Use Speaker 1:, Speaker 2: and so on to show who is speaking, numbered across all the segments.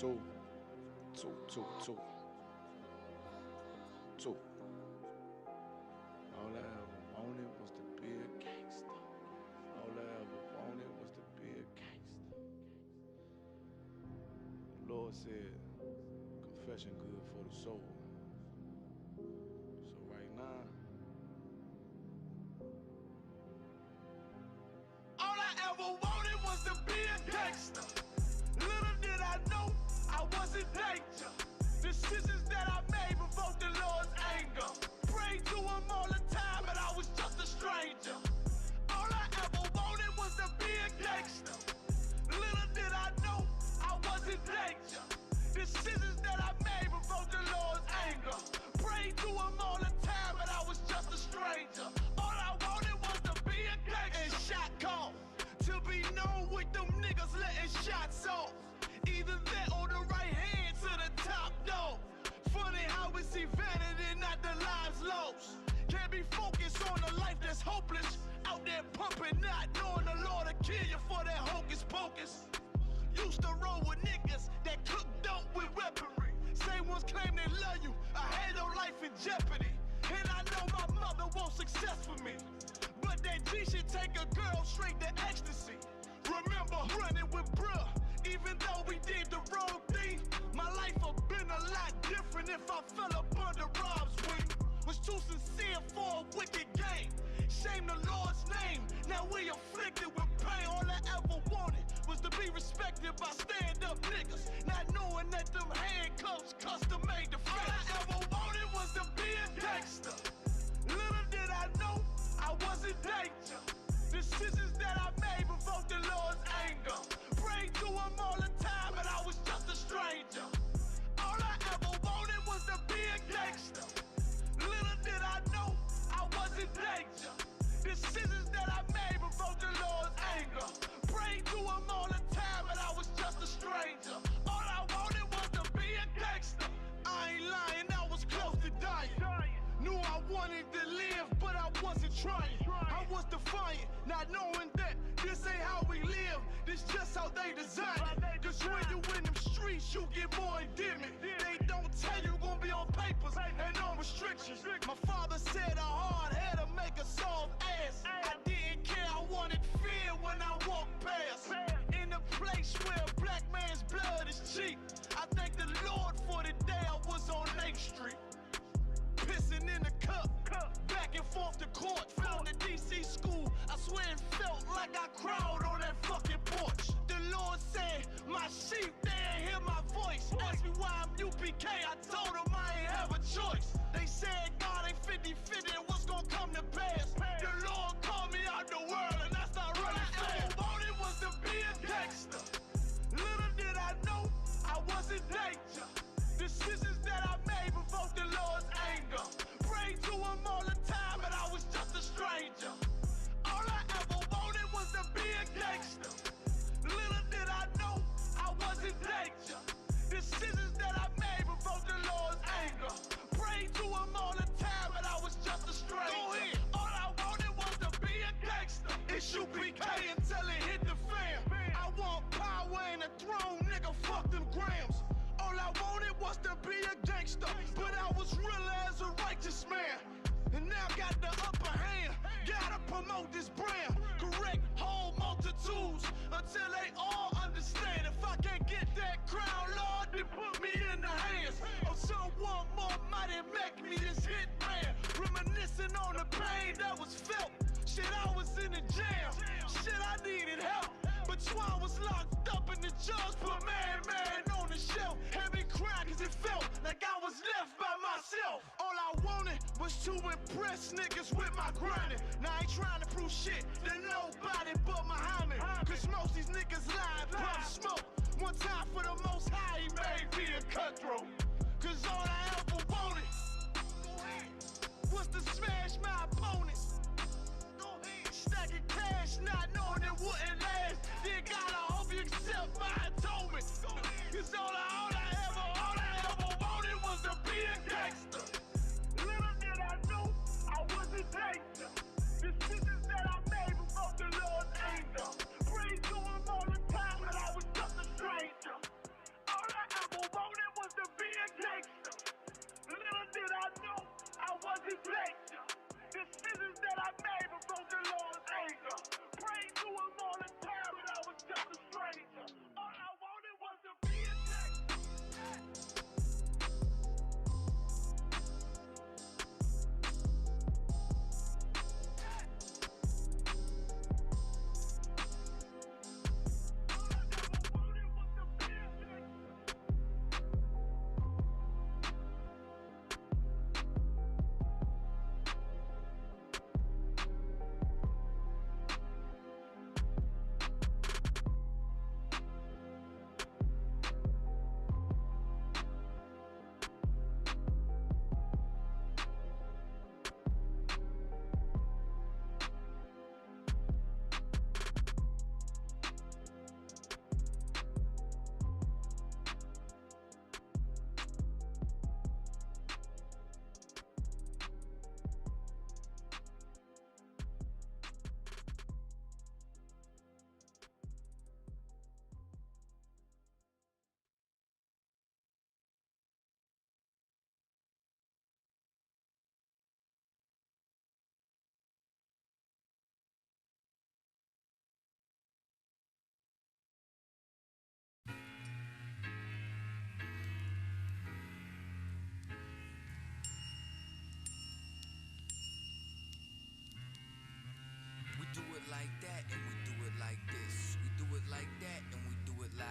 Speaker 1: Two. All I ever wanted was to be a gangster. All I ever wanted was to be a gangster. The Lord said, confession good for the soul. So right now,
Speaker 2: all I ever wanted was to be a gangster. Little did I know I was in danger. Decisions that I made provoked the Lord's anger. Prayed to him all the time, but I was just a stranger. All I ever wanted was to be a gangster. Little did I know I was in danger. Decisions that I made provoked the Lord's anger. Prayed to him all the time, but I was just a stranger. All I wanted was to be a gangster. And shot call to be known with them niggas letting shots off. Either that or the right hand to the top dog. Funny how we see vanity, not the lives lost. Can't be focused on a life that's hopeless. Out there pumping, not knowing the Lord will kill you for that hocus pocus. Used to roll with niggas that cook dope with weaponry. Same ones claim they love you, I had no life in jeopardy. And I know my mother wants success for me, but that G should take a girl straight to ecstasy. Remember running with bruh, even though we did the wrong thing. My life would've been a lot different if I fell up under Rob's wing. Was too sincere for a wicked game. Shame the Lord's name, now we afflicted with pain. All I ever wanted was to be respected by stand-up niggas, not knowing that them handcuffs custom made to fit. All I ever wanted was to be a gangster. Little did I know I was in danger. Decisions that I made provoked the Lord's anger. Prayed to him all the time, but I was just a stranger. All I ever wanted was to be a gangster. Little did I know I was in danger. Decisions that I made provoked the Lord's anger. Prayed to him all the time, but I was just a stranger. All I wanted was to be a gangster. I ain't lying, I was close to dying. Knew I wanted to live, but I wasn't trying. I was defiant, not knowing that this ain't how we live. This just how they design it. Cause when you in them streets, you get more endemic. They don't tell you gon' be on papers and on restrictions. My father said a hard head to make a soft ass. I didn't care, I wanted fear when I walked past. In a place where a black man's blood is cheap, I thank the Lord for the day I was on 8th Street. Pissing in the cup, back and forth to court. Found the DC school, I swear it felt like I cried on that fucking porch. The Lord said, my sheep, they ain't hear my voice. Asked me why I'm UPK, I told them I ain't have a choice. They said God ain't 50-50 and what's gonna come to pass. The Lord called me out the world and I started running fast. All I wanted was to be a gangster. Little did I know I was in danger. Decisions that I made provoked the Lord's anger. Prayed to him all the time, but I was just a stranger. All I ever wanted was to be a gangster. Little did I know I was in danger. Decisions that I made provoked the Lord's anger. Prayed to him all the time, but I was just a stranger. Go ahead. All I wanted was to be a gangster. It's UPK until it hit the fan. I want power and a throne, nigga, fuck them grams. All I wanted was to be a gangster, but I was real as a righteous man. And now got the upper hand, gotta promote this brand. Correct whole multitudes until they all understand. If I can't get that crown, Lord, then put me in the hands of someone more mighty, make me this hit man. Reminiscing on the pain that was felt. Shit, I was in the jam. Shit, I needed help. But Swan was locked up and the judge put man on the shelf. Had me crying cause it felt like I was left by myself. All I wanted was to impress niggas with my grinding. Now I ain't trying to prove shit to nobody but Muhammad. Cause most these niggas lie and pump smoke. One time for the most high, he made me a cutthroat. Cause all I ever wanted was to smash my opponents. Stacking cash, not knowing it wouldn't last. Then God, I hope you accept my atonement. Cause all I ever wanted was to be a gangster. Little did I know I was in danger. Decisions that I made provoked the Lord's anger. Prayed to him all the time, but I was just a stranger. All I
Speaker 3: like that, and we do it like.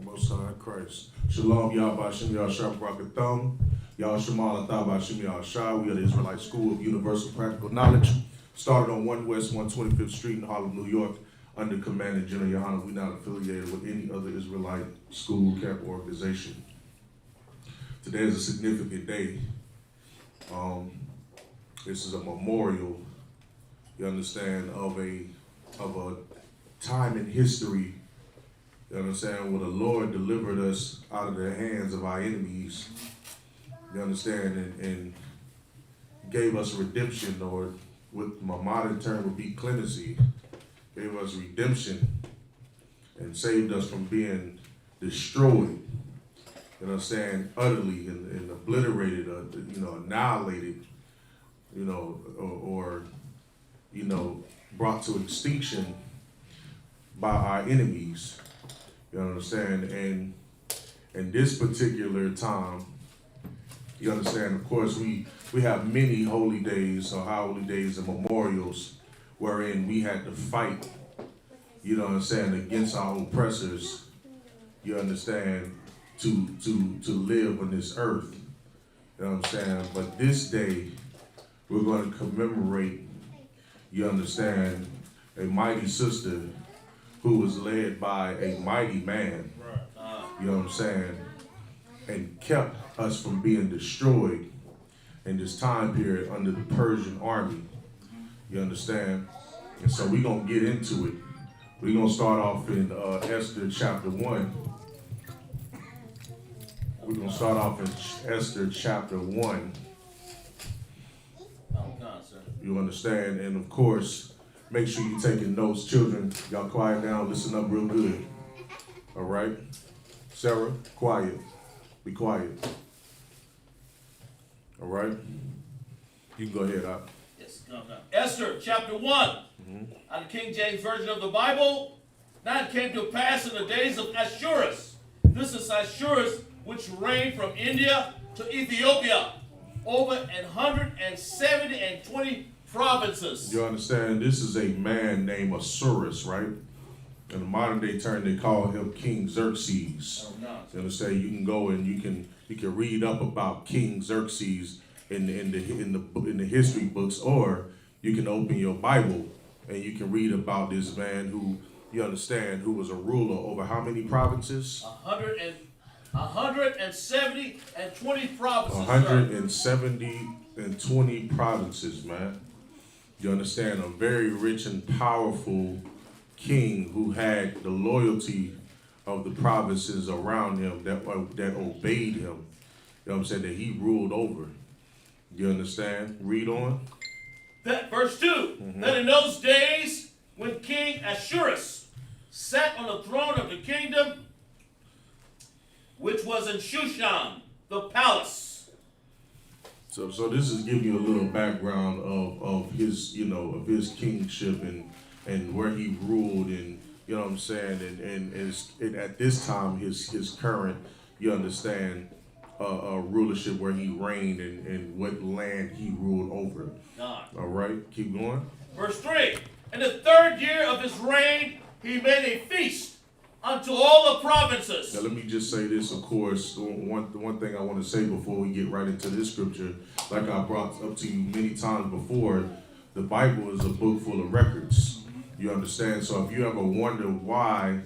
Speaker 4: Most High Christ. Shalom, Yahweh Shem Yahshua Barakatham. Yahweh Shemal Athaba Shem Yahshua. We are the Israelite School of Universal Practical Knowledge. Started on 1 West 125th Street in Harlem, New York, under command of General Yohana. We're not affiliated with any other Israelite school, camp, or organization. Today is a significant day. This is a memorial, you understand, of a time in history, you understand, where the Lord delivered us out of the hands of our enemies, you understand, and gave us redemption, or what my modern term would be clemency, gave us redemption and saved us from being destroyed, you understand, utterly and obliterated, annihilated, or brought to extinction by our enemies. You understand? And in this particular time, you understand, of course, we have many holy days or holy days and memorials wherein we had to fight, you know what I'm saying, against our oppressors, you understand, to live on this earth. You know what I'm saying? But this day, we're going to commemorate, you understand, a mighty sister who was led by a mighty man, you know what I'm saying, and kept us from being destroyed in this time period under the Persian army, you understand? And so we're going to get into it. We're going to start off in Esther chapter 1. We're going to start off in Esther chapter 1. You understand? And of course, make sure you're taking notes. Children, y'all quiet down, listen up real good. All right? Sarah, quiet. Be quiet. All right? You can go ahead, Al.
Speaker 2: Yes, come now. Esther chapter 1.
Speaker 5: Out of King James Version of the Bible. Now it came to pass in the days of Ashurus. This is Ashurus, which reigned from India to Ethiopia, over 120 provinces.
Speaker 4: You understand? This is a man named Asuras, right? In the modern day term, they call him King Xerxes.
Speaker 5: Oh, no.
Speaker 4: You understand? You can go and you can read up about King Xerxes in the history books, or you can open your Bible and you can read about this man who, you understand, who was a ruler over how many provinces?
Speaker 5: 170 and 20 provinces.
Speaker 4: 170 and 20 provinces, man. You understand? A very rich and powerful king who had the loyalty of the provinces around him that obeyed him. You know what I'm saying? That he ruled over. You understand? Read on.
Speaker 5: That verse 2. That in those days when King Ashurus sat on the throne of the kingdom, which was in Shushan, the palace.
Speaker 4: So this is giving you a little background of his, you know, of his kingship and where he ruled, and you know what I'm saying, and at this time his current, you understand, rulership, where he reigned and what land he ruled over.
Speaker 5: God.
Speaker 4: All right, keep going.
Speaker 5: Verse 3. In the 3rd year of his reign, he made a feast unto all the provinces.
Speaker 4: Now let me just say this, of course, one thing I want to say before we get right into this scripture, like I brought up to you many times before, the Bible is a book full of records. You understand? So if you ever wonder why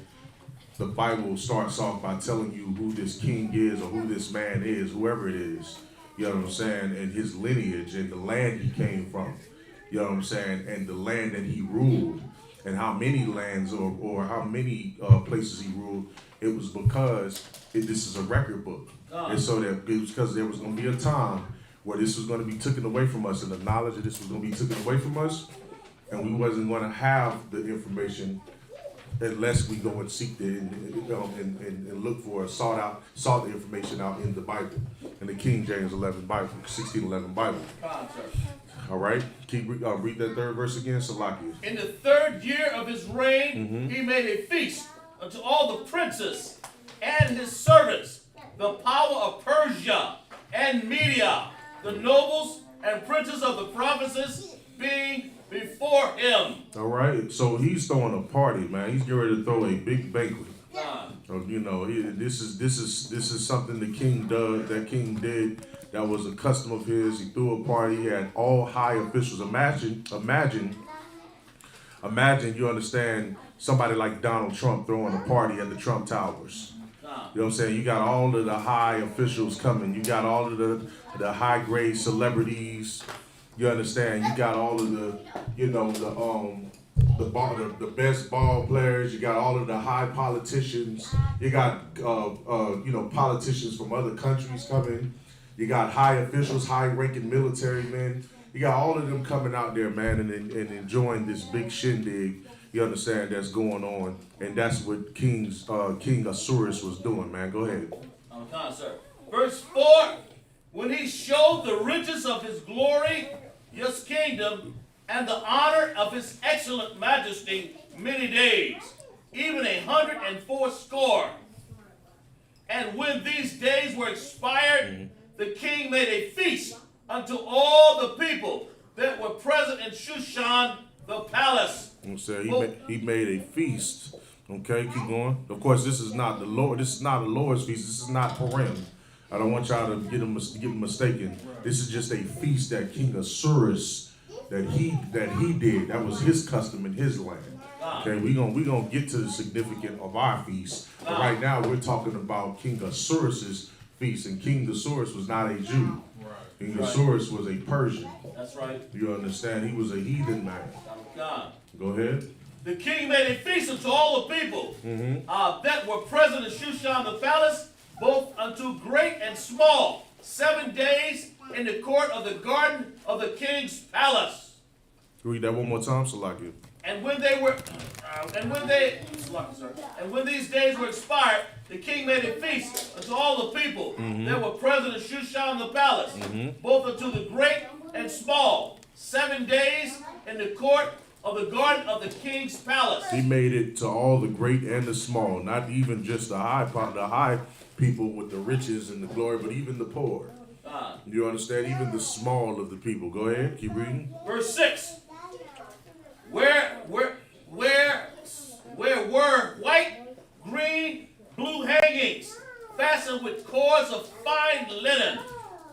Speaker 4: the Bible starts off by telling you who this king is or who this man is, whoever it is, you know what I'm saying, and his lineage and the land he came from, you know what I'm saying, and the land that he ruled, and how many lands or how many places he ruled, it was because this is a record book. And so that it was because there was going to be a time where this was going to be taken away from us, and the knowledge of this was going to be taken away from us, and we wasn't going to have the information unless we go and seek it and look for it, sought the information out in the Bible, in the King James 1611 Bible. All right, read that 3rd verse again, Salakia.
Speaker 5: In the 3rd year of his reign, he made a feast unto all the princes and his servants, the power of Persia and Media, the nobles and princes of the provinces being before him.
Speaker 4: All right, so he's throwing a party, man. He's getting ready to throw a big banquet. You know, this is something the king does. That king did. That was a custom of his. He threw a party. He had all high officials. Imagine. You understand, somebody like Donald Trump throwing a party at the Trump Towers. You know what I'm saying? You got all of the high officials coming. You got all of the high grade celebrities. You understand? You got all of the, you know, the best ball players. You got all of the high politicians. You got you know, politicians from other countries coming. You got high officials, high ranking military men. You got all of them coming out there, man, and enjoying this big shindig. You understand, that's going on, and that's what King Asuras was doing, man. Go ahead.
Speaker 5: Sir. Verse 4. When he showed the riches of his glory, his kingdom, and the honor of his excellent majesty many days, even 180. And when these days were expired, the king made a feast unto all the people that were present in Shushan, the palace.
Speaker 4: So he made a feast. Okay, keep going. Of course, this is not the Lord. This is not the Lord's feast. This is not PURIM. I don't want y'all to get them mistaken. This is just a feast that King Asuras that he did. That was his custom in his land. Okay, we gonna get to the significance of our feast. But right now we're talking about King Asuras's feast, and King Asuras was not a Jew. King Asuras was a Persian.
Speaker 5: That's right.
Speaker 4: You understand? He was a heathen man. Go ahead.
Speaker 5: The king made a feast unto all the people that were present in Shushan the palace, both unto great and small, 7 days in the court of the garden of the king's palace.
Speaker 4: Read that one more time, Salakia.
Speaker 5: And when these days were expired, the king made a feast unto all the people that were present in Shushan the palace, both unto the great and small, 7 days in the court of the garden of the king's palace.
Speaker 4: He made it to all the great and the small, not even just the high people with the riches and the glory, but even the poor. You understand? Even the small of the people. Go ahead, keep reading.
Speaker 5: Verse 6. Where were white, green, blue hangings, fastened with cords of fine linen,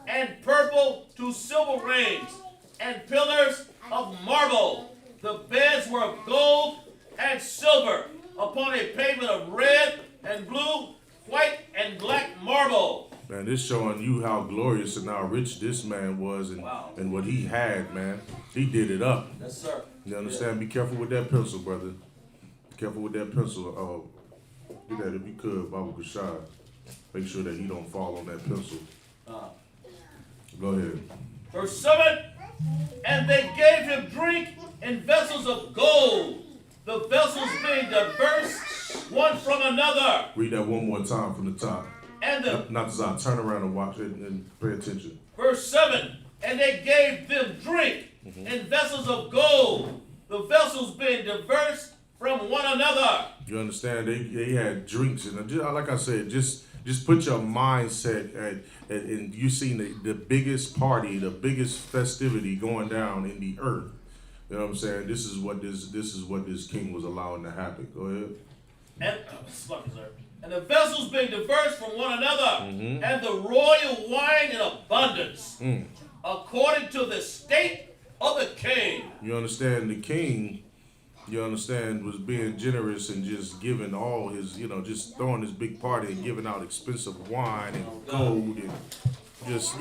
Speaker 5: and purple 2 silver rings, and pillars of marble. The beds were of gold and silver, upon a pavement of red and blue, white and black marble.
Speaker 4: Man, this showing you how glorious and how rich this man was and what he had, man. He did it up.
Speaker 5: Yes, sir.
Speaker 4: You understand? Be careful with that pencil, brother. Be careful with that pencil. Do that if you could, Baba Kashad. Make sure that he don't fall on that pencil. Go ahead.
Speaker 5: Verse 7. And they gave him drink in vessels of gold, the vessels being diverse one from another.
Speaker 4: Read that one more time from the top.
Speaker 5: And the
Speaker 4: Not the side. Turn around and watch it and pay attention.
Speaker 5: verse 7. And they gave them drink in vessels of gold, the vessels being diverse from one another.
Speaker 4: You understand? They had drinks, and like I said, just put your mindset at and you seen the biggest party, the biggest festivity going down in the earth. You know what I'm saying? This is what this king was allowing to happen. Go ahead.
Speaker 5: And the vessels being diverse from one another, and the royal wine in abundance, according to the state of the king.
Speaker 4: You understand? The king, you understand, was being generous and just giving all his, just throwing this big party and giving out expensive wine and gold and just,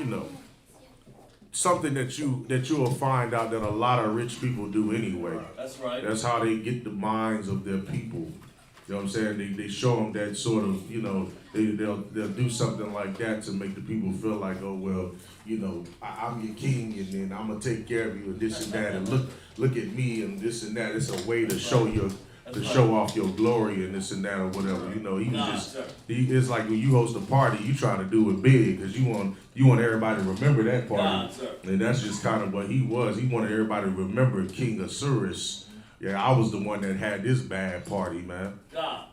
Speaker 4: something that you'll find out that a lot of rich people do anyway.
Speaker 5: That's right.
Speaker 4: That's how they get the minds of their people. You know what I'm saying? They show them that sort of, they'll do something like that to make the people feel like, oh, well, I'm your king and then I'm going to take care of you and this and that and look at me and this and that. It's a way to show show off your glory and this and that or whatever. It's like when you host a party, you try to do it big because you want everybody to remember that party. And that's just kind of what he was. He wanted everybody to remember King Asuris. Yeah, I was the one that had this bad party, man.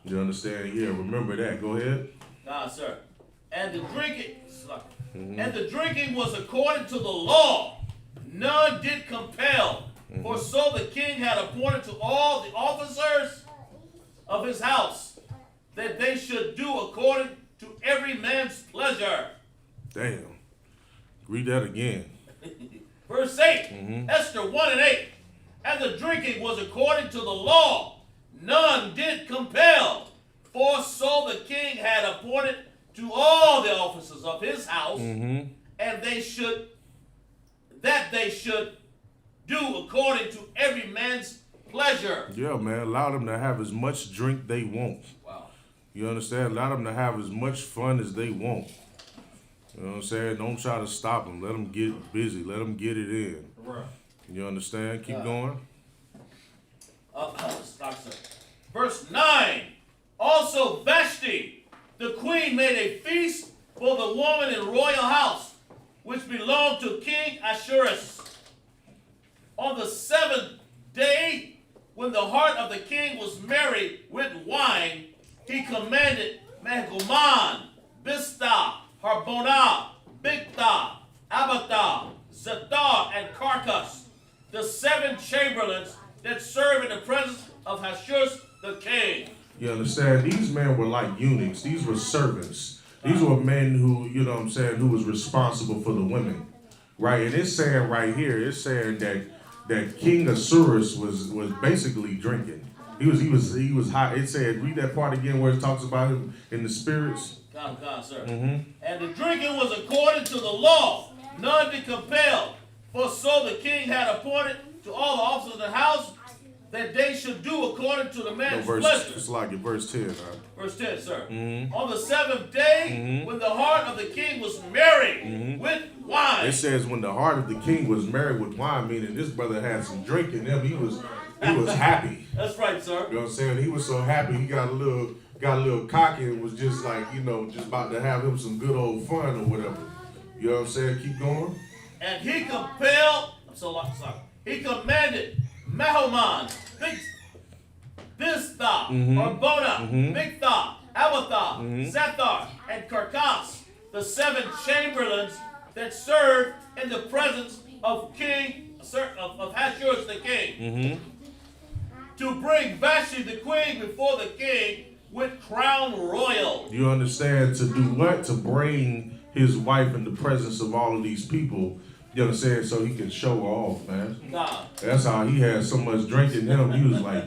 Speaker 4: You understand? Yeah, remember that. Go ahead.
Speaker 5: Sir. And the drinking was according to the law. None did compel. For so the king had appointed to all the officers of his house that they should do according to every man's pleasure.
Speaker 4: Damn. Read that again.
Speaker 5: Verse 8. Esther 1 and 8. And the drinking was according to the law. None did compel. For so the king had appointed to all the officers of his house, and they should do according to every man's pleasure.
Speaker 4: Yeah, man. Allow them to have as much drink they want.
Speaker 5: Wow.
Speaker 4: You understand? Allow them to have as much fun as they want. You know what I'm saying? Don't try to stop them. Let them get busy. Let them get it in.
Speaker 5: Right.
Speaker 4: You understand? Keep going.
Speaker 5: Verse 9. Also Vashti, the queen, made a feast for the woman in royal house, which belonged to King Ahasuerus. On the 7th day, when the heart of the king was merry with wine, he commanded Mehuman, Biztha, Harbonah, Bigtha, Abathar, Zethar, and Carcas, the 7 chamberlains that serve in the presence of Ahasuerus the king.
Speaker 4: You understand? These men were like eunuchs. These were servants. These were men who, who was responsible for the women. Right? And it's saying right here, it's saying that King Asuris was basically drinking. He was high. It said, read that part again where it talks about him in the spirits.
Speaker 5: God, sir. And the drinking was according to the law. None did compel. For so the king had appointed to all the officers of the house that they should do according to the man's pleasure.
Speaker 4: It's like in verse 10.
Speaker 5: Verse 10, sir. On the 7th day, when the heart of the king was merry with wine.
Speaker 4: It says when the heart of the king was merry with wine, meaning this brother had some drink in him. He was happy.
Speaker 5: That's right, sir.
Speaker 4: You know what I'm saying? He was so happy. He got a little cocky and was just like, just about to have him some good old fun or whatever. You know what I'm saying? Keep going.
Speaker 5: And he compelled, he commanded Mehuman, Biztha, or Bona, Bigtha, Abatha, Zethar, and Carcass, the 7 chamberlains that served in the presence of Ahasuerus the king, to bring Vashti the queen before the king with crown royal.
Speaker 4: You understand? To do what? To bring his wife in the presence of all of these people. You understand? So he can show her off, man.
Speaker 5: Nah.
Speaker 4: That's how he had so much drink in him. He was like,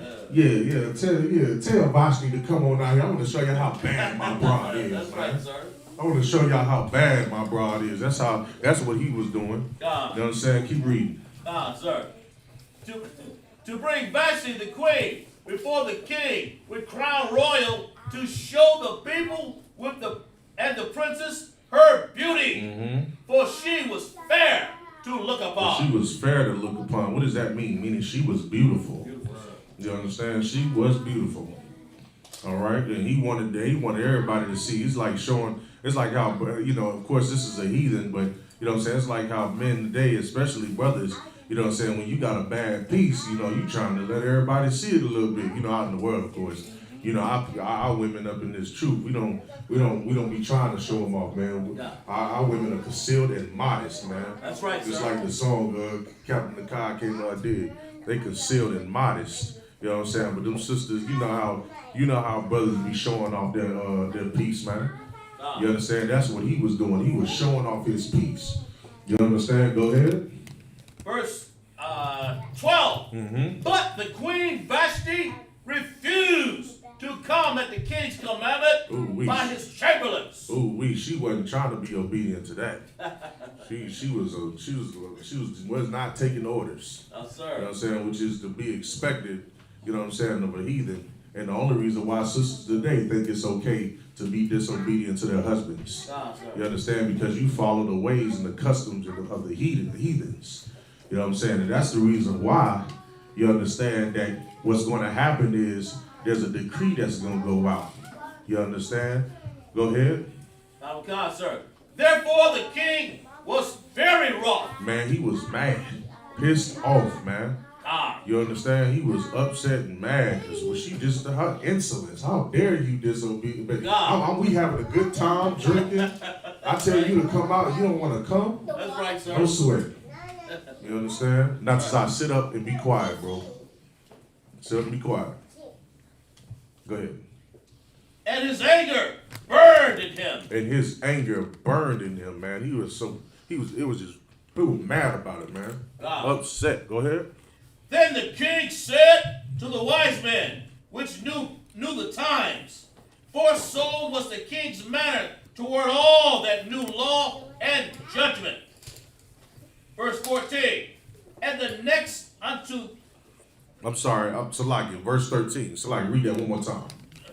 Speaker 4: tell Vashti to come on out here. I want to show you how bad my broad is.
Speaker 5: That's
Speaker 4: man.
Speaker 5: right, sir.
Speaker 4: I want to show y'all how bad my broad is. That's what he was doing. You know what I'm saying? Keep reading.
Speaker 5: Sir. To bring Vashti the queen before the king with crown royal, to show the people and the princess her beauty, for she was fair to look upon.
Speaker 4: She was fair to look upon. What does that mean? Meaning she was beautiful. You understand? She was beautiful. All right, and he wanted everybody to see. It's like showing. It's like how, of course this is a heathen, but you know what I'm saying. It's like how men today, especially brothers, you know what I'm saying. When you got a bad piece, you trying to let everybody see it a little bit. Out in the world, of course. Our women up in this truth. We don't be trying to show them off, man. Our women are concealed and modest, man.
Speaker 5: That's right,
Speaker 4: Just
Speaker 5: sir.
Speaker 4: like the song Captain Nakai came out did. They concealed and modest. You know what I'm saying? But them sisters, you know how brothers be showing off their piece, man. You understand? That's what he was doing. He was showing off his piece. You understand? Go ahead.
Speaker 5: Verse 12. But the queen Vashti refused to come at the king's commandment by his chamberlains.
Speaker 4: She wasn't trying to be obedient to that. She was not taking orders.
Speaker 5: Oh, sir.
Speaker 4: You know what I'm saying? Which is to be expected. You know what I'm saying, of a heathen. And the only reason why sisters today think it's okay to be disobedient to their husbands. You understand? Because you follow the ways and the customs of the heathens. You know what I'm saying? And that's the reason why you understand that what's going to happen is there's a decree that's going to go out. You understand? Go ahead.
Speaker 5: Oh, God, sir. Therefore the king was very wroth.
Speaker 4: Man, he was mad. Pissed off, man. You understand? He was upset and mad because her insolence. How dare you disobey? We having a good time drinking. I tell you to come out, you don't want to come.
Speaker 5: That's right, sir.
Speaker 4: No sweat. You understand? Not just I sit up and be quiet, bro. Sit up and be quiet. Go ahead.
Speaker 5: And his anger burned in him.
Speaker 4: And his anger burned in him, man. He was mad about it, man. Upset. Go ahead.
Speaker 5: Then the king said to the wise men, which knew the times, for so was the king's manner toward all that knew law and judgment. Verse 14. And the next unto...
Speaker 4: I'm sorry, Salaki, verse 13. Salaki, read that one more time.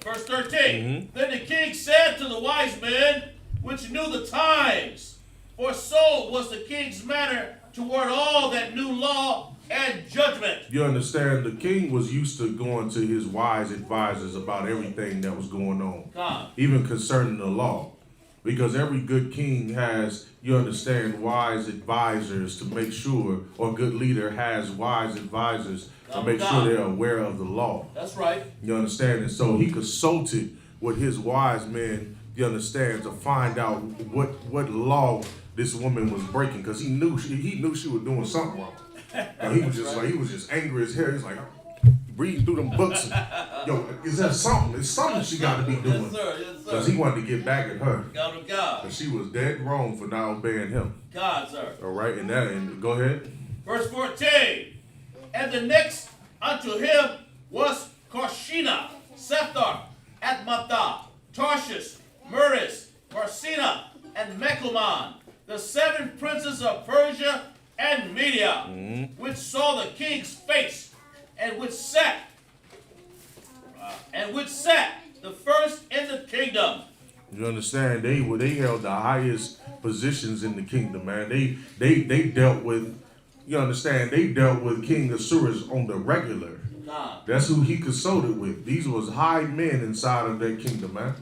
Speaker 5: Verse 13. Then the king said to the wise men, which knew the times, for so was the king's manner toward all that knew law and judgment.
Speaker 4: You understand, the king was used to going to his wise advisors about everything that was going on, even concerning the law. Because every good king has, you understand, wise advisors to make sure, or good leader has wise advisors to make sure they're aware of the law.
Speaker 5: That's right.
Speaker 4: You understand? And so he consulted with his wise men, you understand, to find out what law this woman was breaking, because he knew she was doing something wrong. And he was just angry as hell. He's like reading through them books. And, yo, is that something? It's something she got to be doing.
Speaker 5: Yes, sir.
Speaker 4: Because he wanted to get back at her.
Speaker 5: God.
Speaker 4: And she was dead wrong for not obeying him.
Speaker 5: God, sir.
Speaker 4: All right, and go ahead.
Speaker 5: Verse 14. And the next unto him was Karshina, Sethar, Admatha, Tarshish, Meres, Parsina, and Mecuman, the 7 princes of Persia and Media, which saw the king's face, and which sat the first in the kingdom.
Speaker 4: You understand? They held the highest positions in the kingdom, man. They dealt with, you understand? They dealt with King Ahasuerus on the regular. That's who he consulted with. These was high men inside of that kingdom, man.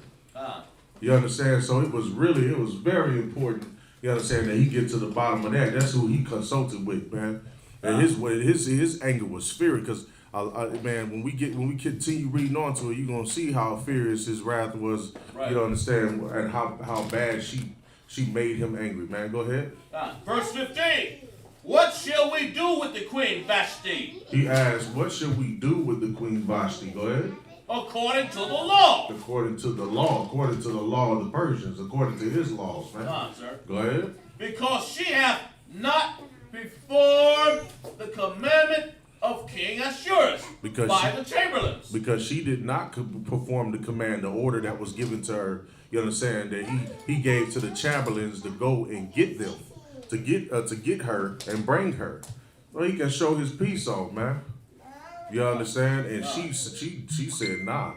Speaker 4: You understand? So it was very important. You understand that he get to the bottom of that. That's who he consulted with, man. And his anger was furious because man, when we continue reading on to it, you're gonna see how furious his wrath was.
Speaker 5: Right.
Speaker 4: You don't understand, and how bad she made him angry. Man, go ahead.
Speaker 5: Verse 15. What shall we do with the queen Vashti?
Speaker 4: He asked, "What shall we do with the queen Vashti?" Go ahead.
Speaker 5: According to the law.
Speaker 4: According to the law of the Persians, according to his laws, man.
Speaker 5: Sir.
Speaker 4: Go ahead.
Speaker 5: Because she hath not performed the commandment of King Ahasuerus by the chamberlains.
Speaker 4: Because she did not perform the command, the order that was given to her. You understand that he gave to the chamberlains to go and get them, to get her and bring her, so he can show his peace off, man. You understand? And she said nah.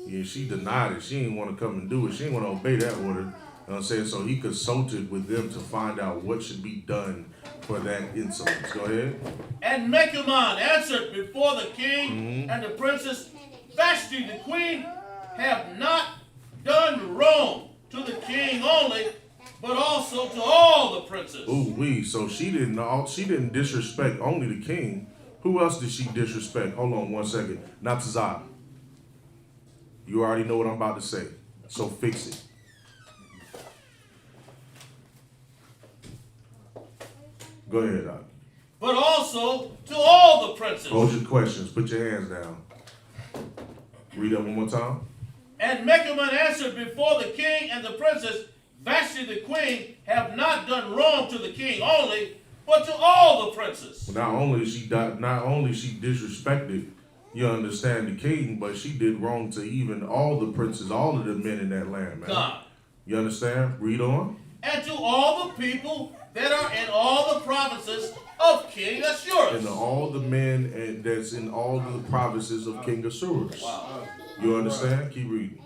Speaker 4: Yeah, she denied it. She didn't want to come and do it. She didn't want to obey that order. You know what I'm saying? So he consulted with them to find out what should be done for that insolence. Go ahead.
Speaker 5: And Mechamon answered before the king and the princess, Vashti the queen have not done wrong to the king only, but also to all the princes.
Speaker 4: Ooh, so she didn't disrespect only the king. Who else did she disrespect? Hold on 1 second. Not Tazah. You already know what I'm about to say, so fix it. Go ahead, Doc.
Speaker 5: But also to all the princes.
Speaker 4: Hold your questions. Put your hands down. Read that one more time.
Speaker 5: And Mechamon answered before the king and the princess, Vashti the queen have not done wrong to the king only, but to all the princes.
Speaker 4: Not only she disrespected, you understand, the king, but she did wrong to even all the princes, all of the men in that land, man.
Speaker 5: God.
Speaker 4: You understand? Read on.
Speaker 5: And to all the people that are in all the provinces of King Ahasuerus.
Speaker 4: And to all the men that's in all the provinces of King Ahasuerus.
Speaker 5: Wow.
Speaker 4: You understand? Keep reading.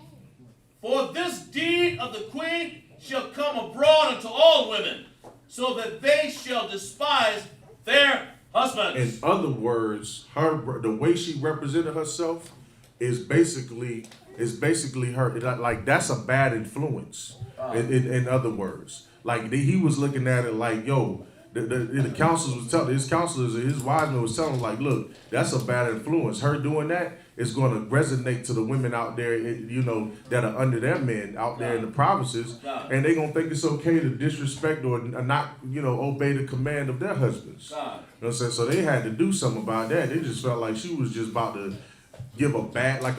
Speaker 5: For this deed of the queen shall come abroad unto all women, so that they shall despise their husbands.
Speaker 4: In other words, the way she represented herself is basically her, like, that's a bad influence. In other words, like he was looking at it like, yo, the counselors was telling his counselors and his wise men was telling him, like, look, that's a bad influence. Her doing that is going to resonate to the women out there, you know, that are under their men out there in the provinces, and they're going to think it's okay to disrespect or not, you know, obey the command of their husbands. You know what I'm saying? So they had to do something about that. They just felt like she was just about to give a bad, like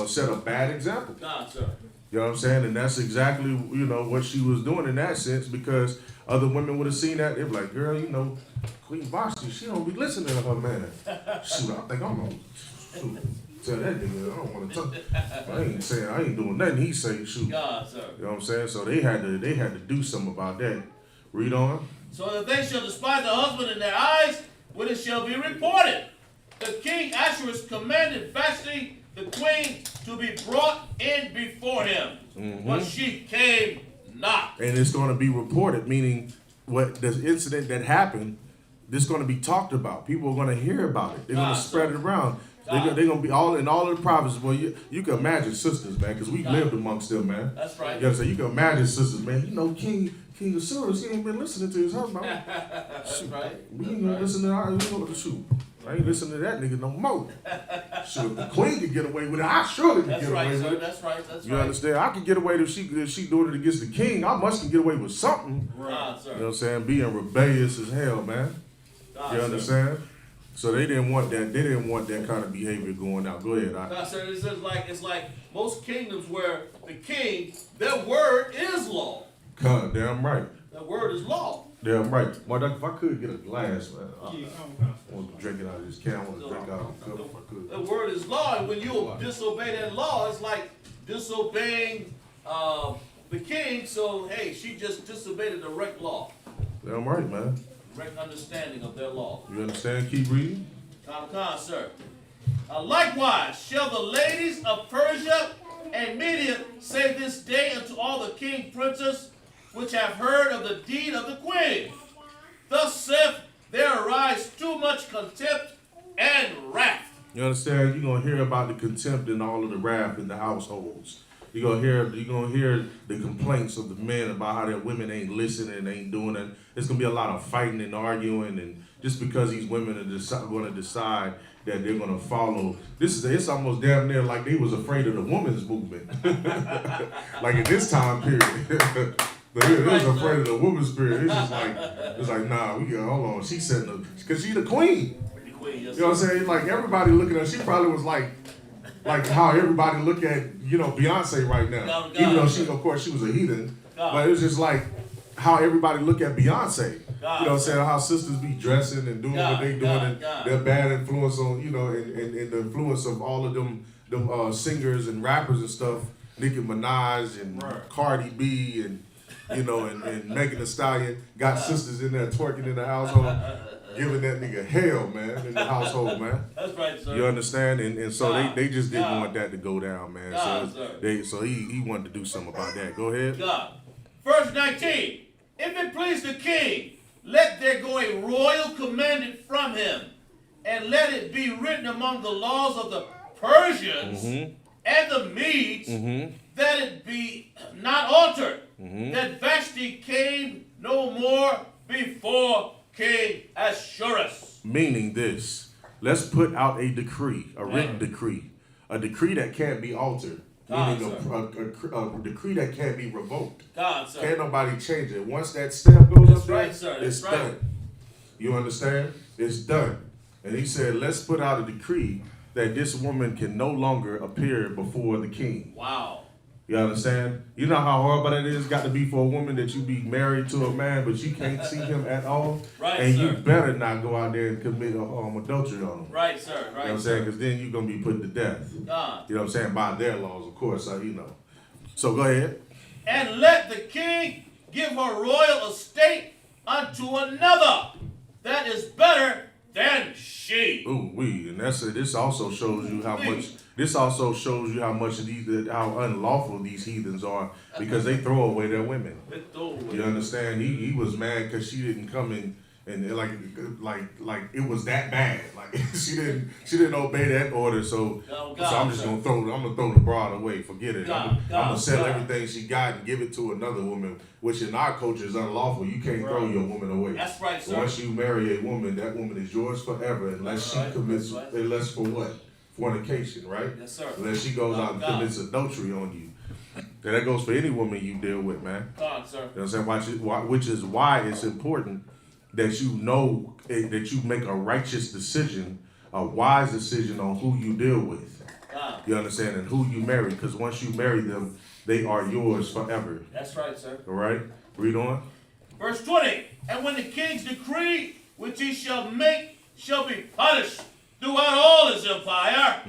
Speaker 4: set a bad example. You know what I'm saying? And that's exactly, you know, what she was doing in that sense, because other women would have seen that. They'd be like, girl, you know, Queen Vashti, she don't be listening to her man. Shoot, I think I'm going to tell that nigga, I don't want to talk. I ain't doing nothing he say, shoot.
Speaker 5: God, sir.
Speaker 4: You know what I'm saying? So they had to do something about that. Read on.
Speaker 5: So that they shall despise the husband in their eyes, when it shall be reported. The king Ahasuerus commanded Vashti the queen to be brought in before him, but she came not. And
Speaker 4: it's going to be reported, meaning what the incident that happened, this is going to be talked about. People are going to hear about it. They're going to spread it around. They're going to be all in all of the provinces. Well, you can imagine sisters, man, because we lived amongst them, man.
Speaker 5: That's right.
Speaker 4: You know, so you can imagine sisters, man. You know, King Ahasuerus, he ain't been listening to his husband.
Speaker 5: That's right.
Speaker 4: We ain't gonna listen to our, shoot. I ain't listening to that nigga no more. Shoot, if the queen could get away with it, I surely can get away with it.
Speaker 5: That's right.
Speaker 4: You understand? I can get away if she doing it against the king. I must can get away with something.
Speaker 5: Right.
Speaker 4: You know what I'm saying? Being rebellious as hell, man. You understand? So they didn't want that. They didn't want that kind of behavior going out. Go ahead.
Speaker 5: Sir, it's like most kingdoms where the king, their word is law.
Speaker 4: God, damn right.
Speaker 5: Their word is law.
Speaker 4: Damn right. Well, if I could get a glass, man, I want to drink it out of this can. I want to drink out of the cup if I could.
Speaker 5: The word is law, and when you disobey that law, it's like disobeying the king. So, hey, she just disobeyed the direct law.
Speaker 4: Damn right, man.
Speaker 5: Direct understanding of their law.
Speaker 4: You understand? Keep reading.
Speaker 5: Come, sir. Likewise, shall the ladies of Persia and Media say this day unto all the king princes which have heard of the deed of the queen. Thus saith there arise too much contempt and wrath.
Speaker 4: You understand? You're going to hear about the contempt and all of the wrath in the households. You're gonna hear the complaints of the men about how their women ain't listening and ain't doing it. It's gonna be a lot of fighting and arguing, and just because these women are going to decide that they're gonna follow. It's almost damn near like they was afraid of the women's movement. Like in this time period. They was afraid of the woman's spirit. It's like, nah, we got, hold on. She's setting up, because she's the queen. You know what I'm saying? Like, everybody looking at her, she probably was like how everybody look at, Beyonce right now. Even though she, of course, she was a heathen. But it was just like how everybody look at Beyonce. You know what I'm saying? How sisters be dressing and doing what they doing, and their bad influence on, and the influence of all of them singers and rappers and stuff. Nicki Minaj and Cardi B and and Megan Thee Stallion got sisters in there twerking in the household, giving that nigga hell, man, in the household, man.
Speaker 5: That's right, sir.
Speaker 4: You understand? And so they just didn't want that to go down, man. So he wanted to do something about that. Go ahead.
Speaker 5: God. Verse 19. If it please the king, let there go a royal commandment from him, and let it be written among the laws of the Persians and the Medes, that it be not altered, that Vashti came no more before King Ahasuerus.
Speaker 4: Meaning this, let's put out a decree, a written decree, a decree that can't be altered, meaning a decree that can't be revoked. Can't nobody change it. Once that stamp goes up there, it's done. You understand? It's done. And he said, let's put out a decree that this woman can no longer appear before the king.
Speaker 5: Wow.
Speaker 4: You understand? You know how horrible that is? Got to be for a woman that you be married to a man, but you can't see him at all.
Speaker 5: Right,
Speaker 4: and
Speaker 5: sir.
Speaker 4: You better not go out there and commit adultery on him.
Speaker 5: Right, sir. Right,
Speaker 4: you know what I'm saying? Because then you're going to be put to death. You know what I'm saying? By their laws, of course. So go ahead.
Speaker 5: And let the king give her royal estate unto another that is better than she.
Speaker 4: And this also shows you how much. This also shows you how much how unlawful these heathens are, because they throw away their women. You understand? He was mad because she didn't come in and like it was that bad. Like she didn't obey that order. So I'm just gonna throw the broad away. Forget it. I'm gonna sell everything she got and give it to another woman, which in our culture is unlawful. You can't throw your woman away.
Speaker 5: That's right, sir.
Speaker 4: Once you marry a woman, that woman is yours forever, unless she commits unless for what? Fornication, right?
Speaker 5: Yes, sir.
Speaker 4: Unless she goes out and commits adultery on you. And that goes for any woman you deal with, man.
Speaker 5: Sir.
Speaker 4: You know what I'm saying? Which is why it's important that you know that you make a righteous decision, a wise decision on who you deal with. You understand? And who you marry. Because once you marry them, they are yours forever.
Speaker 5: That's right, sir.
Speaker 4: All right? Read on.
Speaker 5: Verse 20. And when the king's decree, which he shall make, shall be punished throughout all his empire,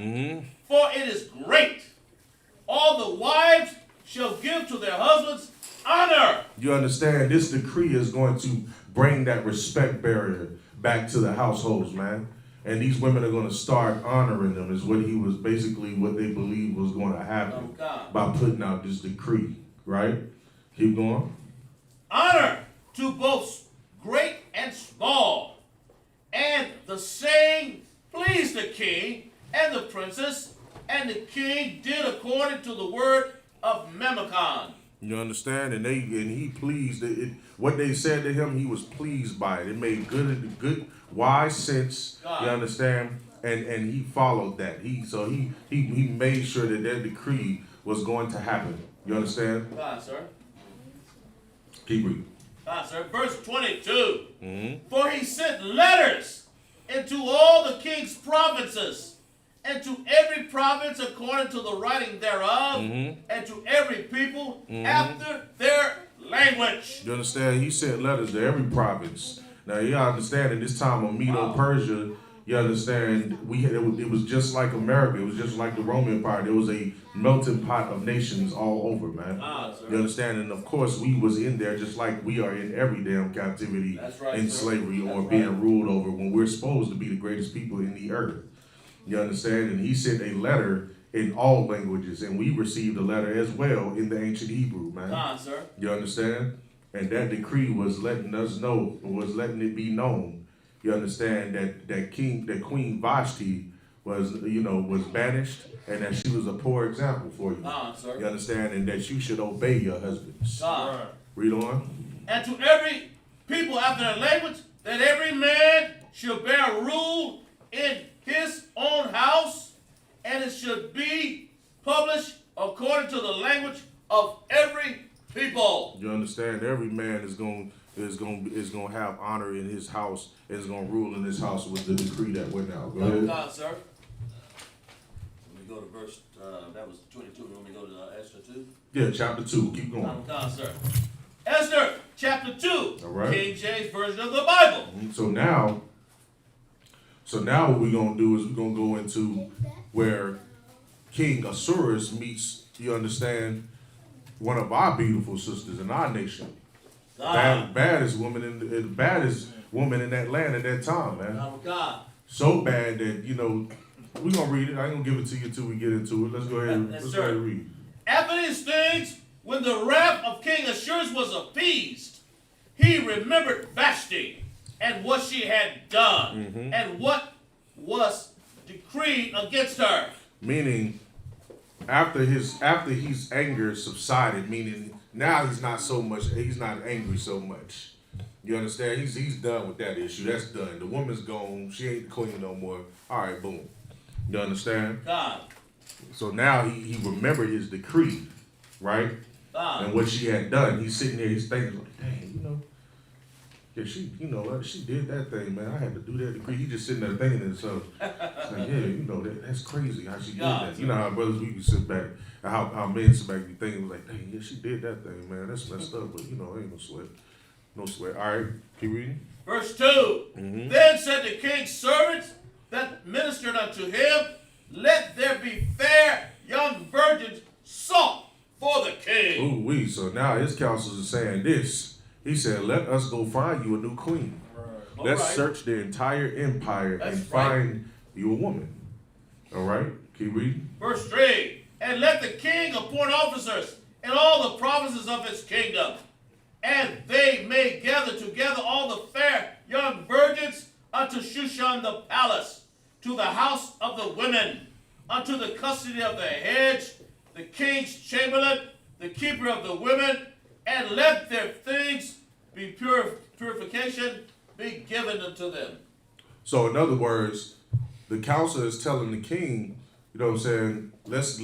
Speaker 5: for it is great. All the wives shall give to their husbands honor. You
Speaker 4: understand? This decree is going to bring that respect barrier back to the households, man. And these women are going to start honoring them, is what they believed was going to happen by putting out this decree, right? Keep going.
Speaker 5: Honor to both great and small, and the saying pleased the king and the princess, and the king did according to the word of Memucan.
Speaker 4: You understand? And he pleased it. What they said to him, he was pleased by it. It made good, wise sense. You understand? And he followed that. He made sure that decree was going to happen. You understand?
Speaker 5: Sir.
Speaker 4: Keep reading.
Speaker 5: Sir. Verse 22. For he sent letters into all the king's provinces, and to every province according to the writing thereof, and to every people after their language.
Speaker 4: You understand? He sent letters to every province. Now you understand, in this time of Medo-Persia, you understand, it was just like America. It was just like the Roman Empire. There was a melting pot of nations all over, man. You understand? And of course, we was in there just like we are in every damn captivity, in slavery, or being ruled over, when we're supposed to be the greatest people in the earth. You understand? And he sent a letter in all languages, and we received a letter as well in the ancient Hebrew, man. You understand? And that decree was letting us know, was letting it be known. You understand that Queen Vashti was banished, and that she was a poor example for you.
Speaker 5: Sir.
Speaker 4: You understand? And that you should obey your husbands. Read on.
Speaker 5: And to every people after their language, that every man should bear rule in his own house, and it should be published according to the language of every people.
Speaker 4: You understand? Every man is going to have honor in his house, and is going to rule in his house with the decree that went out. Go ahead.
Speaker 5: God, sir. Let me go to verse. That was 22. You want me to go to Esther 2?
Speaker 4: Yeah, chapter 2. Keep going.
Speaker 5: God, sir. Esther chapter 2.
Speaker 4: All right.
Speaker 5: King James version of the Bible.
Speaker 4: So now what we're going to do is we're going to go into where King Ahasuerus meets, you understand, one of our beautiful sisters in our nation. Baddest woman in that land at that time, man.
Speaker 5: God.
Speaker 4: So bad that, we're going to read it. I ain't going to give it to you until we get into it. Let's go ahead and read.
Speaker 5: After these things, when the wrath of King Ahasuerus was appeased, he remembered Vashti and what she had done and what was decreed against her.
Speaker 4: Meaning, after his anger subsided, meaning now he's not angry so much. You understand? He's done with that issue. That's done. The woman's gone. She ain't the queen no more. All right, boom. You understand?
Speaker 5: God.
Speaker 4: So now he remembered his decree, right?
Speaker 5: God.
Speaker 4: And what she had done. He's sitting there, he's thinking like, dang, yeah, she did that thing, man. I had to do that decree. He just sitting there thinking to himself, like, yeah, that's crazy how she did that. You know how brothers, we can sit back, and how men sit back and be thinking like, dang, yeah, she did that thing, man. That's messed up, but ain't no sweat. No sweat. All right, keep reading.
Speaker 5: Verse 2. Then said the king's servants that ministered unto him, let there be fair young virgins sought for the king.
Speaker 4: Ooh, so now his counselors are saying this. He said, let us go find you a new queen.
Speaker 5: Right.
Speaker 4: Let's search the entire empire and find you a woman. All right, keep reading.
Speaker 5: Verse 3. And let the king appoint officers in all the provinces of his kingdom, and they may gather together all the fair young virgins unto Shushan the palace, to the house of the women, unto the custody of the hedge, the king's chamberlain, the keeper of the women, and let their things be purification be given unto them.
Speaker 4: So in other words, the counselor is telling the king, you know what I'm saying, let's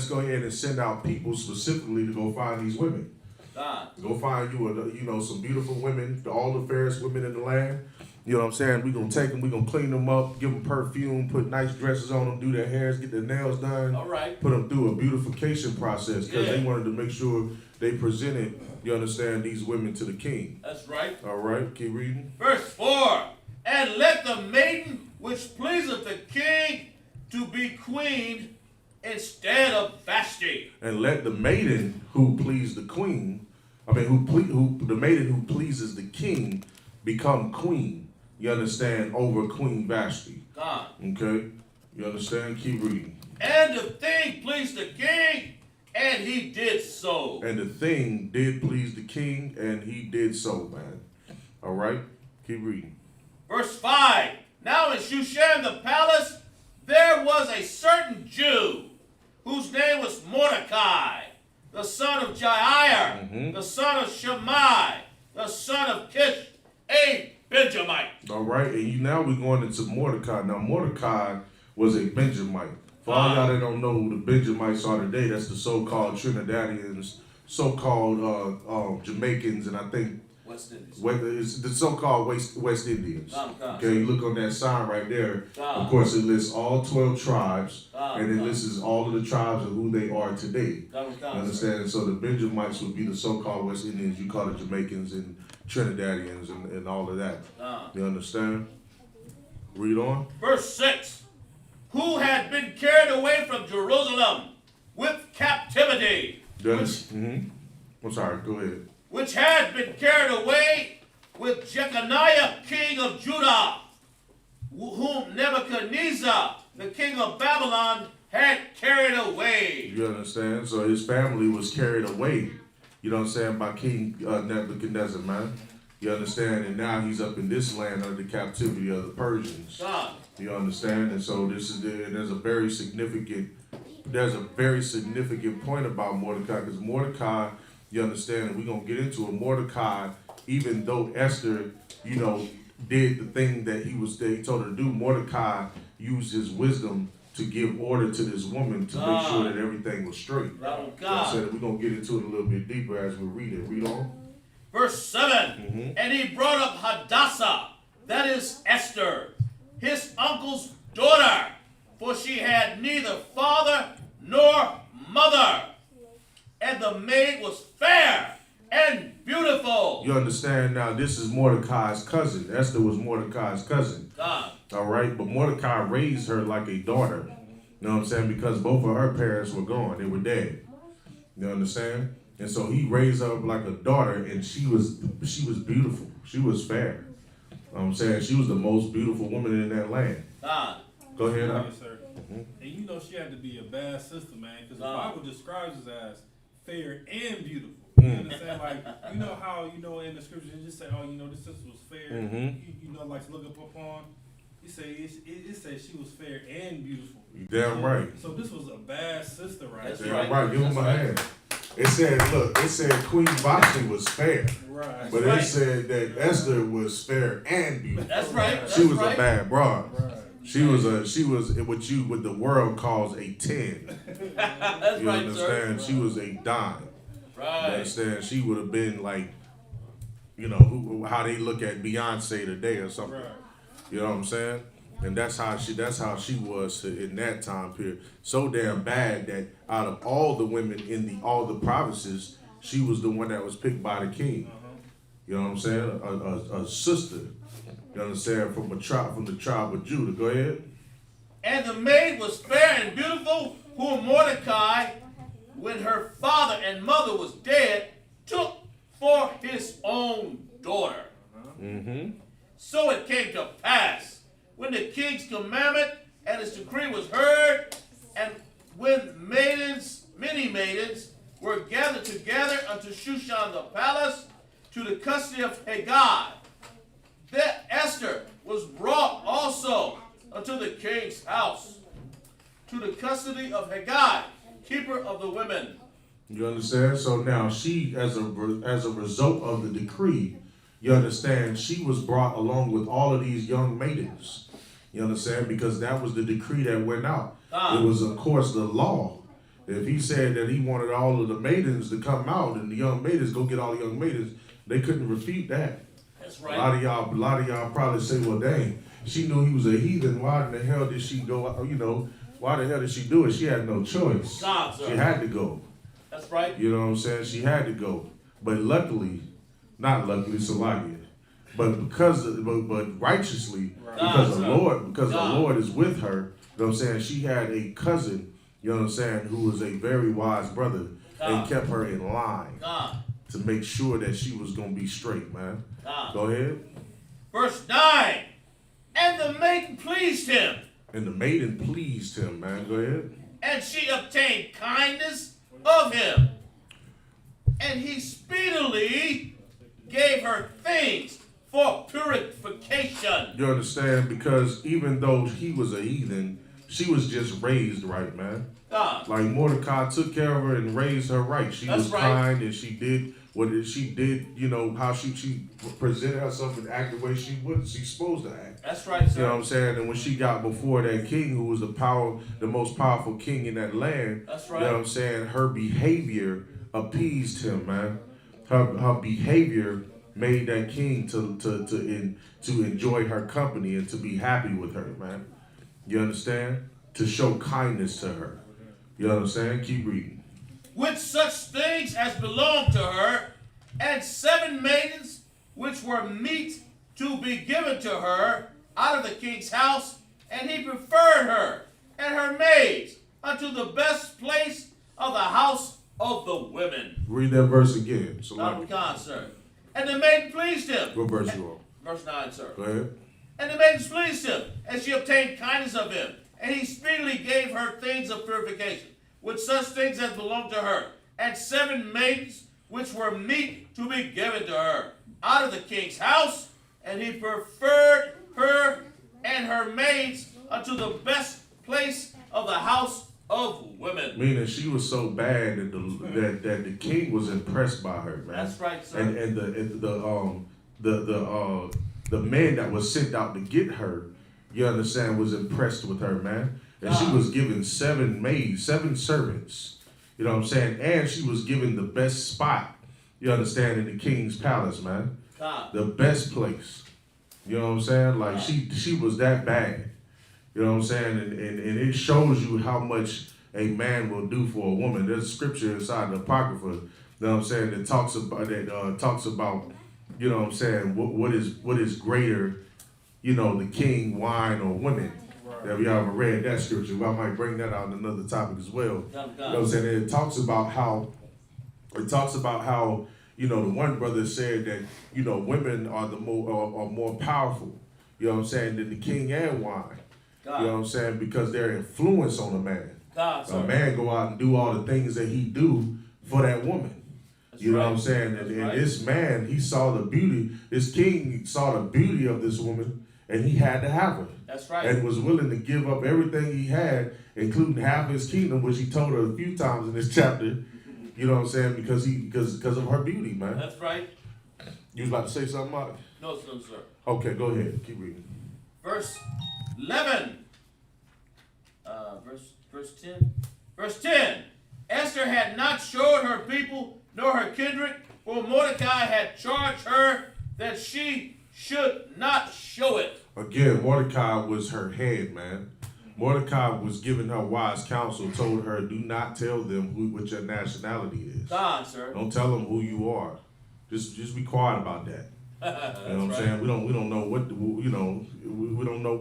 Speaker 4: go ahead and send out people specifically to go find these women. Go find you some beautiful women, all the fairest women in the land. You know what I'm saying? We're going to take them, we're going to clean them up, give them perfume, put nice dresses on them, do their hairs, get their nails done.
Speaker 5: All right.
Speaker 4: Put them through a beautification process because they wanted to make sure they presented, you understand, these women to the king.
Speaker 5: That's right.
Speaker 4: All right, keep reading.
Speaker 5: Verse 4. And let the maiden which pleaseth the king to be queen instead of Vashti.
Speaker 4: And let the maiden who pleased the queen, the maiden who pleases the king become queen. You understand? Over Queen Vashti.
Speaker 5: God.
Speaker 4: Okay? You understand? Keep reading.
Speaker 5: And the thing pleased the king, and he did so.
Speaker 4: And the thing did please the king, and he did so, man. All right? Keep reading.
Speaker 5: Verse 5. Now in Shushan the palace, there was a certain Jew, whose name was Mordecai, the son of Jair, the son of Shammai, the son of Kish, a Benjamite.
Speaker 4: All right, and now we're going into Mordecai. Now, Mordecai was a Benjamite. For all y'all that don't know who the Benjamites are today, that's the so-called Trinidadians, so-called Jamaicans, and I think
Speaker 5: West Indies.
Speaker 4: It's the so-called West Indians. Okay, you look on that sign right there. Of course, it lists all 12 tribes, and it lists all of the tribes and who they are today. You understand? So the Benjamites would be the so-called West Indians. You call it Jamaicans and Trinidadians and all of that. You understand? Read on.
Speaker 5: Verse 6. Who had been carried away from Jerusalem with captivity.
Speaker 4: I'm sorry, go ahead.
Speaker 5: Which had been carried away with Jeconiah, king of Judah, whom Nebuchadnezzar, the king of Babylon, had carried away.
Speaker 4: You understand? So his family was carried away, you know what I'm saying, by King Nebuchadnezzar, man. You understand? And now he's up in this land under the captivity of the Persians.
Speaker 5: God.
Speaker 4: You understand? And so there's a very significant point about Mordecai, because Mordecai, you understand, and we're gonna get into it. Mordecai, even though Esther, did the thing that he told her to do, Mordecai used his wisdom to give order to this woman to make sure that everything was straight.
Speaker 5: God.
Speaker 4: So we're gonna get into it a little bit deeper as we read it. Read on.
Speaker 5: Verse 7. And he brought up Hadassah, that is Esther, his uncle's daughter, for she had neither father nor mother. And the maid was fair and beautiful.
Speaker 4: You understand now, this is Mordecai's cousin. Esther was Mordecai's cousin.
Speaker 5: God.
Speaker 4: All right, but Mordecai raised her like a daughter. You know what I'm saying? Because both of her parents were gone. They were dead. You understand? And so he raised her up like a daughter, and she was beautiful. She was fair. You know what I'm saying? She was the most beautiful woman in that land.
Speaker 5: God.
Speaker 4: Go ahead.
Speaker 6: Yes, sir. And she had to be a bad sister, man, because the Bible describes her as fair and beautiful. You understand? Like, how, in the scriptures, you just say, this sister was fair. Like to look up upon. You say, it says she was fair and beautiful.
Speaker 4: Damn right.
Speaker 6: So this was a bad sister, right?
Speaker 5: That's
Speaker 4: Damn right. Give him a hand. It said Queen Vashti was fair.
Speaker 6: Right.
Speaker 4: But it said that Esther was fair and beautiful.
Speaker 5: That's right.
Speaker 4: She was a bad broad.
Speaker 6: Right.
Speaker 4: She was what the world calls a 10.
Speaker 5: That's
Speaker 4: You
Speaker 5: right,
Speaker 4: understand?
Speaker 5: sir.
Speaker 4: She was a dime.
Speaker 5: Right.
Speaker 4: You understand? She would have been like, how they look at Beyonce today or something.
Speaker 6: Right.
Speaker 4: You know what I'm saying? And that's how she was in that time period. So damn bad that out of all the women in all the provinces, she was the one that was picked by the king. You know what I'm saying? A sister. You understand? From the tribe of Judah. Go ahead.
Speaker 5: And the maid was fair and beautiful, whom Mordecai, when her father and mother was dead, took for his own daughter. So it came to pass, when the king's commandment and his decree was heard, and when many maidens were gathered together unto Shushan the palace, to the custody of Haggai, that Esther was brought also unto the king's house, to the custody of Haggai, keeper of the women.
Speaker 4: You understand? So now she, as a result of the decree, you understand, she was brought along with all of these young maidens. You understand? Because that was the decree that went out. It was, of course, the law. If he said that he wanted all of the maidens to come out and the young maidens, go get all the young maidens, they couldn't refute that.
Speaker 5: That's right.
Speaker 4: A lot of y'all probably say, well, dang, she knew he was a heathen. Why in the hell did she go, why the hell did she do it? She had no choice.
Speaker 5: God, sir.
Speaker 4: She had to go.
Speaker 5: That's right.
Speaker 4: You know what I'm saying? She had to go. But luckily, not luckily, Salakia, but but righteously, because the Lord is with her. You know what I'm saying? She had a cousin, you know what I'm saying, who was a very wise brother and kept her in line to make sure that she was going to be straight, man. Go ahead.
Speaker 5: Verse 9. And the maiden pleased him.
Speaker 4: And the maiden pleased him, man. Go ahead.
Speaker 5: And she obtained kindness of him. And he speedily gave her things for purification.
Speaker 4: You understand? Because even though he was a heathen, she was just raised right, man. Like Mordecai took care of her and raised her right. She was kind and she did what she did, how she presented herself and acted the way she's supposed to act.
Speaker 5: That's right, sir.
Speaker 4: You know what I'm saying? And when she got before that king who was the most powerful king in that land,
Speaker 5: that's right.
Speaker 4: You know what I'm saying? Her behavior appeased him, man. Her behavior made that king to enjoy her company and to be happy with her, man. You understand? To show kindness to her. You understand? Keep reading.
Speaker 5: With such things as belonged to her, and 7 maidens which were meet to be given to her out of the king's house, and he preferred her and her maids unto the best place of the house of the women.
Speaker 4: Read that verse again.
Speaker 5: God, sir. And the maiden pleased him.
Speaker 4: What verse you on?
Speaker 5: Verse 9, sir.
Speaker 4: Go ahead.
Speaker 5: And the maidens pleased him, and she obtained kindness of him. And he speedily gave her things of purification, with such things as belonged to her, and 7 maidens which were meet to be given to her. out of the king's house, and he preferred her and her maids unto the best place of the house of women.
Speaker 4: Meaning she was so bad that that the king was impressed by her, man.
Speaker 5: That's right, sir.
Speaker 4: And the man that was sent out to get her, you understand, was impressed with her, man. And she was given 7 maids, 7 servants. You know what I'm saying? And she was given the best spot, you understand, in the king's palace, man. The best place. You know what I'm saying? Like she was that bad. You know what I'm saying? And it shows you how much a man will do for a woman. There's scripture inside the Apocrypha, you know what I'm saying, that talks about, you know what I'm saying, what is greater, you know, the king, wine, or women. Have you ever read that scripture? Well, I might bring that out in another topic as well. You know what I'm saying? It talks about how, you know, the one brother said that, you know, women are more powerful, you know what I'm saying, than the king and wine. You know what I'm saying? Because their influence on a man. A man go out and do all the things that he do for that woman. You know what I'm saying? And this man, he saw the beauty. This king saw the beauty of this woman, and he had to have her.
Speaker 5: That's right.
Speaker 4: And was willing to give up everything he had, including half his kingdom, which he told her a few times in this chapter. You know what I'm saying? Because of her beauty, man.
Speaker 5: That's right.
Speaker 4: You was about to say something, Mark?
Speaker 5: No, sir.
Speaker 4: Okay, go ahead. Keep reading.
Speaker 5: Verse 11. Verse 10. Verse 10. Esther had not showed her people nor her kindred, for Mordecai had charged her that she should not show it.
Speaker 4: Again, Mordecai was her head, man. Mordecai was giving her wise counsel, told her, do not tell them what your nationality is.
Speaker 5: Sir.
Speaker 4: Don't tell them who you are. Just be quiet about that. You know what I'm saying? We don't know what, you know, we don't know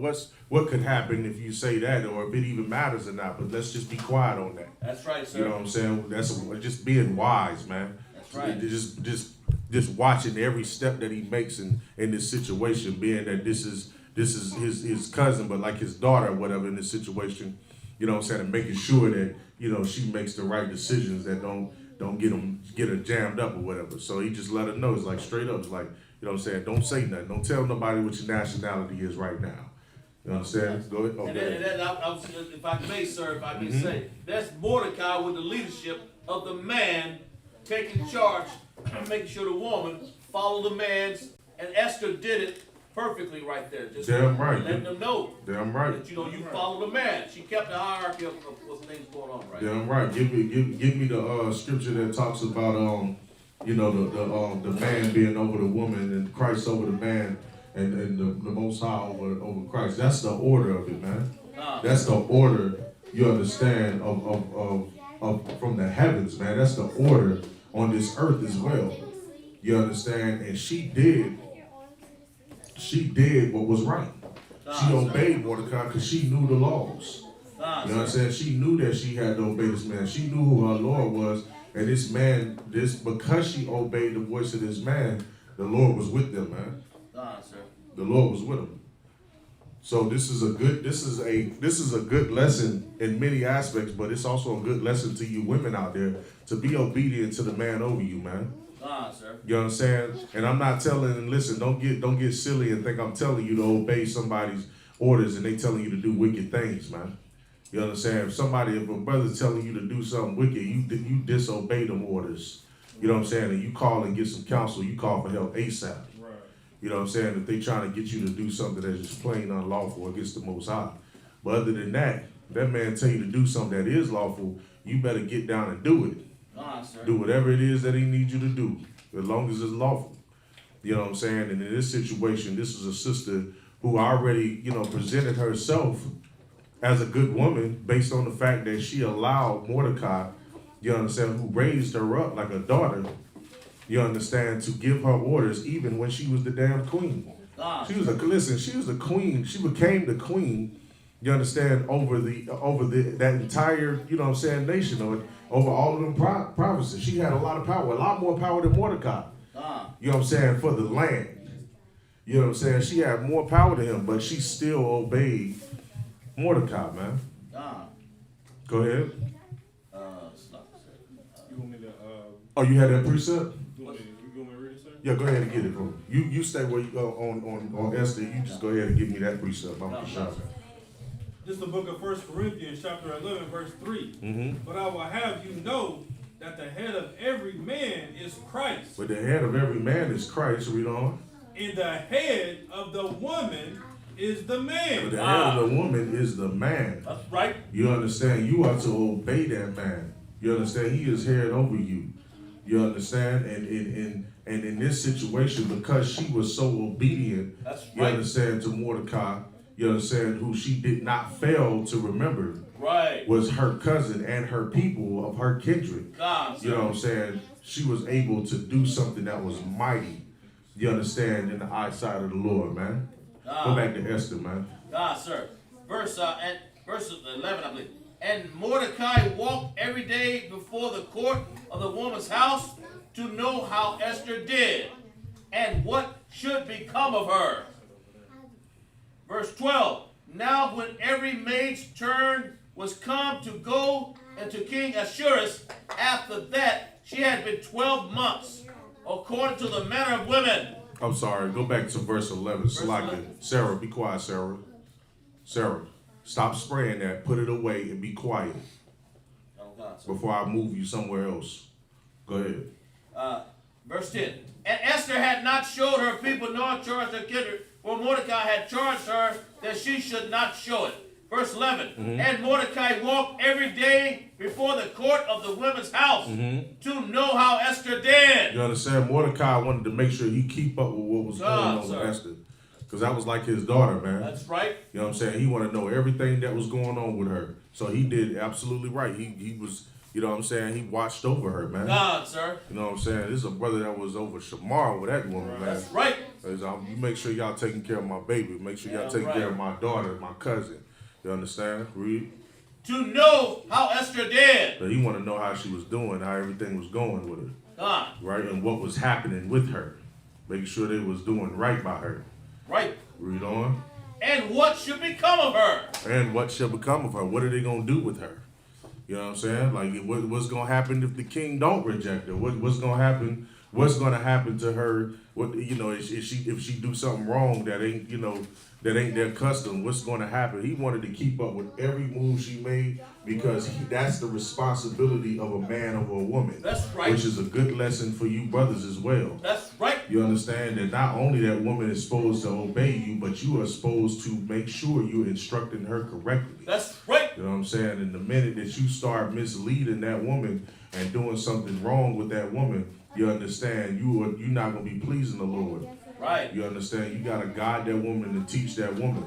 Speaker 4: what could happen if you say that, or if it even matters or not, but let's just be quiet on that.
Speaker 5: That's right, sir.
Speaker 4: You know what I'm saying? That's just being wise, man.
Speaker 5: That's right.
Speaker 4: Just watching every step that he makes in this situation, being that this is his cousin, but like his daughter or whatever in this situation, you know what I'm saying, and making sure that, you know, she makes the right decisions that don't get her jammed up or whatever. So he just let her know. It's like straight up. It's like, you know what I'm saying, don't say nothing. Don't tell nobody what your nationality is right now. You know what I'm saying? Go ahead. Oh,
Speaker 5: and then, if I may, sir, if I may say, that's Mordecai with the leadership of the man taking charge and making sure the woman followed the man's, and Esther did it perfectly right there. Just
Speaker 4: damn right.
Speaker 5: Letting them know.
Speaker 4: Damn right.
Speaker 5: That, you know, you follow the man. She kept the hierarchy of what things going on, right?
Speaker 4: Damn right. Give me the scripture that talks about you know, the man being over the woman and Christ over the man and the Most High over Christ. That's the order of it, man. That's the order, you understand, of from the heavens, man. That's the order on this earth as well. You understand? And she did what was right. She obeyed Mordecai because she knew the laws. You know what I'm saying? She knew that she had to obey this man. She knew who her Lord was. And this man, because she obeyed the voice of this man, the Lord was with them, man. The Lord was with them. So this is a good lesson in many aspects, but it's also a good lesson to you women out there to be obedient to the man over you, man. You understand? And I'm not telling, listen, don't get silly and think I'm telling you to obey somebody's orders and they telling you to do wicked things, man. You understand? If a brother's telling you to do something wicked, you disobey them orders. You know what I'm saying? And you call and get some counsel. You call for help ASAP. Right. You know what I'm saying? If they trying to get you to do something that's just plain unlawful against the Most High. But other than that man tell you to do something that is lawful, you better get down and do it. Do whatever it is that he needs you to do, as long as it's lawful. You know what I'm saying? And in this situation, this is a sister who already, you know, presented herself as a good woman based on the fact that she allowed Mordecai, you understand, who raised her up like a daughter, you understand, to give her orders even when she was the damn queen. She was the queen. She became the queen, you understand, over that entire, you know what I'm saying, nation, over all of them provinces. She had a lot of power, a lot more power than Mordecai. You know what I'm saying, for the land. You know what I'm saying? She had more power than him, but she still obeyed Mordecai, man. Go ahead.
Speaker 6: You want me to?
Speaker 4: Oh, you had that precept?
Speaker 6: You want me to read it, sir?
Speaker 4: Yeah, go ahead and get it. Bro. You stay where you go on Esther. You just go ahead and give me that precept. I'm for sure.
Speaker 6: This is the book of 1 Corinthians, chapter 11, verse 3. But I will have you know that the head of every man is Christ.
Speaker 4: But the head of every man is Christ. Read on.
Speaker 6: And the head of the woman is the man.
Speaker 4: But the head of the woman is the man.
Speaker 5: That's right.
Speaker 4: You understand? You are to obey that man. You understand? He is head over you. You understand? And in this situation, because she was so obedient,
Speaker 5: That's
Speaker 4: you
Speaker 5: right.
Speaker 4: understand, to Mordecai, you understand, who she did not fail to remember,
Speaker 5: Right.
Speaker 4: was her cousin and her people of her kindred.
Speaker 5: God,
Speaker 4: You know what I'm saying? She was able to do something that was mighty, you understand, in the eyesight of the Lord, man. Go back to Esther, man.
Speaker 5: God, sir. Verse 11, I believe. And Mordecai walked every day before the court of the woman's house to know how Esther did and what should become of her. Verse 12. Now when every maid's turn was come to go into King Ahasuerus, after that she had been 12 months, according to the manner of women.
Speaker 4: I'm sorry. Go back to verse 11. Sarah, be quiet, Sarah. Sarah, stop spraying that. Put it away and be quiet before I move you somewhere else. Go ahead.
Speaker 5: Verse 10. And Esther had not showed her people nor charged her kindred, for Mordecai had charged her that she should not show it. Verse 11. And Mordecai walked every day before the court of the women's house to know how Esther did.
Speaker 4: You understand? Mordecai wanted to make sure he keep up with what was going on with Esther. Because that was like his daughter, man.
Speaker 5: That's right.
Speaker 4: You know what I'm saying? He wanted to know everything that was going on with her. So he did absolutely right. He was, you know what I'm saying? He watched over her, man.
Speaker 5: God, sir.
Speaker 4: You know what I'm saying? This is a brother that was over Shamar with that woman, man.
Speaker 5: That's right.
Speaker 4: You make sure y'all taking care of my baby. Make sure y'all taking care of my daughter, my cousin. You understand? Read.
Speaker 5: To know how Esther did.
Speaker 4: So he want to know how she was doing, how everything was going with her.
Speaker 5: God.
Speaker 4: Right? And what was happening with her. Making sure they was doing right by her.
Speaker 5: Right.
Speaker 4: Read on.
Speaker 5: And what should become of her?
Speaker 4: And what shall become of her? What are they going to do with her? You know what I'm saying? Like, what's going to happen if the king don't reject her? What's going to happen? What's going to happen to her? What, you know, if she do something wrong that ain't, you know, that ain't their custom, what's going to happen? He wanted to keep up with every move she made because that's the responsibility of a man over a woman.
Speaker 5: That's right.
Speaker 4: Which is a good lesson for you brothers as well.
Speaker 5: That's right.
Speaker 4: You understand that not only that woman is supposed to obey you, but you are supposed to make sure you're instructing her correctly.
Speaker 5: That's right.
Speaker 4: You know what I'm saying? And the minute that you start misleading that woman and doing something wrong with that woman, you understand you're not going to be pleasing the Lord.
Speaker 5: Right.
Speaker 4: You understand? You got to guide that woman and teach that woman.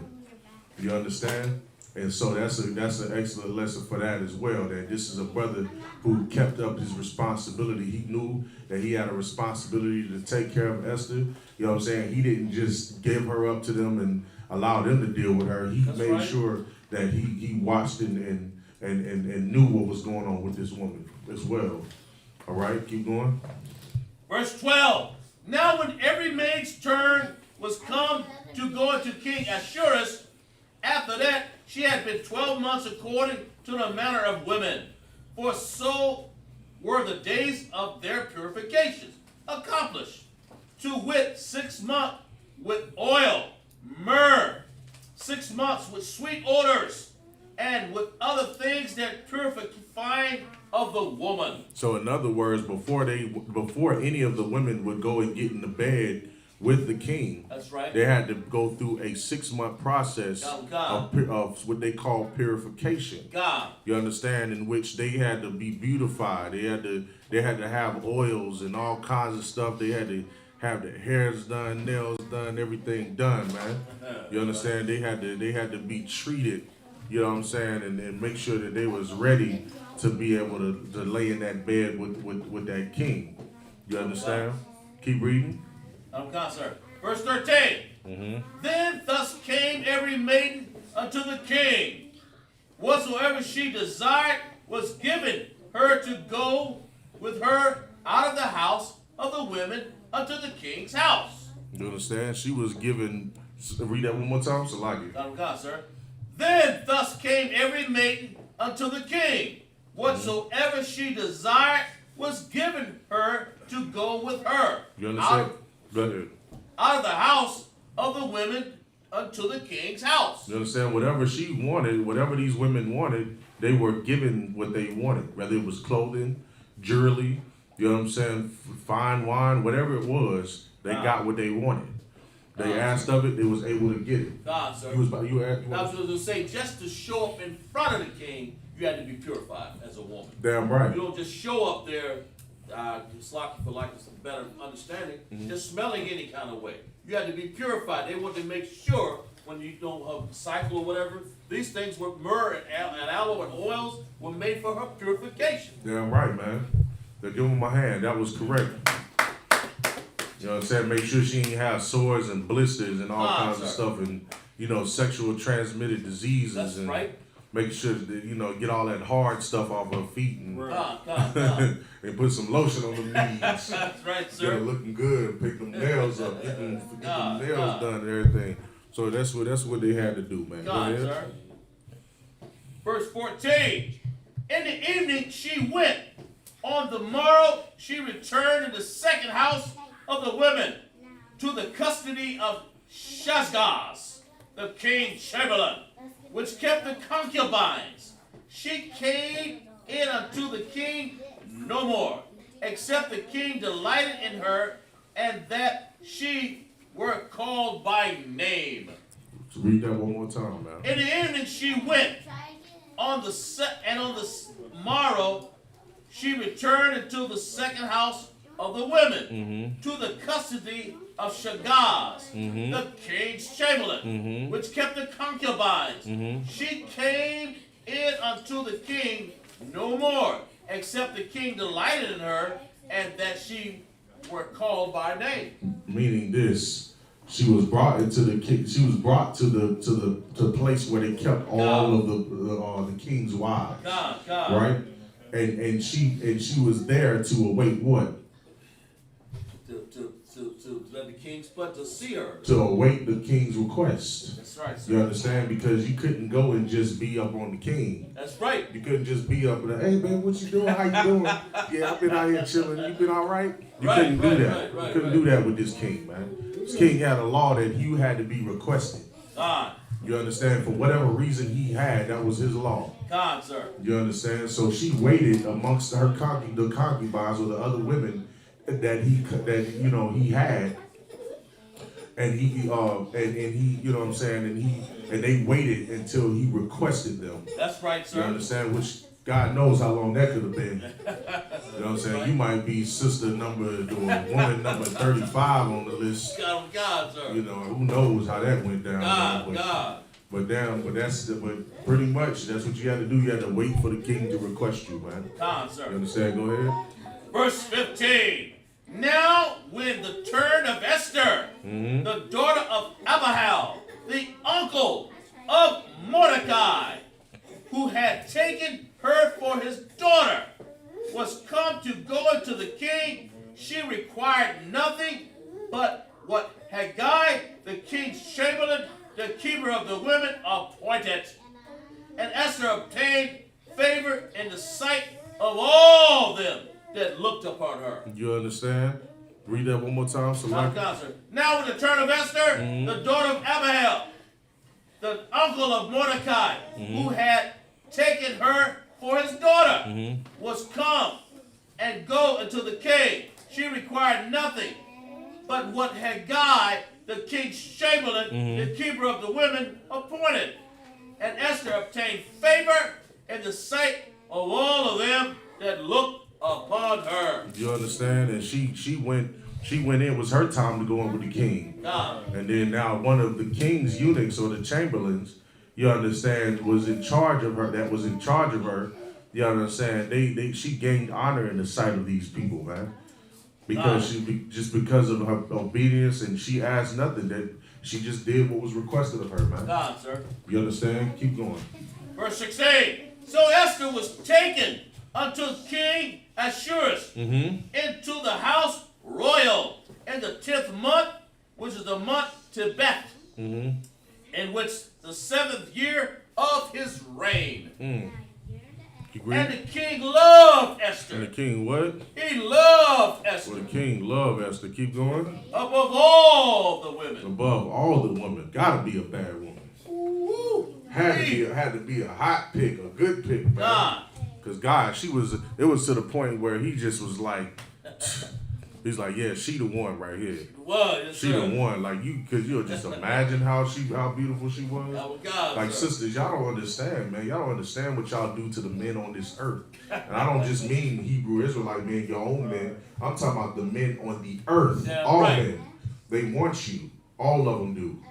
Speaker 4: You understand? And so that's an excellent lesson for that as well, that this is a brother who kept up his responsibility. He knew that he had a responsibility to take care of Esther. You know what I'm saying? He didn't just give her up to them and allow them to deal with her. He made sure that he watched and knew what was going on with this woman as well. All right, keep going.
Speaker 5: Verse 12. Now when every maid's turn was come to go into King Ahasuerus, after that she had been 12 months according to the manner of women. For so were the days of their purifications accomplished. To wit, 6 months with oil, myrrh, 6 months with sweet odors, and with other things that purifying of the woman. So
Speaker 4: in other words, before any of the women would go and get in the bed with the king,
Speaker 5: that's right,
Speaker 4: they had to go through a 6-month process of what they call purification.
Speaker 5: God.
Speaker 4: You understand? In which they had to be beautified. They had to have oils and all kinds of stuff. They had to have their hairs done, nails done, everything done, man. You understand? They had to be treated, you know what I'm saying, and make sure that they was ready to be able to lay in that bed with that king. You understand? Keep reading.
Speaker 5: God, sir. Verse 13. Then thus came every maiden unto the king. Whatsoever she desired was given her to go with her out of the house of the women unto the king's house.
Speaker 4: You understand? She was given. Read that one more time, so like it.
Speaker 5: God, sir. Then thus came every maiden unto the king. Whatsoever she desired was given her to go with her.
Speaker 4: You understand?
Speaker 5: out of the house of the women unto the king's house.
Speaker 4: You understand? Whatever she wanted, whatever these women wanted, they were given what they wanted. Whether it was clothing, jewelry, you know what I'm saying, fine wine, whatever it was, they got what they wanted. They asked of it, they was able to get it.
Speaker 5: God, sir.
Speaker 4: I was going
Speaker 5: to say, just to show up in front of the king, you had to be purified as a woman.
Speaker 4: Damn right.
Speaker 5: You don't just show up there, just like for lack of some better understanding, just smelling any kind of way. You had to be purified. They wanted to make sure when you don't have a cycle or whatever, these things were myrrh and aloe and oils were made for her purification.
Speaker 4: Damn right, man. They give him my hand. That was correct. You know what I'm saying? Make sure she ain't have sores and blisters and all kinds of stuff and, you know, sexual transmitted diseases.
Speaker 5: That's
Speaker 4: and
Speaker 5: right.
Speaker 4: Making sure that, you know, get all that hard stuff off her feet and, and put some lotion on the knees.
Speaker 5: That's right, sir.
Speaker 4: Get her looking good, pick them nails up, get them nails done and everything. So that's what they had to do, man.
Speaker 5: God, sir. Verse 14. In the evening she went. On the morrow she returned to the second house of the women, to the custody of Shashgaz, the king's chamberlain, which kept the concubines. She came in unto the king no more, except the king delighted in her, and that she were called by name.
Speaker 4: So read that one more time, man.
Speaker 5: In the evening she went. On the morrow she returned into the second house of the women, to the custody of Shashgaz, the king's chamberlain, which kept the concubines. She came in unto the king no more, except the king delighted in her, and that she were called by name.
Speaker 4: Meaning this, she was brought into the king. She was brought to the place where they kept all of the king's wives. Right, and she was there to await what?
Speaker 5: To let the king's but to see her.
Speaker 4: To await the king's request.
Speaker 5: That's right, sir.
Speaker 4: You understand? Because you couldn't go and just be up on the king.
Speaker 5: That's right.
Speaker 4: You couldn't just be up and, hey man, what you doing? How you doing? Yeah, I've been out here chilling. You been all right? You couldn't do that. You couldn't do that with this king, man. This king had a law that you had to be requested.
Speaker 5: God.
Speaker 4: You understand? For whatever reason he had, that was his law.
Speaker 5: God, sir.
Speaker 4: You understand? So she waited amongst her the concubines or the other women that he had, and he you know what I'm saying, and they waited until he requested them.
Speaker 5: That's right, sir.
Speaker 4: You understand? Which God knows how long that could have been. You know what I'm saying? You might be woman number 35 on the list.
Speaker 5: God, sir.
Speaker 4: You know, who knows how that went down.
Speaker 5: God.
Speaker 4: But pretty much that's what you had to do. You had to wait for the king to request you, man.
Speaker 5: God, sir.
Speaker 4: You understand? Go ahead.
Speaker 5: Verse 15. Now when the turn of Esther, the daughter of Abihail, the uncle of Mordecai, who had taken her for his daughter, was come to go into the king, she required nothing but what Haggai, the king's chamberlain, the keeper of the women, appointed. And Esther obtained favor in the sight of all them that looked upon her.
Speaker 4: You understand? Read that one more time.
Speaker 5: Now with the turn of Esther, the daughter of Abihail, the uncle of Mordecai, who had taken her for his daughter, was come and go into the king. She required nothing but what Haggai, the king's chamberlain, the keeper of the women, appointed. And Esther obtained favor in the sight of all of them that looked upon her.
Speaker 4: You understand? And she went in. It was her time to go in with the king. And then now one of the king's eunuchs or the chamberlains, you understand, was in charge of her. That was in charge of her. You understand? She gained honor in the sight of these people, man, because because of her obedience, and she asked nothing. That she just did what was requested of her, man.
Speaker 5: God, sir.
Speaker 4: You understand? Keep going.
Speaker 5: Verse 16. So Esther was taken unto King Ahasuerus into the house royal in the 10th month, which is the month Tebeth, in which the 7th year of his reign. And the king loved Esther.
Speaker 4: And the king what?
Speaker 5: He loved Esther.
Speaker 4: Well, the king loved Esther. Keep going.
Speaker 5: Above all the women.
Speaker 4: Above all the women. Gotta be a bad woman.
Speaker 5: Woo.
Speaker 4: Had to be a hot pick, a good pick, man.
Speaker 5: God.
Speaker 4: Cause God, it was to the point where he just was like, he's like, yeah, she the one right here.
Speaker 5: Yes,
Speaker 4: she the one. Like cause you'll just imagine how beautiful she was.
Speaker 5: God,
Speaker 4: like
Speaker 5: sir.
Speaker 4: Sisters, y'all don't understand, man. Y'all don't understand what y'all do to the men on this earth. And I don't just mean Hebrew Israelite men, your own men. I'm talking about the men on the earth.
Speaker 5: Yeah,
Speaker 4: all
Speaker 5: right.
Speaker 4: men. They want you. All of them do.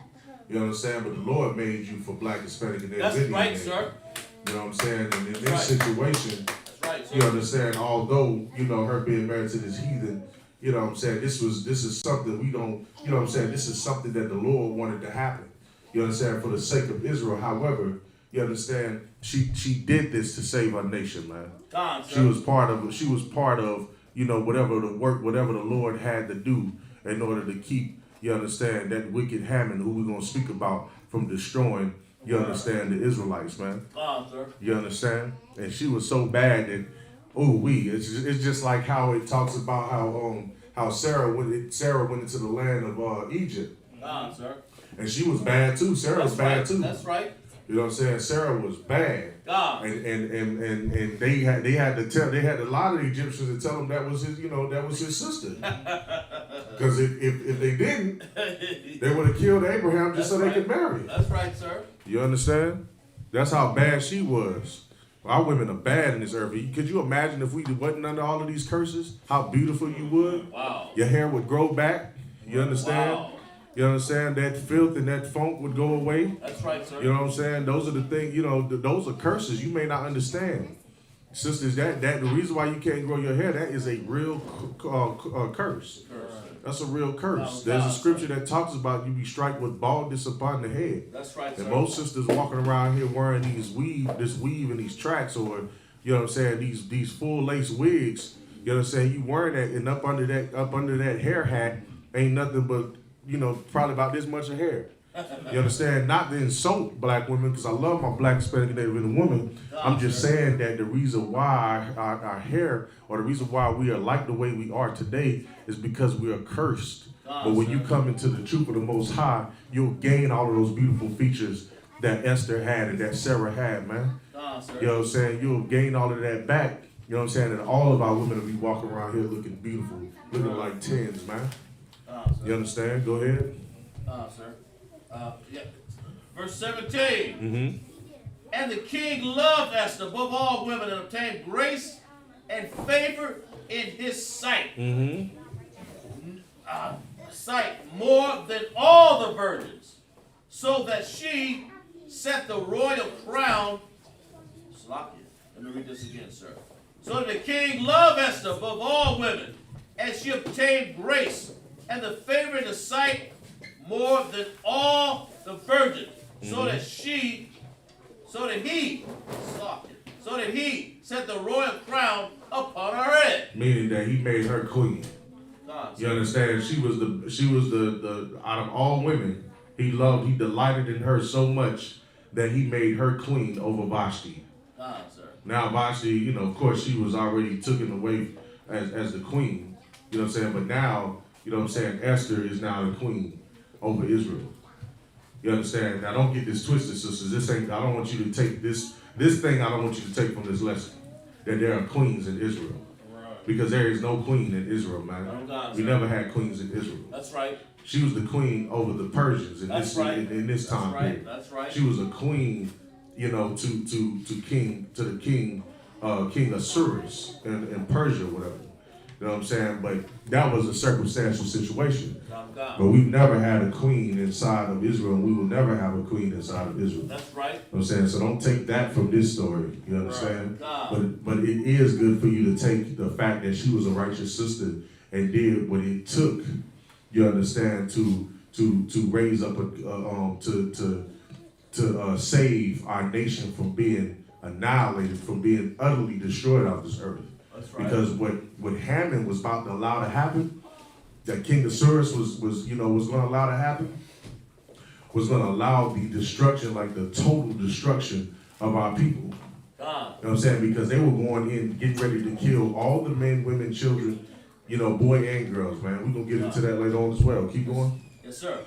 Speaker 4: You understand? But the Lord made you for black, Hispanic, and
Speaker 5: That's
Speaker 4: Indian
Speaker 5: right,
Speaker 4: men.
Speaker 5: sir.
Speaker 4: You know what I'm saying? And in this
Speaker 5: Right.
Speaker 4: situation,
Speaker 5: That's right, sir.
Speaker 4: you understand, although, her being married to this heathen, you know what I'm saying, this is something we don't, you know what I'm saying, this is something that the Lord wanted to happen. You understand, for the sake of Israel. However, you understand, she did this to save our nation, man.
Speaker 5: God, sir.
Speaker 4: She was part of, whatever the Lord had to do in order to keep, you understand, that wicked Haman who we're going to speak about from destroying, you understand, the Israelites, man.
Speaker 5: God, sir.
Speaker 4: You understand? And she was so bad that, it's just like how it talks about how Sarah went into the land of Egypt.
Speaker 5: God, sir.
Speaker 4: And she was bad too. Sarah was bad too.
Speaker 5: That's right.
Speaker 4: You know what I'm saying? Sarah was bad.
Speaker 5: God.
Speaker 4: And they had a lot of the Egyptians to tell him that was his sister. Because if they didn't, they would have killed Abraham just so they could marry.
Speaker 5: That's right, sir.
Speaker 4: You understand? That's how bad she was. Our women are bad in this earth. Could you imagine if we wasn't under all of these curses? How beautiful you would.
Speaker 5: Wow.
Speaker 4: Your hair would grow back. You understand?
Speaker 5: Wow.
Speaker 4: You understand? That filth and that funk would go away.
Speaker 5: That's right, sir.
Speaker 4: You know what I'm saying? Those are the things, those are curses you may not understand. Sisters, that the reason why you can't grow your hair, that is a real curse. That's a real curse. There's a scripture that talks about you be struck with baldness upon the head.
Speaker 5: That's right, sir.
Speaker 4: And most sisters walking around here wearing this weave and these tracks, or you know what I'm saying, these full lace wigs. You know what I'm saying? You wearing that, and up under that hair hat ain't nothing but probably about this much of hair. You understand? Not to insult black women, because I love my black, Hispanic, and Native Indian women. I'm just saying that the reason why our hair, or the reason why we are like the way we are today, is because we are cursed. But when you come into the truth of the Most High, you'll gain all of those beautiful features that Esther had and that Sarah had, man. You know what I'm saying? You'll gain all of that back. You know what I'm saying? And all of our women will be walking around here looking beautiful, looking like 10s, man. You understand? Go ahead.
Speaker 5: Sir. Yeah. Verse 17.
Speaker 4: Mm-hmm.
Speaker 5: And the king loved Esther above all women and obtained grace and favor in his sight.
Speaker 4: Mm-hmm.
Speaker 5: Sight more than all the virgins, so that she set the royal crown. Let me read this again, sir. So that the king loved Esther above all women, and she obtained grace and the favor in the sight more than all the virgins, so that he set the royal crown upon her head.
Speaker 4: Meaning that he made her queen. You understand? She was the out of all women, he delighted in her so much that he made her queen over Vashti. Now Vashti, of course she was already taken away as the queen. You know what I'm saying? But now, you know what I'm saying, Esther is now the queen over Israel. You understand? Now don't get this twisted, sisters. I don't want you to take this thing, I don't want you to take from this lesson. That there are queens in Israel. Because there is no queen in Israel, man. We never had queens in Israel.
Speaker 5: That's right.
Speaker 4: She was the queen over the Persians in this time period.
Speaker 5: That's right.
Speaker 4: She was a queen, to King Ahasuerus in Persia, whatever. You know what I'm saying? But that was a circumstantial situation. But we've never had a queen inside of Israel, and we will never have a queen inside of Israel.
Speaker 5: That's right.
Speaker 4: You know what I'm saying? So don't take that from this story. You understand? But it is good for you to take the fact that she was a righteous sister and did what it took, you understand, to raise up to save our nation from being annihilated, from being utterly destroyed off this earth. That's right. Because what Haman was about to allow to happen, that King Ahasuerus was going to allow to happen, was going to allow the destruction, like the total destruction of our people. know what I'm saying? Because they were going in, getting ready to kill all the men, women, children, you know, boy and girls, man. We're going to get into that later on as well. Keep going.
Speaker 5: Yes, sir.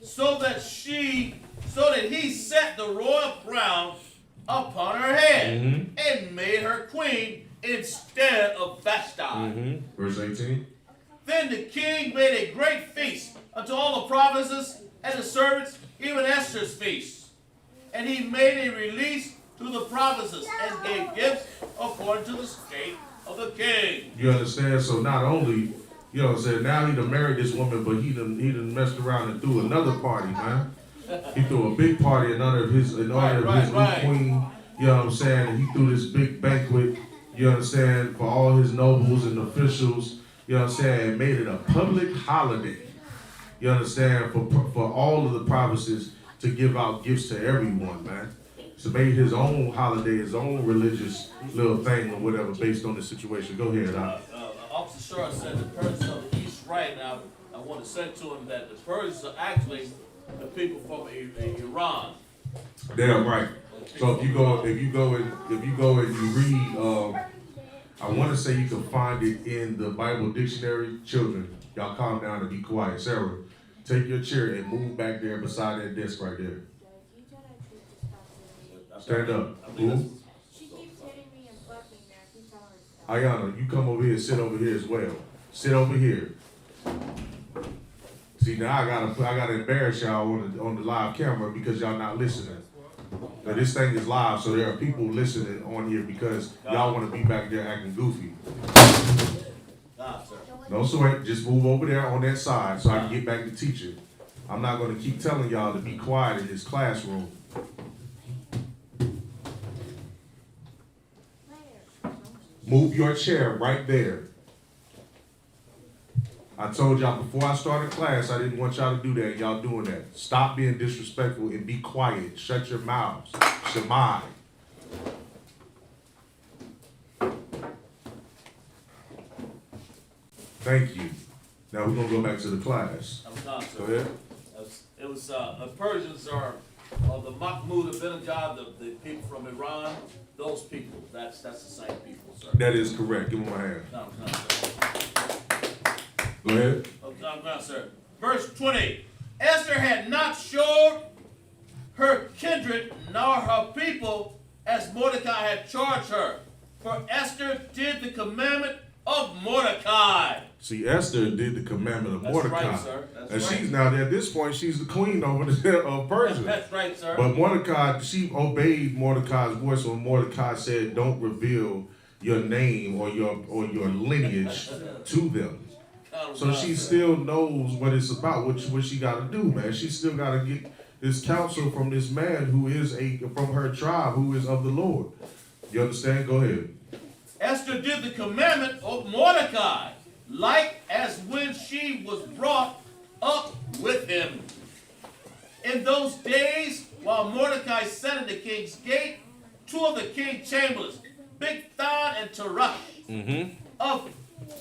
Speaker 5: So that he set the royal crown upon her head and made her queen instead of Vashti.
Speaker 4: Verse 18.
Speaker 5: Then the king made a great feast unto all the provinces and the servants, even Esther's feast. And he made a release to the provinces and gave gifts according to the state of the king.
Speaker 4: You understand? So not only, you know what I'm saying, now he done married this woman, but he done messed around and threw another party, man. He threw a big party in honor of his new queen. You know what I'm saying? And he threw this big banquet, you understand, for all his nobles and officials, you know what I'm saying, and made it a public holiday. You understand? For all of the provinces to give out gifts to everyone, man. So made his own holiday, his own religious little thing or whatever based on the situation. Go ahead,
Speaker 5: Officer Shah said the Persians are the East, right? Now I want to say to him that the Persians are actually the people from Iran.
Speaker 4: Damn right. So if you go and you read, I want to say you can find it in the Bible dictionary. Children, y'all calm down and be quiet. Sarah, take your chair and move back there beside that desk right there. Stand up. Who?
Speaker 7: She keeps hitting me and bucking me. I keep telling her.
Speaker 4: Ayana, you come over here, sit over here as well. Sit over here. See, now I gotta embarrass y'all on the live camera because y'all not listening. Now this thing is live, so there are people listening on here because y'all want to be back there acting goofy. No sweat, just move over there on that side so I can get back to teaching. I'm not gonna keep telling y'all to be quiet in this classroom. Move your chair right there. I told y'all before I started class, I didn't want y'all to do that. Y'all doing that. Stop being disrespectful and be quiet. Shut your mouths. Shemai. Thank you. Now we're going to go back to the class. Go ahead.
Speaker 5: It was the Persians are the Mahmoud Ahmadinejad, the people from Iran. Those people, that's the same people, sir.
Speaker 4: That is correct. Give me my hand.
Speaker 5: No,
Speaker 4: Go ahead.
Speaker 5: No, sir. Verse 20. Esther had not showed her kindred nor her people as Mordecai had charged her. For Esther did the commandment of Mordecai.
Speaker 4: See, Esther did the commandment of Mordecai.
Speaker 5: That's right, sir. That's
Speaker 4: and
Speaker 5: right.
Speaker 4: she's now, at this point, she's the queen over of Persia.
Speaker 5: That's right, sir.
Speaker 4: But Mordecai, she obeyed Mordecai's voice when Mordecai said, don't reveal your name or your lineage to them. So she still knows what it's about, what she got to do, man. She still got to get this counsel from this man who is from her tribe, who is of the Lord. You understand? Go ahead.
Speaker 5: Esther did the commandment of Mordecai, like as when she was brought up with him. In those days, while Mordecai sat in the king's gate, two of the king's chamberlains, Bigthan and Teresh, of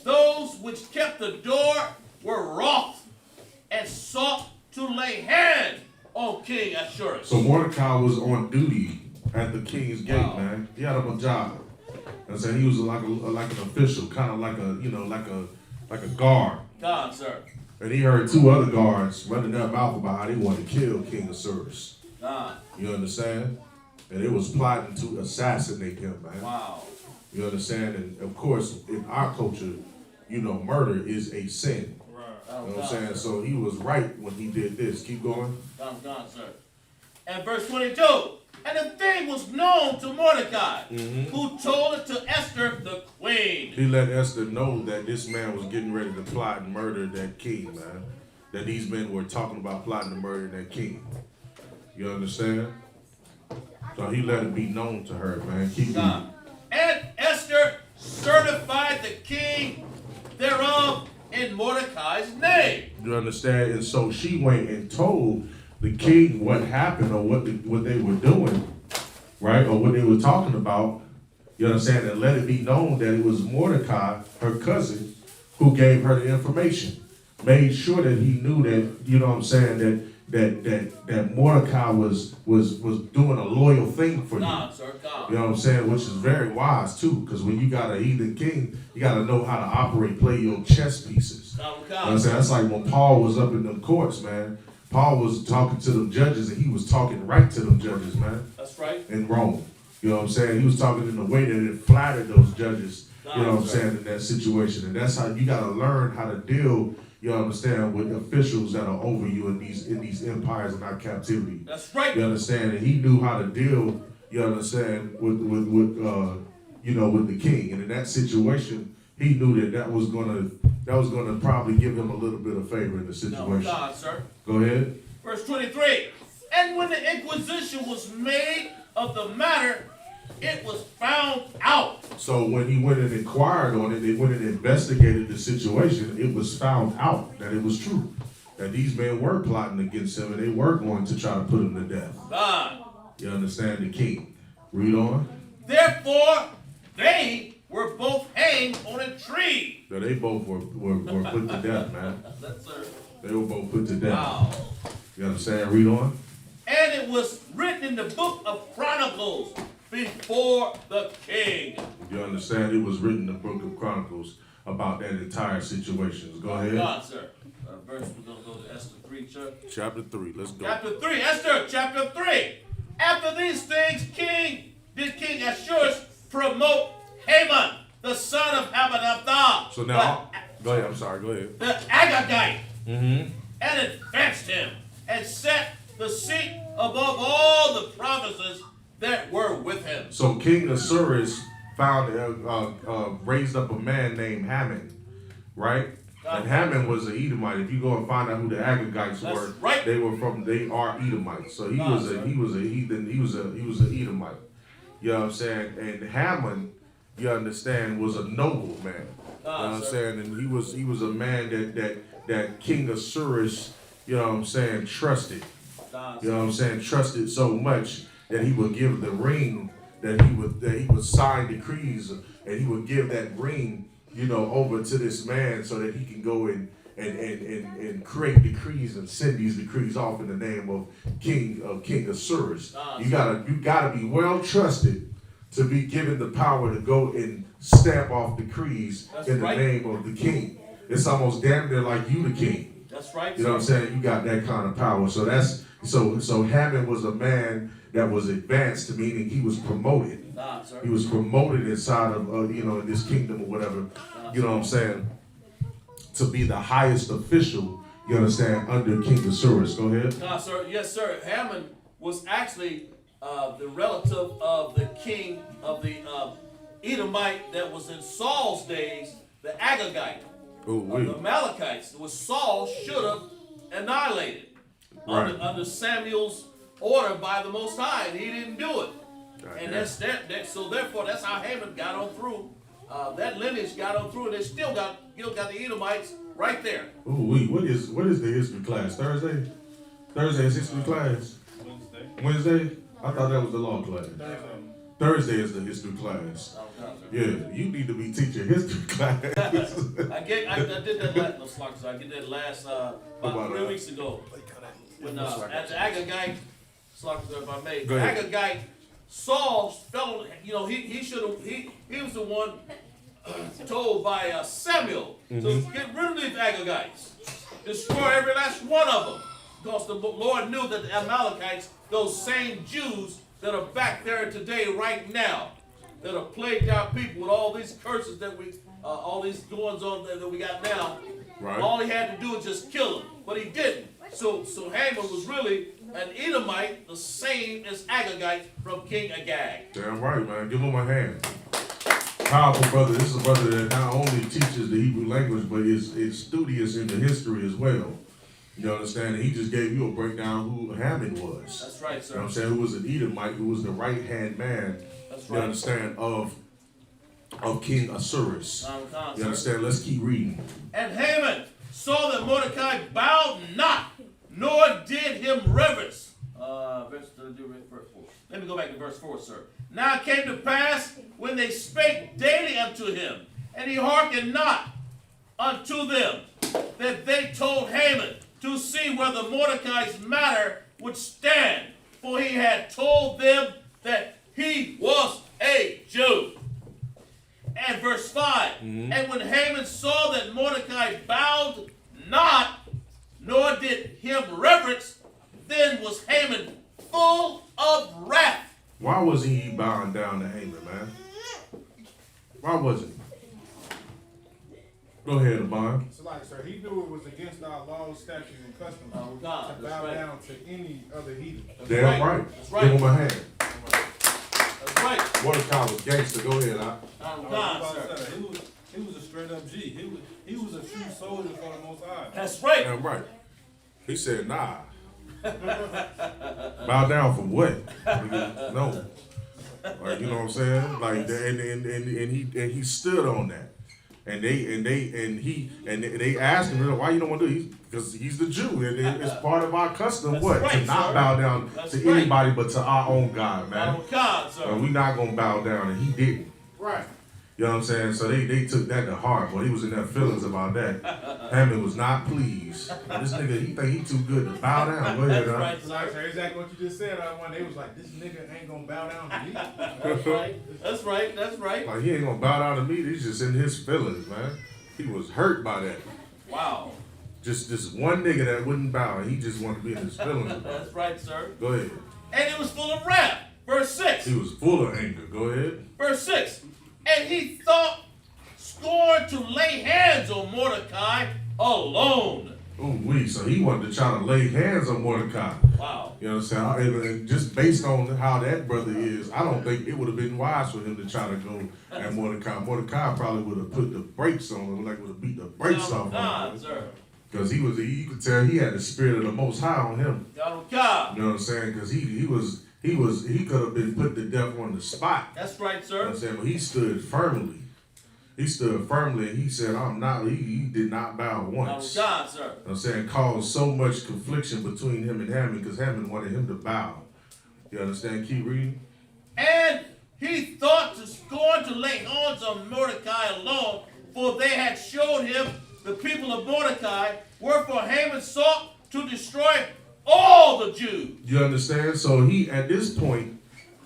Speaker 5: those which kept the door, were wroth and sought to lay hand on King Ahasuerus.
Speaker 4: So Mordecai was on duty at the king's gate, man. He had a job. And so he was like an official, kind of like a guard.
Speaker 5: God, sir.
Speaker 4: And he heard two other guards running their mouth about how they wanted to kill King Ahasuerus. You understand? And it was plotting to assassinate him, man.
Speaker 5: Wow.
Speaker 4: You understand? And of course, in our culture, murder is a sin.
Speaker 6: Right.
Speaker 4: You know what I'm saying? So he was right when he did this. Keep going.
Speaker 5: God, sir. And verse 22. And the thing was known to Mordecai, who told it to Esther the queen.
Speaker 4: He let Esther know that this man was getting ready to plot and murder that king, man. That these men were talking about plotting to murder that king. You understand? So he let it be known to her, man. Keep going.
Speaker 5: And Esther certified the king thereof in Mordecai's name.
Speaker 4: You understand? And so she went and told the king what happened or what they were doing, right? Or what they were talking about. You understand? And let it be known that it was Mordecai, her cousin, who gave her the information. Made sure that he knew that, you know what I'm saying, that, that Mordecai was doing a loyal thing for you.
Speaker 5: God, sir, God.
Speaker 4: You know what I'm saying? Which is very wise too, because when you got a heathen king, you got to know how to operate, play your chess pieces. You know what I'm saying? That's like when Paul was up in the courts, man. Paul was talking to them judges, and he was talking right to them judges, man.
Speaker 5: That's right.
Speaker 4: In Rome. You know what I'm saying? He was talking in a way that it flattered those judges, you know what I'm saying, in that situation. And that's how you got to learn how to deal, you understand, with officials that are over you in these empires and our captivity.
Speaker 5: That's right.
Speaker 4: You understand? And he knew how to deal, you understand, with the king. And in that situation, he knew that was gonna probably give him a little bit of favor in the situation.
Speaker 5: No, God, sir.
Speaker 4: Go ahead.
Speaker 5: Verse 23. And when the inquisition was made of the matter, it was found out.
Speaker 4: So when he went and inquired on it, they went and investigated the situation. It was found out that it was true, that these men were plotting against him and they were going to try to put him to death.
Speaker 5: God.
Speaker 4: You understand? The king. Read on.
Speaker 5: Therefore, they were both hanged on a tree.
Speaker 4: So they both were put to death, man.
Speaker 5: Yes, sir.
Speaker 4: They were both put to death.
Speaker 5: Wow.
Speaker 4: You understand? Read on.
Speaker 5: And it was written in the book of Chronicles before the king.
Speaker 4: You understand? It was written in the book of Chronicles about that entire situation. Go ahead.
Speaker 5: God, sir. Verse, we're going to go to Esther 3, sir.
Speaker 4: Chapter 3. Let's go.
Speaker 5: Chapter 3. Esther, chapter 3. After these things, King Ahasuerus promote Haman, the son of Hammedatha.
Speaker 4: So now, go ahead. I'm sorry. Go ahead.
Speaker 5: The Agagite.
Speaker 4: Mm-hmm.
Speaker 5: And advanced him and set the seat above all the provinces that were with him.
Speaker 4: So King Ahasuerus raised up a man named Haman, right? And Haman was an Edomite. If you go and find out who the Agagites were,
Speaker 5: right.
Speaker 4: they are Edomites. So he was a heathen. He was an Edomite. You know what I'm saying? And Haman, you understand, was a noble man. You know what I'm saying? And he was a man that King Ahasuerus, you know what I'm saying, trusted. You know what I'm saying? Trusted so much that he would give the ring, that he would sign decrees, and he would give that ring, you know, over to this man so that he can go and create decrees and send these decrees off in the name of King Ahasuerus. You gotta be well trusted to be given the power to go and stamp off decrees in the name of the king. It's almost damn near like you the king.
Speaker 5: That's right.
Speaker 4: You know what I'm saying? You got that kind of power. So Haman was a man that was advanced, meaning he was promoted. He was promoted inside of in this kingdom or whatever. You know what I'm saying? To be the highest official, you understand, under King Ahasuerus. Go ahead.
Speaker 5: Sir. Yes, sir. Haman was actually the relative of the king of the Edomite that was in Saul's days, the Agagite. The Amalekites, which Saul should have annihilated under Samuel's order by the Most High, and he didn't do it. And so therefore that's how Haman got on through. That lineage got on through, and they still got the Edomites right there.
Speaker 4: What is the history class? Thursday? Thursday is history class. Wednesday? I thought that was the law class. Thursday is the history class. Yeah, you need to be teaching history class.
Speaker 5: I did that last about 3 weeks ago. When at the Agagite, if I may, the Agagite, Saul fell. He was the one told by Samuel to get rid of these Agagites, destroy every last one of them, because the Lord knew that the Amalekites, those same Jews that are back there today, right now, that have plagued our people with all these curses that all these goings on that we got now. Right. All he had to do was just kill them, but he didn't. So Haman was really an Edomite, the same as Agagite from King Agag.
Speaker 4: Damn right, man. Give him a hand. Powerful brother. This is a brother that not only teaches the Hebrew language, but is studious in the history as well. You understand? And he just gave you a breakdown who Haman was.
Speaker 5: That's right, sir.
Speaker 4: You know what I'm saying? Who was an Edomite, who was the right-hand man,
Speaker 5: that's
Speaker 4: you understand, of King Ahasuerus. You understand? Let's keep reading.
Speaker 5: And Haman saw that Mordecai bowed not, nor did him reverence. Verse 4. Let me go back to verse 4, sir. Now it came to pass, when they spake daily unto him, and he hearkened not unto them, that they told Haman to see whether Mordecai's matter would stand, for he had told them that he was a Jew. And verse 5, and when Haman saw that Mordecai bowed not, nor did him reverence, then was Haman full of wrath.
Speaker 4: Why wasn't he bowing down to Haman, man? Why wasn't he? Go ahead, Abon.
Speaker 8: So like, sir, he knew it was against our laws, statutes, and customs to bow down to any other heathen.
Speaker 4: Damn right.
Speaker 5: That's right.
Speaker 4: Give him a hand.
Speaker 5: That's right.
Speaker 4: Mordecai was gangster. Go ahead,
Speaker 5: Sir.
Speaker 6: He was a straight up G. He was a true soldier for the Most High.
Speaker 5: That's right.
Speaker 4: Damn right. He said, nah. Bow down for what? No. Like, you know what I'm saying? Like, and he stood on that. And they asked him, why you don't want to do it? Because he's the Jew, and it's part of our custom.
Speaker 5: That's
Speaker 4: what?
Speaker 5: right,
Speaker 4: to not
Speaker 5: sir.
Speaker 4: bow down
Speaker 5: That's
Speaker 4: to
Speaker 5: right.
Speaker 4: anybody but to our own God, man.
Speaker 5: Oh God, sir.
Speaker 4: And we not gonna bow down, and he didn't.
Speaker 8: Right.
Speaker 4: You know what I'm saying? So they took that to heart, but he was in their feelings about that. Hammond was not pleased. This nigga, he think he too good to bow down. Go ahead,
Speaker 5: That's
Speaker 4: huh?
Speaker 5: right,
Speaker 8: So like,
Speaker 5: sir.
Speaker 8: sir, exactly what you just said. When they was like, this nigga ain't gonna bow down to me.
Speaker 5: That's right. That's right. That's right.
Speaker 4: Like, he ain't gonna bow down to me. He's just in his feelings, man. He was hurt by that.
Speaker 5: Wow.
Speaker 4: Just this one nigga that wouldn't bow, and he just wanted to be in his feelings about
Speaker 5: That's
Speaker 4: it.
Speaker 5: right, sir.
Speaker 4: Go ahead.
Speaker 5: And it was full of wrath. Verse 6.
Speaker 4: He was full of anger. Go ahead.
Speaker 5: Verse 6. And he scorned to lay hands on Mordecai alone.
Speaker 4: Ooh, so he wanted to try to lay hands on Mordecai.
Speaker 5: Wow.
Speaker 4: You know what I'm saying? And just based on how that brother is, I don't think it would have been wise for him to try to go at Mordecai. Mordecai probably would have put the brakes on him, like would have beat the brakes off
Speaker 5: God,
Speaker 4: him.
Speaker 5: sir.
Speaker 4: Because you could tell he had the spirit of the Most High on him.
Speaker 5: God.
Speaker 4: You know what I'm saying? Because he could have been put to death on the spot.
Speaker 5: That's right,
Speaker 4: You know
Speaker 5: sir.
Speaker 4: what I'm saying? But he stood firmly. He stood firmly, and he said, I'm not, he did not bow once.
Speaker 5: God, sir.
Speaker 4: You know what I'm saying? Caused so much confliction between him and Hammond because Hammond wanted him to bow. You understand? Keep reading.
Speaker 5: And he thought to scorn to lay hands on Mordecai alone, for they had showed him the people of Mordecai, wherefore Haman sought to destroy all the Jews.
Speaker 4: You understand? So he, at this point,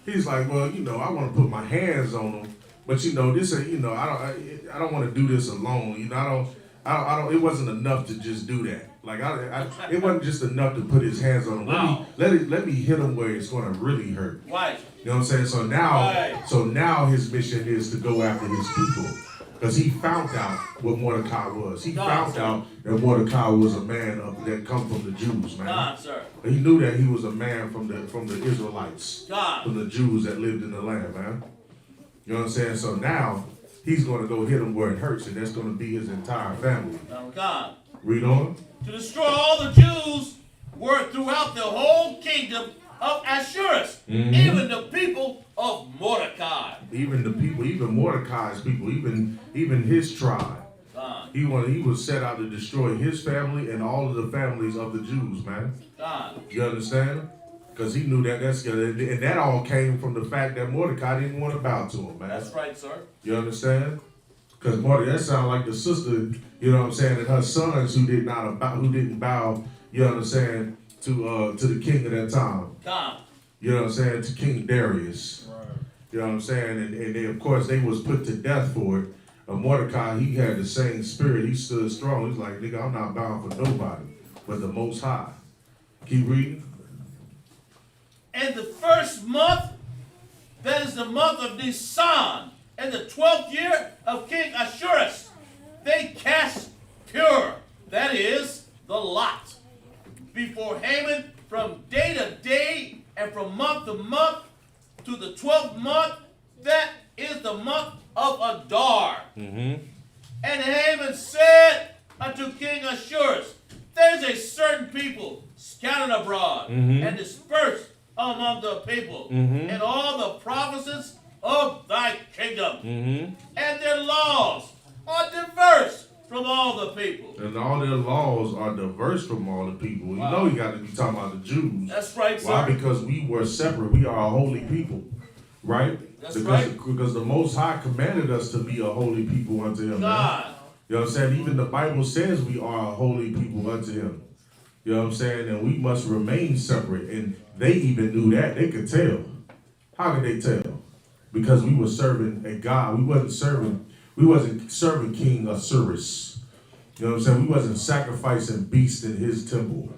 Speaker 4: he's like, well, I want to put my hands on him. But this, I don't want to do this alone. I don't. It wasn't enough to just do that. Like it wasn't just enough to put his hands on him.
Speaker 5: Wow.
Speaker 4: Let me hit him where it's going to really hurt.
Speaker 5: Right.
Speaker 4: You know what I'm saying? So now his mission is to go after his people, because he found out what Mordecai was. He found out that Mordecai was a man that come from the Jews, man.
Speaker 5: God, sir.
Speaker 4: He knew that he was a man from the Israelites,
Speaker 5: God.
Speaker 4: from the Jews that lived in the land, man. You know what I'm saying? So now he's going to go hit him where it hurts, and that's going to be his entire family.
Speaker 5: God.
Speaker 4: Read on.
Speaker 5: To destroy all the Jews were throughout the whole kingdom of Ashurus, even the people of Mordecai.
Speaker 4: Even the people, even Mordecai's people, even his tribe.
Speaker 5: God.
Speaker 4: He was set out to destroy his family and all of the families of the Jews, man.
Speaker 5: God.
Speaker 4: You understand? Because he knew and that all came from the fact that Mordecai didn't want to bow to him, man.
Speaker 5: That's right, sir.
Speaker 4: You understand? Because Mordecai, that sounds like the sister, you know what I'm saying, and her sons who didn't bow, you know what I'm saying, to the king of that time.
Speaker 5: God.
Speaker 4: You know what I'm saying, to King Darius.
Speaker 6: Right.
Speaker 4: You know what I'm saying? And they, of course, they was put to death for it. Mordecai, he had the same spirit. He stood strong. He's like, nigga, I'm not bound for nobody but the Most High. Keep reading.
Speaker 5: And the first month, that is the month of Nisan, in the 12th year of King Ashurus, they cast pure, that is, the lot, before Haman from day to day and from month to month to the 12th month, that is the month of Adar. And Haman said unto King Ashurus, there's a certain people scattered abroad and dispersed among the people in all the provinces of thy kingdom, and their laws are diverse from all the people.
Speaker 4: And all their laws are diverse from all the people. You know you got to be talking about the Jews.
Speaker 5: That's right, sir.
Speaker 4: Why? Because we were separate. We are a holy people. Right?
Speaker 5: That's right.
Speaker 4: Because the Most High commanded us to be a holy people unto him.
Speaker 5: God.
Speaker 4: Man. You know what I'm saying? Even the Bible says we are a holy people unto him. You know what I'm saying? And we must remain separate. And they even knew that. They could tell. How could they tell? Because we were serving a God. We wasn't serving King Osiris. You know what I'm saying? We wasn't sacrificing beasts in his temple.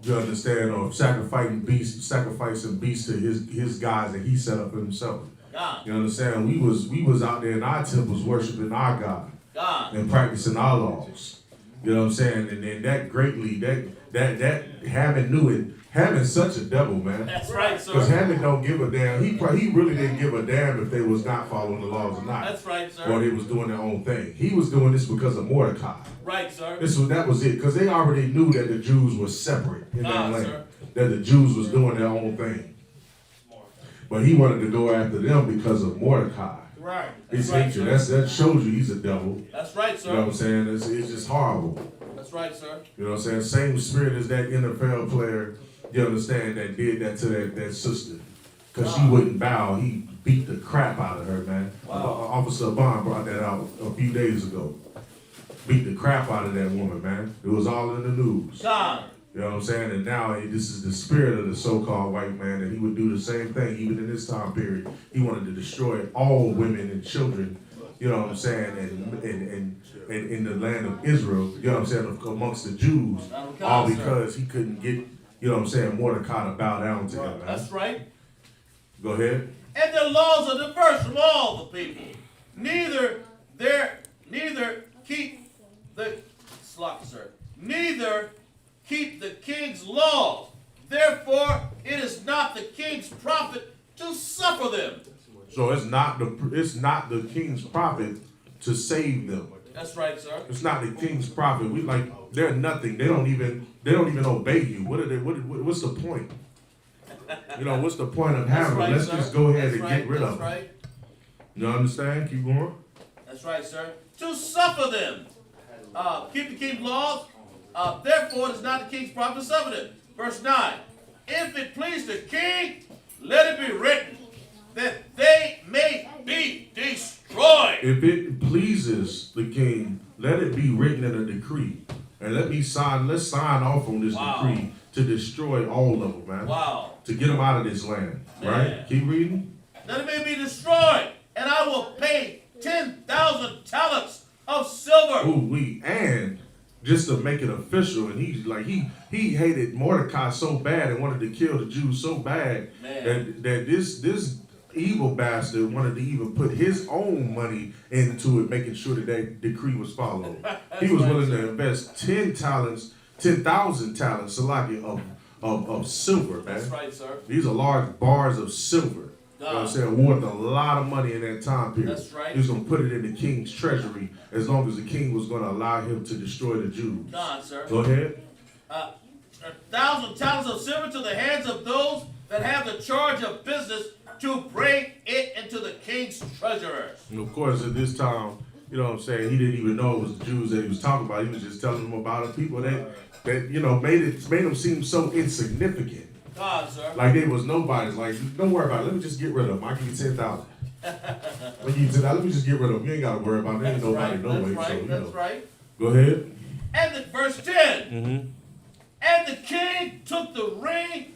Speaker 4: You understand? Or sacrificing beasts to his guys that he set up for himself.
Speaker 5: God.
Speaker 4: You understand? We was out there in our temples worshiping our God. And practicing our laws. You know what I'm saying? And that greatly, that Hammond knew it. Hammond's such a devil, man.
Speaker 5: That's right, sir.
Speaker 4: Because Hammond don't give a damn. He really didn't give a damn if they was not following the laws or not.
Speaker 5: That's right, sir.
Speaker 4: Or they was doing their own thing. He was doing this because of Mordecai.
Speaker 5: Right, sir.
Speaker 4: That was it. Because they already knew that the Jews were separate in that land.
Speaker 5: Sir.
Speaker 4: That the Jews was doing their own thing. But he wanted to go after them because of Mordecai.
Speaker 8: Right.
Speaker 4: His
Speaker 5: right,
Speaker 4: hatred.
Speaker 5: sir.
Speaker 4: That shows you he's a devil.
Speaker 5: That's right, sir.
Speaker 4: You know what I'm saying? It's just horrible.
Speaker 5: That's right, sir.
Speaker 4: You know what I'm saying? Same spirit as that NFL player, you understand, that did that to that sister. Because she wouldn't bow. He beat the crap out of her, man.
Speaker 5: Wow.
Speaker 4: Officer Bond brought that out a few days ago. Beat the crap out of that woman, man. It was all in the news.
Speaker 5: God.
Speaker 4: You know what I'm saying? And now this is the spirit of the so-called white man, and he would do the same thing even in this time period. He wanted to destroy all women and children, you know what I'm saying, and in the land of Israel, you know what I'm saying, amongst the Jews, all because he couldn't get, you know what I'm saying, Mordecai to bow down to him, man.
Speaker 5: That's right.
Speaker 4: Go ahead.
Speaker 5: And their laws are diverse from all the people. Neither keep the king's laws. Therefore, it is not the king's profit to suffer them.
Speaker 4: So it's not the king's profit to save them.
Speaker 5: That's right, sir.
Speaker 4: It's not the king's profit. They're nothing. They don't even obey you. What's the point? You know, what's the point of having them? Let's just go ahead and get rid of them.
Speaker 5: Right.
Speaker 4: You understand? Keep going.
Speaker 5: That's right, sir. To suffer them. Keep the king's laws. Therefore, it is not the king's profit to suffer them. Verse 9. If it please the king, let it be written that they may be destroyed.
Speaker 4: If it pleases the king, let it be written in a decree. And let's sign off on this decree to destroy all of them, man.
Speaker 5: Wow.
Speaker 4: To get them out of this land.
Speaker 5: Man.
Speaker 4: Right? Keep reading.
Speaker 5: That it may be destroyed, and I will pay 10,000 talents of silver.
Speaker 4: And just to make it official, and he hated Mordecai so bad and wanted to kill the Jews so bad that this evil bastard wanted to even put his own money into it, making sure that decree was followed. He was willing to invest 10,000 talents, of silver, man.
Speaker 5: That's right, sir.
Speaker 4: These are large bars of silver. You know what I'm saying? Worth a lot of money in that time period.
Speaker 5: That's right.
Speaker 4: He was going to put it in the king's treasury as long as the king was going to allow him to destroy the Jews.
Speaker 5: God, sir.
Speaker 4: Go ahead.
Speaker 5: 1,000 talents of silver to the hands of those that have the charge of business to bring it into the king's treasurers.
Speaker 4: And of course, at this time, you know what I'm saying, he didn't even know it was the Jews that he was talking about. He was just telling them about the people that you know, made them seem so insignificant.
Speaker 5: God, sir.
Speaker 4: Like they was nobody's. Like, don't worry about it. Let me just get rid of them. I'll give you 10,000. Let me just get rid of them. You ain't got to worry about it. There ain't nobody no way.
Speaker 5: That's right.
Speaker 4: Go ahead.
Speaker 5: And verse 10.
Speaker 4: Mm-hmm.
Speaker 5: And the king took the ring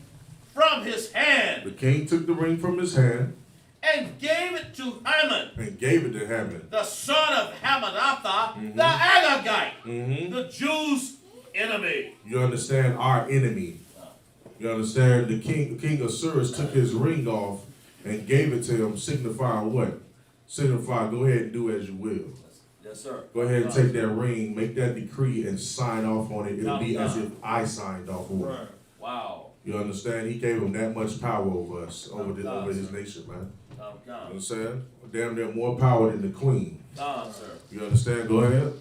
Speaker 5: from his hand.
Speaker 4: The king took the ring from his hand.
Speaker 5: And gave it to Haman. The son of Hammedatha, the Agagite. The Jews' enemy.
Speaker 4: You understand? Our enemy. You understand? The king Osiris took his ring off and gave it to him, signifying what? Signifying, go ahead and do as you will.
Speaker 5: Yes, sir.
Speaker 4: Go ahead and take that ring, make that decree, and sign off on it. It'll be as if I signed off on it.
Speaker 5: Wow.
Speaker 4: You understand? He gave him that much power over us, over his nation, man. You understand? Damn near more power than the queen.
Speaker 5: Sir.
Speaker 4: You understand? Go ahead.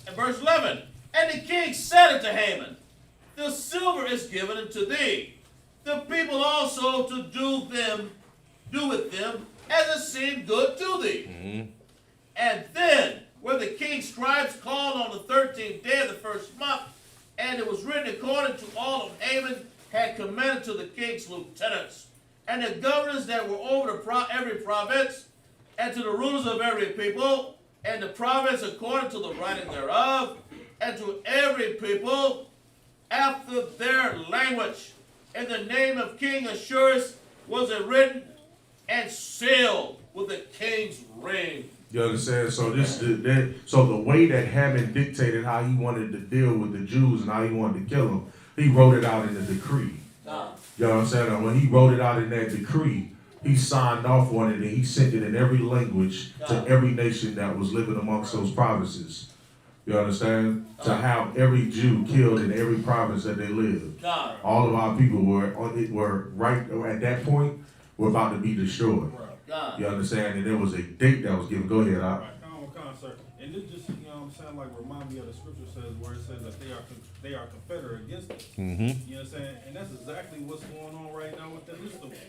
Speaker 5: And verse 11. And the king said unto Haman, the silver is given unto thee. The people also to do with them as it seemed good to thee.
Speaker 4: Mm-hmm.
Speaker 5: And then, when the king's scribes called on the 13th day of the first month, and it was written according to all of Haman had commanded to the king's lieutenants, and the governors that were over every province, and to the rulers of every people, and the province according to the writing thereof, and to every people after their language. In the name of King Ahasuerus was it written and sealed with the king's ring.
Speaker 4: You understand? So so the way that Haman dictated how he wanted to deal with the Jews and how he wanted to kill them, he wrote it out in the decree. You know what I'm saying? And when he wrote it out in that decree, he signed off on it and he sent it in every language to every nation that was living amongst those provinces. You understand? To have every Jew killed in every province that they lived. All of our people were right at that point, were about to be destroyed. You understand? And there was a date that was given. Go ahead,
Speaker 6: Right, sir. And this just, you know what I'm saying, like remind me of the scripture says where it says that they are confederate against us. You know what I'm saying? And that's exactly what's going on right now with the list of them.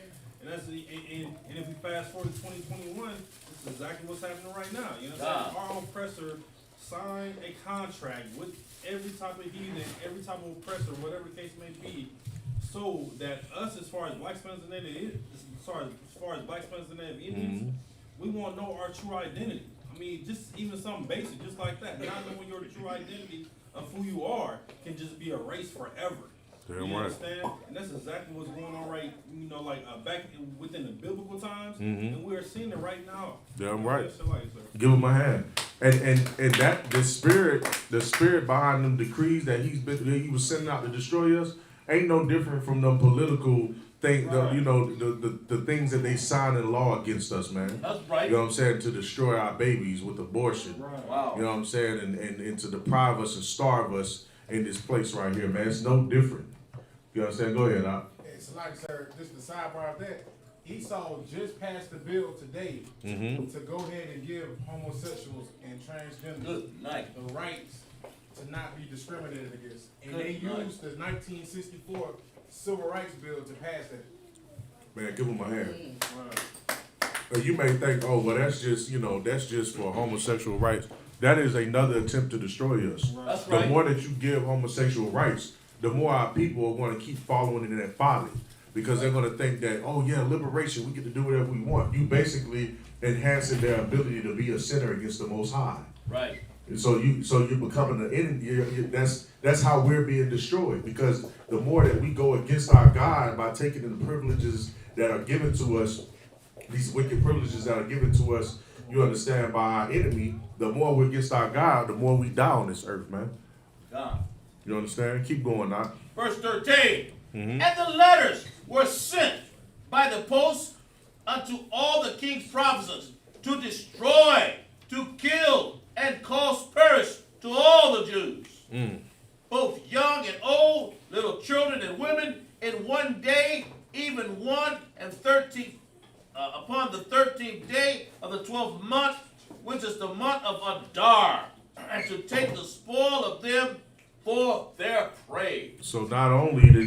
Speaker 6: And that's and if we fast forward to 2021, this is exactly what's happening right now. You know what I'm saying? Our oppressor signed a contract with every type of heathen, every type of oppressor, whatever the case may be, so that us, as far as black Spanish and Native, as far as black Spanish and Native Indians, we won't know our true identity. I mean, just even something basic, just like that. Not knowing your true identity of who you are can just be erased forever. You understand? And that's exactly what's going on right, you know, like back within the biblical times, and we're seeing it right now.
Speaker 4: Damn right. Give him a hand. And that the spirit behind them decrees that he was sending out to destroy us ain't no different from the political thing. Right. The things that they sign in law against us, man.
Speaker 5: That's right.
Speaker 4: You know what I'm saying? To destroy our babies with abortion.
Speaker 5: Right. Wow.
Speaker 4: You know what I'm saying? And to deprive us and starve us in this place right here, man. It's no different. You understand? Go ahead, Doc.
Speaker 8: It's like, sir, just the sidebar of that. Esau just passed the bill today to go ahead and give homosexuals and transgenders the rights to not be discriminated against. And they used the 1964 Civil Rights Bill to pass that.
Speaker 4: Man, give them a hand. You may think, oh, well, that's just for homosexual rights. That is another attempt to destroy us.
Speaker 5: That's right.
Speaker 4: The more that you give homosexual rights, the more our people are going to keep following in that folly. Because they're going to think that, oh yeah, liberation, we get to do whatever we want. You basically enhancing their ability to be a sinner against the Most High.
Speaker 5: Right.
Speaker 4: And so you're becoming an enemy. That's how we're being destroyed. Because the more that we go against our God by taking the privileges that are given to us, these wicked privileges that are given to us, you understand, by our enemy, the more we're against our God, the more we die on this earth, man.
Speaker 5: God.
Speaker 4: You understand? Keep going, Doc.
Speaker 5: Verse 13. And the letters were sent by the post unto all the king's provinces to destroy, to kill, and cause perish to all the Jews, both young and old, little children and women, in one day, even 1 and 13, upon the 13th day of the 12th month, which is the month of Adar, and to take the spoil of them for their prey.
Speaker 4: So not only the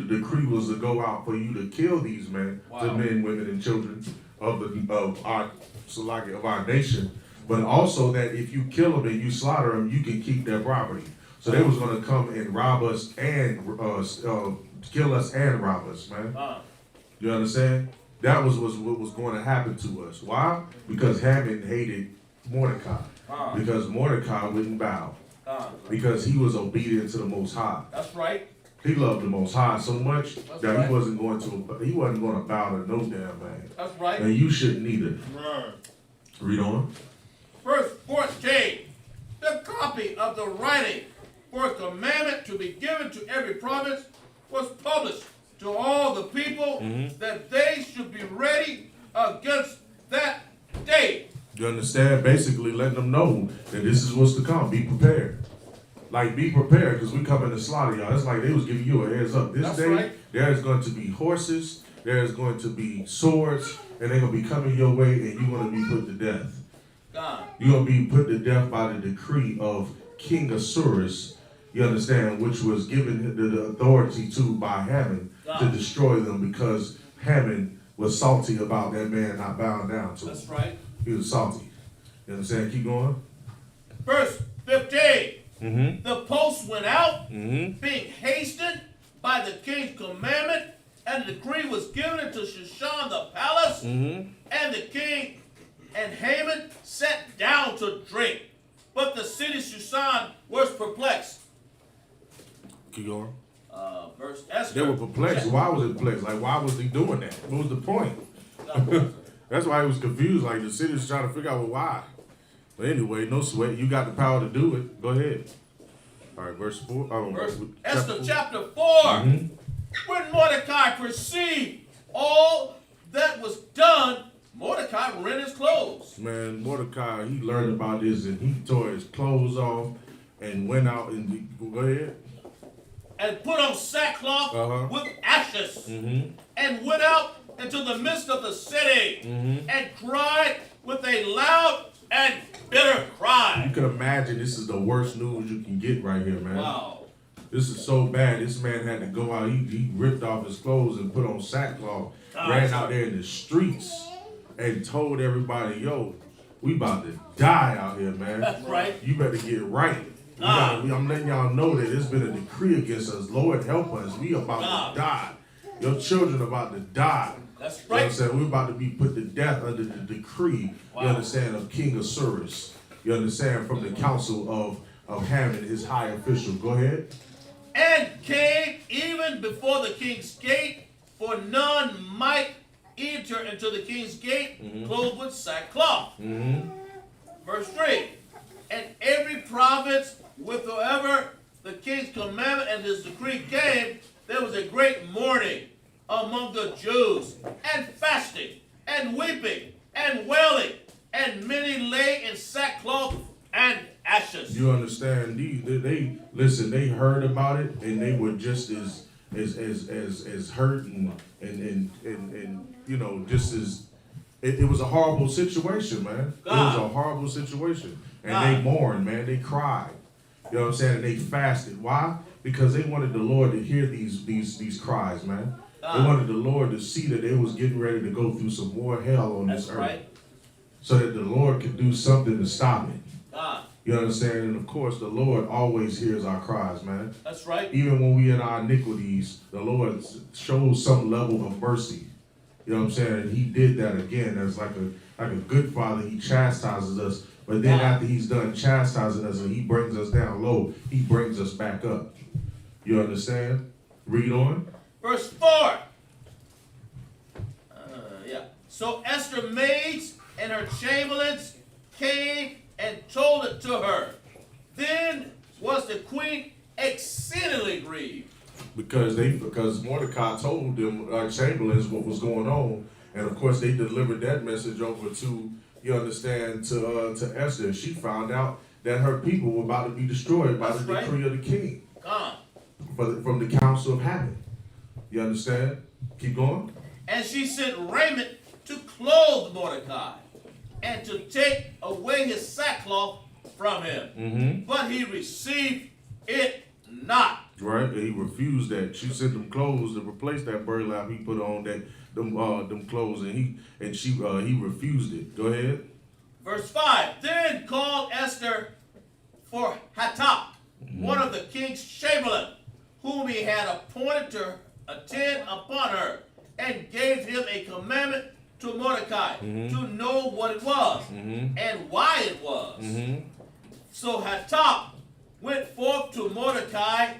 Speaker 4: decree was to go out for you to kill these men, the men, women, and children of our nation, but also that if you kill them and you slaughter them, you can keep their property. So they was going to come and rob us and kill us and rob us, man. You understand? That was what was going to happen to us. Why? Because Haman hated Mordecai. Because Mordecai wouldn't bow. Because he was obedient to the Most High.
Speaker 5: That's right.
Speaker 4: He loved the Most High so much that he wasn't going to bow to no damn man.
Speaker 5: That's right.
Speaker 4: And you shouldn't either. Read on.
Speaker 5: Verse 14. The copy of the writing for a commandment to be given to every province was published to all the people that they should be ready against that day.
Speaker 4: You understand? Basically letting them know that this is what's to come. Be prepared. Like, be prepared, because we coming to slaughter y'all. It's like they was giving you a heads up. This day, there's going to be horses, there's going to be swords, and they're going to be coming your way, and you're going to be put to death. You're going to be put to death by the decree of King Ahasuerus, you understand, which was given the authority to by Haman to destroy them, because Haman was salty about that man not bowing down to him.
Speaker 5: That's right.
Speaker 4: He was salty. You understand? Keep going.
Speaker 5: Verse 15. The post went out, being hastened by the king's commandment, and the decree was given into Shushan the palace, and the king and Haman sat down to drink. But the city Shushan was perplexed.
Speaker 4: Keep going.
Speaker 5: Verse Esther.
Speaker 4: They were perplexed. Why was it perplexed? Like, why was he doing that? What was the point? That's why he was confused. Like, the city was trying to figure out, well, why? But anyway, no sweat. You got the power to do it. Go ahead. All right, verse 4.
Speaker 5: Esther chapter 4. When Mordecai perceived all that was done, Mordecai rent his clothes.
Speaker 4: Man, Mordecai, he learned about this and he tore his clothes off and went out and go ahead.
Speaker 5: And put on sackcloth with ashes. And went out into the midst of the city and cried with a loud and bitter cry.
Speaker 4: You can imagine this is the worst news you can get right here, man.
Speaker 5: Wow.
Speaker 4: This is so bad. This man had to go out. He ripped off his clothes and put on sackcloth, ran out there in the streets and told everybody, yo, we about to die out here, man.
Speaker 5: That's right.
Speaker 4: You better get right. I'm letting y'all know that there's been a decree against us. Lord, help us. We about to die. Your children about to die.
Speaker 5: That's right.
Speaker 4: You know what I'm saying? We're about to be put to death under the decree, you understand, of King Osiris. You understand? From the council of Hammon, his high official. Go ahead.
Speaker 5: And came even before the king's gate, for none might enter into the king's gate clothed with sackcloth. Verse 3. And every province, whithersoever the king's commandment and his decree came, there was a great mourning among the Jews, and fasting, and weeping, and wailing, and many lay in sackcloth and ashes.
Speaker 4: You understand? They listen. They heard about it, and they were just as hurt and you know, just as it was a horrible situation, man. It was a horrible situation, and they mourned, man. They cried. You know what I'm saying? And they fasted. Why? Because they wanted the Lord to hear these cries, man. They wanted the Lord to see that they was getting ready to go through some more hell on this earth.
Speaker 5: Right.
Speaker 4: So that the Lord could do something to stop it. You understand? And of course, the Lord always hears our cries, man.
Speaker 5: That's right.
Speaker 4: Even when we in our iniquities, the Lord shows some level of mercy. You know what I'm saying? And he did that again. As like a good father, he chastises us. But then after he's done chastising us and he brings us down low, he brings us back up. You understand? Read on.
Speaker 5: Verse 4. So Esther maids and her chamberlains came and told it to her. Then was the queen exceedingly grieved.
Speaker 4: Because Mordecai told them, our chamberlains, what was going on. And of course they delivered that message over to, you understand, to Esther. She found out that her people were about to be destroyed by the decree of the king. From the council of Hammon. You understand? Keep going.
Speaker 5: And she sent raiment to clothe Mordecai and to take away his sackcloth from him. But he received it not.
Speaker 4: Right, and he refused that. She sent them clothes to replace that burlap he put on them clothes, and he refused it. Go ahead.
Speaker 5: Verse 5. Then called Esther for Hattach, one of the king's chamberlain, whom he had appointed to attend upon her, and gave him a commandment to Mordecai to know what it was and why it was. So Hattach went forth to Mordecai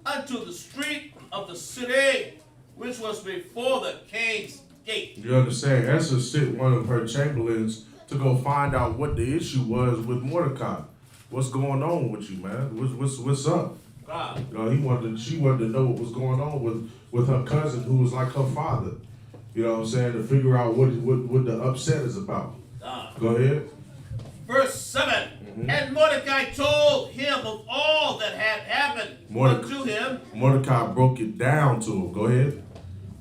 Speaker 5: unto the street of the city, which was before the king's gate.
Speaker 4: You understand? Esther sent one of her chamberlains to go find out what the issue was with Mordecai. What's going on with you, man? What's up? She wanted to know what was going on with her cousin, who was like her father. You know what I'm saying? To figure out what the upset is about. Go ahead.
Speaker 5: Verse 7. And Mordecai told him of all that had happened unto him.
Speaker 4: Mordecai broke it down to him. Go ahead.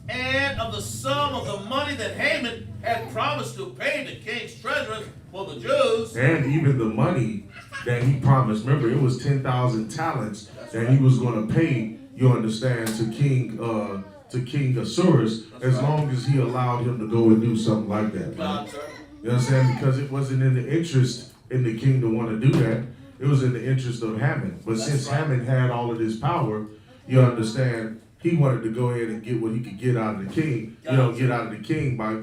Speaker 5: And of the sum of the money that Haman had promised to pay the king's treasurers for the Jews.
Speaker 4: And even the money that he promised. Remember, it was 10,000 talents that he was going to pay, you understand, to King Osiris, as long as he allowed him to go and do something like that. Man. You understand? Because it wasn't in the interest in the king to want to do that. It was in the interest of Hammon. But since Hammon had all of this power, you understand, he wanted to go ahead and get what he could get out of the king. Get out of the king by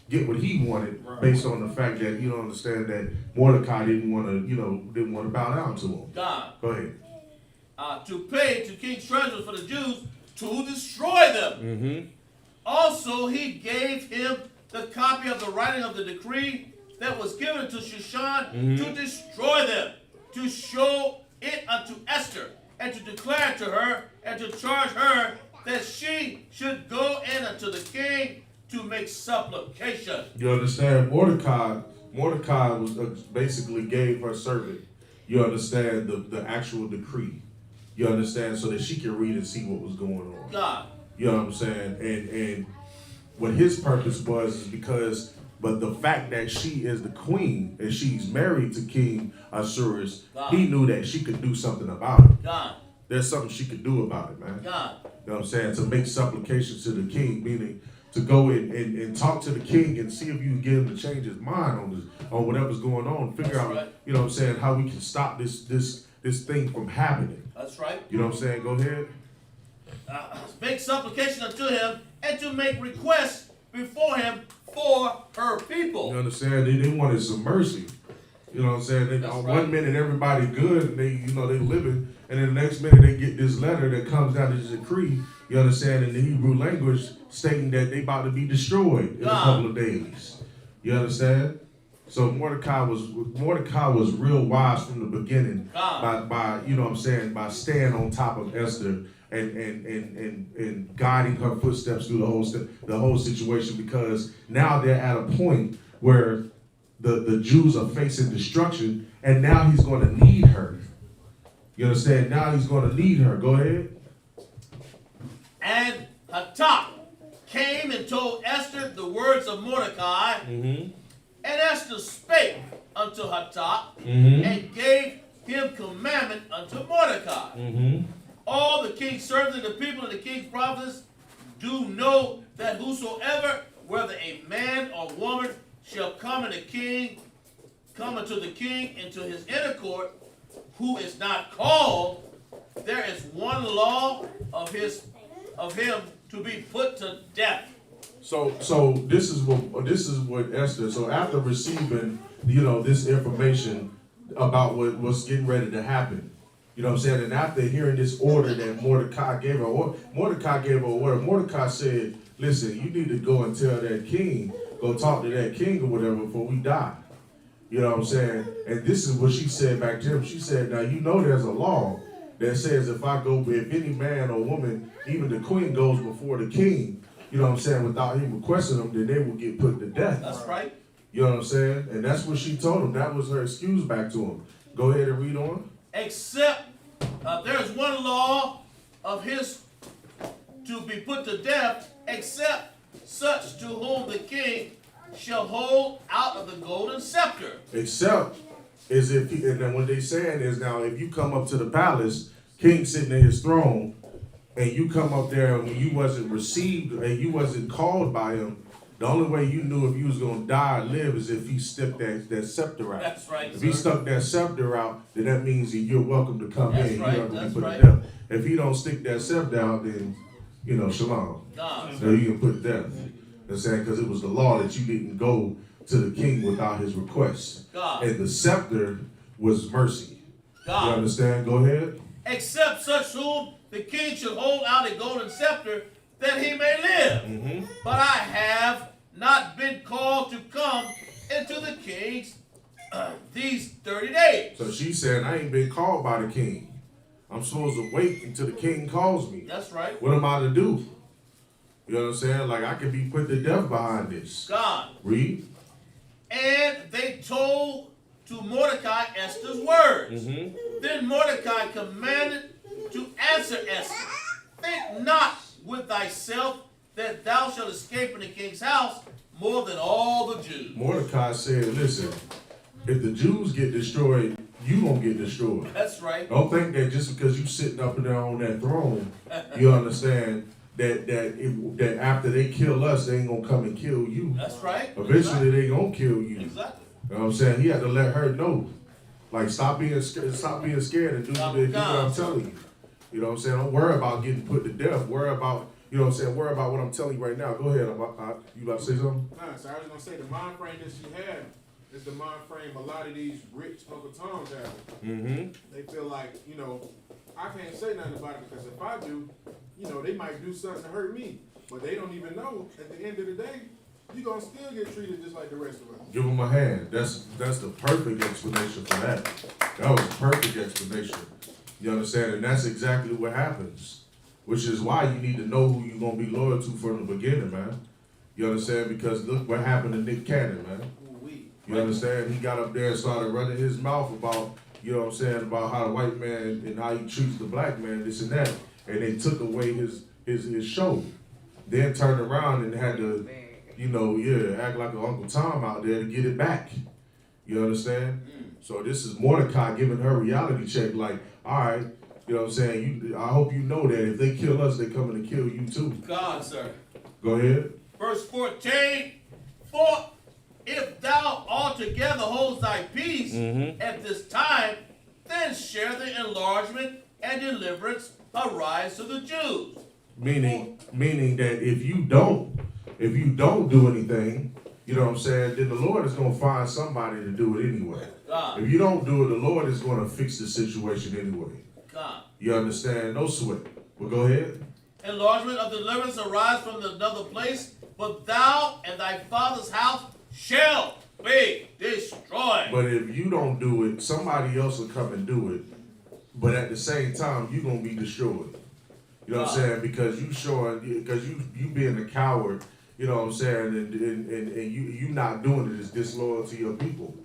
Speaker 4: get what he wanted, based on the fact that you don't understand that Mordecai didn't want to bow down to him. Go ahead.
Speaker 5: to pay to king's treasurers for the Jews to destroy them. Also, he gave him the copy of the writing of the decree that was given to Shushan to destroy them, to show it unto Esther, and to declare to her, and to charge her that she should go in unto the king to make supplication.
Speaker 4: You understand? Mordecai was basically gave her servant, you understand, the actual decree. You understand? So that she can read and see what was going on.
Speaker 5: God.
Speaker 4: You know what I'm saying? And what his purpose was is because, but the fact that she is the queen and she's married to King Ahasuerus, he knew that she could do something about it.
Speaker 5: God.
Speaker 4: There's something she could do about it, man.
Speaker 5: God.
Speaker 4: You know what I'm saying? To make supplications to the king, meaning to go in and talk to the king and see if you can get him to change his mind on whatever's going on. Figure out,
Speaker 5: right.
Speaker 4: you know what I'm saying, how we can stop this thing from happening.
Speaker 5: That's right.
Speaker 4: You know what I'm saying? Go ahead.
Speaker 5: Make supplication unto him and to make requests before him for her people.
Speaker 4: You understand? They wanted some mercy. You know what I'm saying?
Speaker 5: That's
Speaker 4: On
Speaker 5: right.
Speaker 4: one minute everybody good and they living, and then the next minute they get this letter that comes down to this decree, you understand, in the Hebrew language stating that they about to be destroyed in a couple of days. You understand? So Mordecai was real wise from the beginning by you know what I'm saying, by staying on top of Esther and guiding her footsteps through the whole situation, because now they're at a point where the Jews are facing destruction, and now he's going to need her. You understand? Now he's going to need her. Go ahead.
Speaker 5: And Hatak came and told Esther the words of Mordecai. And Esther spake unto Hatak and gave him commandment unto Mordecai. All the king's servants and the people of the king's province do know that whosoever, whether a man or woman, shall come unto the king into his inner court, who is not called, there is one law of him to be put to death.
Speaker 4: So this is what Esther. So after receiving, you know, this information about what's getting ready to happen, you know what I'm saying, and after hearing this order that Mordecai gave her, Mordecai said, "Listen, you need to go and tell that king, go talk to that king or whatever before we die." You know what I'm saying? And this is what she said back to him. She said, "Now you know there's a law that says if any man or woman, even the queen, goes before the king, you know what I'm saying, without him requesting them, then they will get put to death."
Speaker 5: That's right.
Speaker 4: You know what I'm saying? And that's what she told him. That was her excuse back to him. Go ahead and read on.
Speaker 5: Except there is one law of his to be put to death, except such to whom the king shall hold out of the golden scepter.
Speaker 4: Except is if and then what they saying is, now if you come up to the palace, king sitting in his throne, and you come up there and you wasn't received and you wasn't called by him, the only way you knew if you was gonna die or live is if he stuck that scepter out.
Speaker 5: That's right.
Speaker 4: If he stuck that scepter out, then that means that you're welcome to come
Speaker 5: That's
Speaker 4: in.
Speaker 5: right,
Speaker 4: You're not gonna
Speaker 5: that's
Speaker 4: be put
Speaker 5: right.
Speaker 4: to death. If he don't stick that scepter out, then you know, shalom. So you can put to death. They're saying because it was the law that you didn't go to the king without his request. And the scepter was mercy. You understand? Go ahead.
Speaker 5: Except such whom the king should hold out a golden scepter, that he may live. But I have not been called to come into the king's these 30 days.
Speaker 4: So she said, I ain't been called by the king. I'm supposed to wait until the king calls me.
Speaker 5: That's right.
Speaker 4: What am I to do? You know what I'm saying? Like I could be put to death behind this.
Speaker 5: God.
Speaker 4: Read.
Speaker 5: And they told to Mordecai Esther's words. Then Mordecai commanded to answer Esther, think not with thyself that thou shalt escape in the king's house more than all the Jews.
Speaker 4: Mordecai said, listen, if the Jews get destroyed, you gonna get destroyed.
Speaker 5: That's right.
Speaker 4: Don't think that just because you sitting up there on that throne, you understand that after they kill us, they ain't gonna come and kill you.
Speaker 5: That's right.
Speaker 4: Eventually they gonna kill you.
Speaker 5: Exactly.
Speaker 4: You know what I'm saying? He had to let her know. Like stop being scared and do what I'm telling you. You know what I'm saying? Don't worry about getting put to death. Worry about, you know what I'm saying? Worry about what I'm telling you right now. Go ahead. You about to say something?
Speaker 8: Nah, so I was gonna say the mind frame that she had is the mind frame a lot of these rich Uncle Toms have. They feel like, you know, I can't say nothing about it because if I do, you know, they might do something to hurt me. But they don't even know at the end of the day, you're going to still get treated just like the rest of us.
Speaker 4: Give them a hand. That's the perfect explanation for that. That was a perfect explanation. You understand? And that's exactly what happens. Which is why you need to know who you're going to be loyal to from the beginning, man. You understand? Because look what happened to Nick Cannon, man. You understand? He got up there and started running his mouth about, you know what I'm saying, about how the white man and how he treats the black man, this and that. And they took away his show. Then turned around and had to, you know, act like an Uncle Tom out there to get it back. You understand? So this is Mordecai giving her a reality check like, all right, you know what I'm saying? I hope you know that if they kill us, they're coming to kill you too.
Speaker 5: God, sir.
Speaker 4: Go ahead.
Speaker 5: Verse 14, for if thou altogether hold thy peace at this time, then share the enlargement and deliverance arise to the Jews.
Speaker 4: Meaning that if you don't do anything, you know what I'm saying, then the Lord is going to find somebody to do it anyway.
Speaker 5: God.
Speaker 4: If you don't do it, the Lord is going to fix the situation anyway.
Speaker 5: God.
Speaker 4: You understand? No sweat. Well, go ahead.
Speaker 5: Enlargement of deliverance arise from another place, but thou and thy father's house shall be destroyed.
Speaker 4: But if you don't do it, somebody else will come and do it. But at the same time, you're going to be destroyed. You know what I'm saying? Because you being a coward, you know what I'm saying, and you not doing it is disloyal to your people.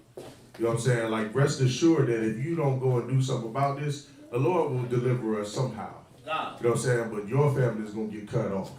Speaker 4: You know what I'm saying? Like, rest assured that if you don't go and do something about this, the Lord will deliver us somehow.
Speaker 5: God.
Speaker 4: You know what I'm saying? But your family is going to get cut off.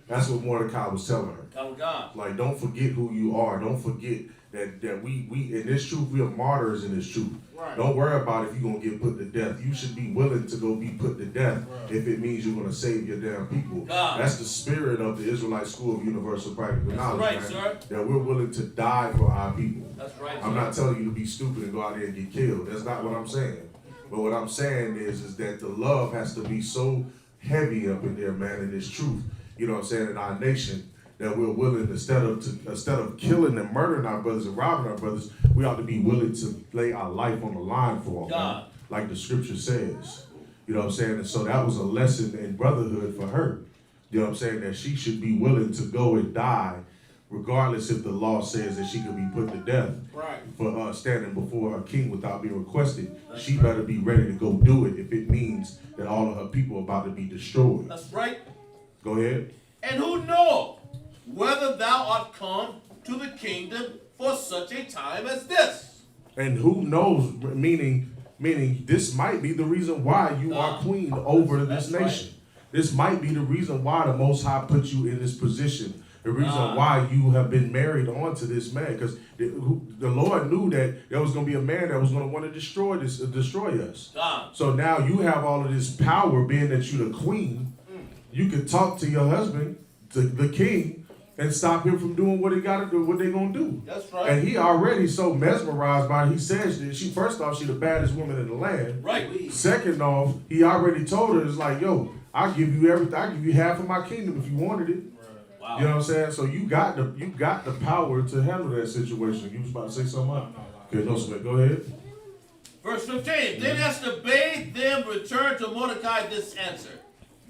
Speaker 4: That's what Mordecai was telling her.
Speaker 5: God.
Speaker 4: Like, don't forget who you are. Don't forget that we in this truth, we are martyrs in this truth. Right. Don't worry about if you're going to get put to death. You should be willing to go be put to death if it means you're going to save your damn people.
Speaker 5: God.
Speaker 4: That's the spirit of the Israelite School of Universal Practical Knowledge,
Speaker 5: right,
Speaker 4: man.
Speaker 5: Sir.
Speaker 4: That we're willing to die for our people.
Speaker 5: That's right,
Speaker 4: I'm not telling you to be stupid and go out there and get killed. That's not what I'm saying. But what I'm saying is that the love has to be so heavy up in there, man, in this truth, you know what I'm saying, in our nation, that we're willing, instead of killing and murdering our brothers and robbing our brothers, we ought to be willing to lay our life on the line for them, man, like the scripture says. You know what I'm saying? And so that was a lesson in brotherhood for her. You know what I'm saying? That she should be willing to go and die, regardless if the law says that she could be put to death for standing before her king without being requested. She better be ready to go do it if it means that all of her people are about to be destroyed.
Speaker 5: That's right.
Speaker 4: Go ahead.
Speaker 5: And who knoweth whether thou art come to the kingdom for such a time as this?
Speaker 4: And who knows, meaning this might be the reason why you are queen over this nation. Right. This might be the reason why the Most High put you in this position. The reason why you have been married on to this man, because the Lord knew that there was going to be a man that was going to want to destroy us. So now you have all of this power, being that you're the queen. You can talk to your husband, to the king, and stop him from doing what he got to do, what they're going to do.
Speaker 5: That's right.
Speaker 4: And he already so mesmerized by it. He says that first off, she's the baddest woman in the land.
Speaker 5: Right.
Speaker 4: Second off, he already told her, it's like, yo, I'll give you everything. I'll give you half of my kingdom if you wanted it. Wow. You know what I'm saying? So you got the power to handle that situation. You was about to say something? Okay, no sweat. Go ahead.
Speaker 5: Verse 15. Then Esther bade them return to Mordecai this answer.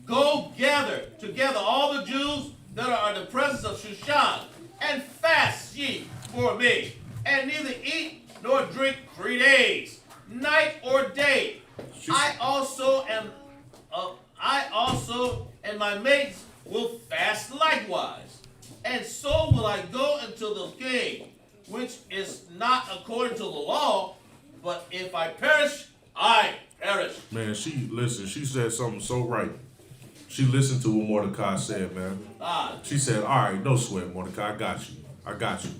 Speaker 5: Go gather together all the Jews that are in the presence of Shushan, and fast ye for me, and neither eat nor drink 3 days, night or day. I also and my mates will fast likewise, and so will I go unto the king, which is not according to the law, but if I perish, I perish.
Speaker 4: Man, she said something so right. She listened to what Mordecai said, man. She said, all right, no sweat, Mordecai, I got you.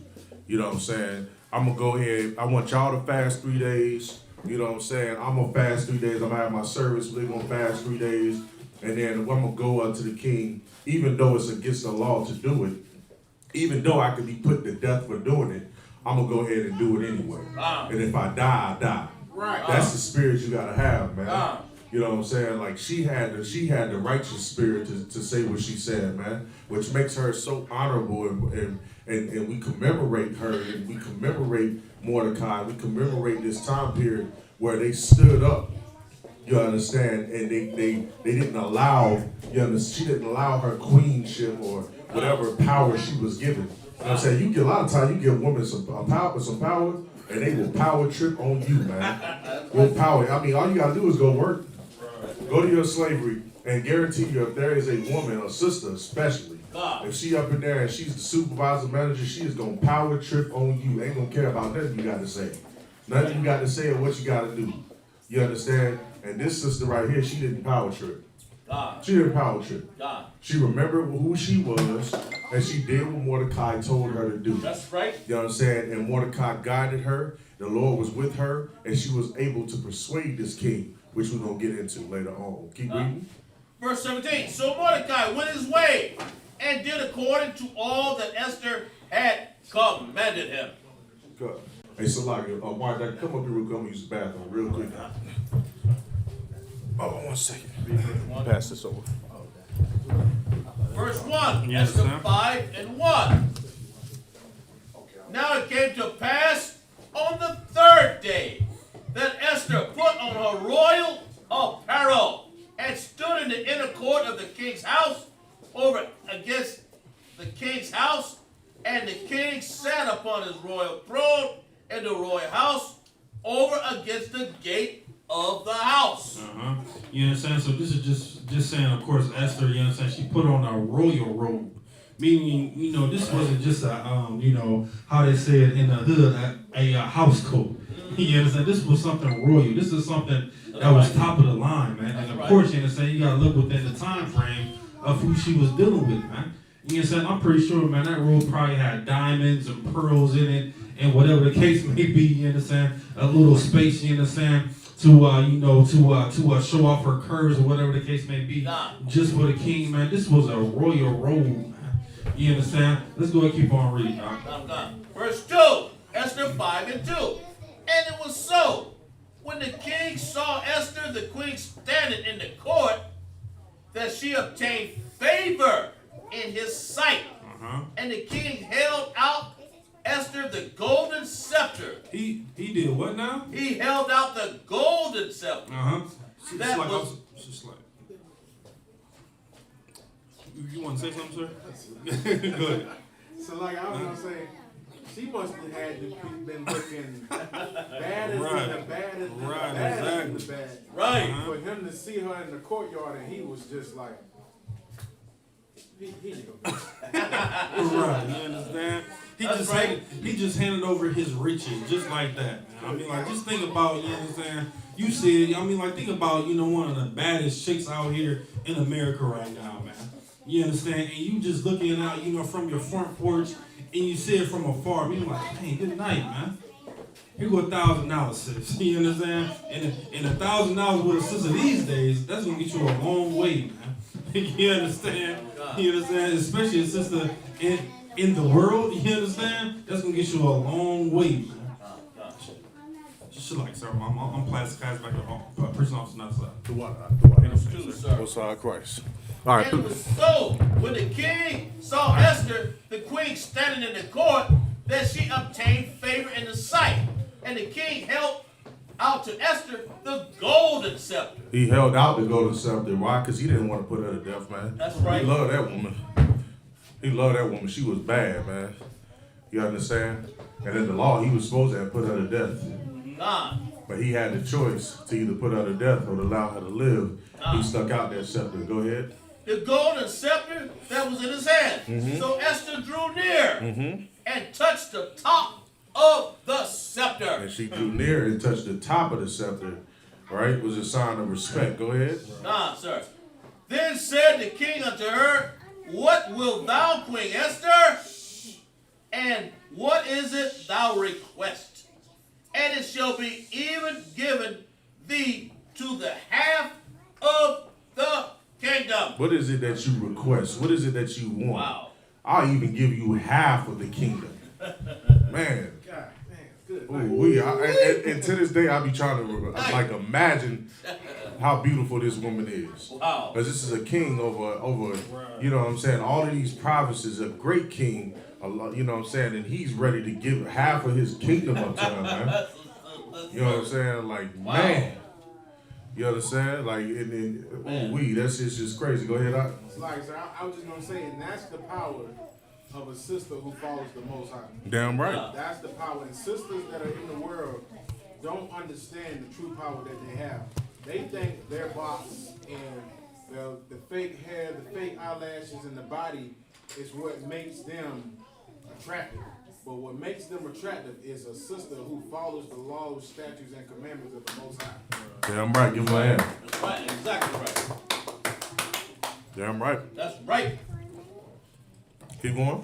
Speaker 4: You know what I'm saying? I'm going to go ahead. I want y'all to fast 3 days. You know what I'm saying? I'm going to fast 3 days. I'm going to have my service. We're going to fast 3 days. And then I'm going to go up to the king, even though it's against the law to do it, even though I could be put to death for doing it, I'm going to go ahead and do it anyway. And if I die, I die.
Speaker 5: Right.
Speaker 4: That's the spirit you got to have, man. You know what I'm saying? Like, she had the righteous spirit to say what she said, man, which makes her so honorable, and we commemorate her, and we commemorate Mordecai, we commemorate this time period where they stood up You understand? And they didn't allow, she didn't allow her queenship or whatever power she was given. You know what I'm saying? You get a lot of times, you give women some power, and they will power trip on you, man. Will power. I mean, all you gotta do is go work. Go to your slavery, and guarantee you, if there is a woman, a sister especially, if she up in there and she's the supervisor manager, she is gonna power trip on you. Ain't gonna care about nothing you got to say. Nothing you got to say or what you got to do. You understand? And this sister right here, she didn't power trip. She didn't power trip. She remembered who she was, and she did what Mordecai told her to do.
Speaker 5: That's right.
Speaker 4: You know what I'm saying? And Mordecai guided her. The Lord was with her, and she was able to persuade this king, which we're going to get into later on. Keep reading.
Speaker 5: Verse 17. So Mordecai went his way and did according to all that Esther had commanded him.
Speaker 4: Good. Hey, Salakia, Mark, come up here, we're going to use the bathroom real quick. Oh, 1 second. Pass this over.
Speaker 5: Verse 1, Esther 5 and 1. Now it came to pass on the third day that Esther put on her royal apparel and stood in the inner court of the king's house over against the king's house, and the king sat upon his royal throne in the royal house over against the gate of the house.
Speaker 6: You understand? So this is just saying, of course, Esther, you understand, she put on a royal robe. Meaning, this wasn't just a, how they say it in the hood, a house coat. You understand? This was something royal. This is something that was top of the line, man. And of course, you understand, you gotta look within the time frame of who she was dealing with, man. You understand? I'm pretty sure, man, that robe probably had diamonds and pearls in it, and whatever the case may be, you understand? A little space, you understand? To show off her curves or whatever the case may be, just for the king, man. This was a royal robe, man. You understand? Let's go and keep on reading.
Speaker 5: Verse 2, Esther 5 and 2. And it was so, when the king saw Esther, the queen, standing in the court, that she obtained favor in his sight. And the king held out Esther the golden scepter.
Speaker 6: He did what now?
Speaker 5: He held out the golden scepter. That was.
Speaker 6: You want to say something, sir? Go ahead.
Speaker 8: So like I was gonna say, she must have had been looking bad as the bad as the bad as the bad.
Speaker 5: Right.
Speaker 8: For him to see her in the courtyard and he was just like, here you go.
Speaker 6: Right, you understand? He just handed over his riches just like that, man. I mean, like, just think about, you understand? You said, I mean, like, think about, one of the baddest chicks out here in America right now, man. You understand? And you just looking out, from your front porch, and you see it from afar. You're like, hey, good night, man. Here go $1,000, sis. You understand? And $1,000 with a sister these days, that's gonna get you a long way, man. You understand? You understand? Especially a sister in the world, you understand? That's gonna get you a long way, man. Just like, sir, I'm plastic guys back there. Person officer, not sir.
Speaker 4: The one.
Speaker 5: Sir.
Speaker 4: Christ. All right.
Speaker 5: And it was so, when the king saw Esther, the queen, standing in the court, that she obtained favor in the sight. And the king held out to Esther the golden scepter.
Speaker 4: He held out the golden scepter. Why? Because he didn't want to put her to death, man.
Speaker 5: That's right.
Speaker 4: He loved that woman. He loved that woman. She was bad, man. You understand? And in the law, he was supposed to have put her to death. But he had the choice to either put her to death or to allow her to live. He stuck out that scepter. Go ahead.
Speaker 5: The golden scepter that was in his hand. So Esther drew near and touched the top of the scepter.
Speaker 4: And she drew near and touched the top of the scepter, right? It was a sign of respect. Go ahead.
Speaker 5: Sir. Then said the king unto her, what wilt thou, Queen Esther? And what is it thou request? And it shall be even given thee to the half of the kingdom.
Speaker 4: What is it that you request? What is it that you want?
Speaker 5: Wow.
Speaker 4: I'll even give you half of the kingdom. Man.
Speaker 8: God, man, good.
Speaker 4: Ooh, and to this day, I be trying to imagine how beautiful this woman is.
Speaker 5: Wow.
Speaker 4: Because this is a king over, you know what I'm saying, all of these provinces, a great king, you know what I'm saying, and he's ready to give half of his kingdom up to her, man. You know what I'm saying? Like, man. You understand? Like, that's just crazy. Go ahead,
Speaker 8: It's like, sir, I was just gonna say, and that's the power of a sister who follows the Most High.
Speaker 4: Damn right.
Speaker 8: That's the power. And sisters that are in the world don't understand the true power that they have. They think their box and the fake hair, the fake eyelashes, and the body is what makes them attractive. But what makes them attractive is a sister who follows the laws, statutes, and commandments of the Most High.
Speaker 4: Damn right. Give my hand.
Speaker 5: That's right, exactly right.
Speaker 4: Damn right.
Speaker 5: That's right.
Speaker 4: Keep going.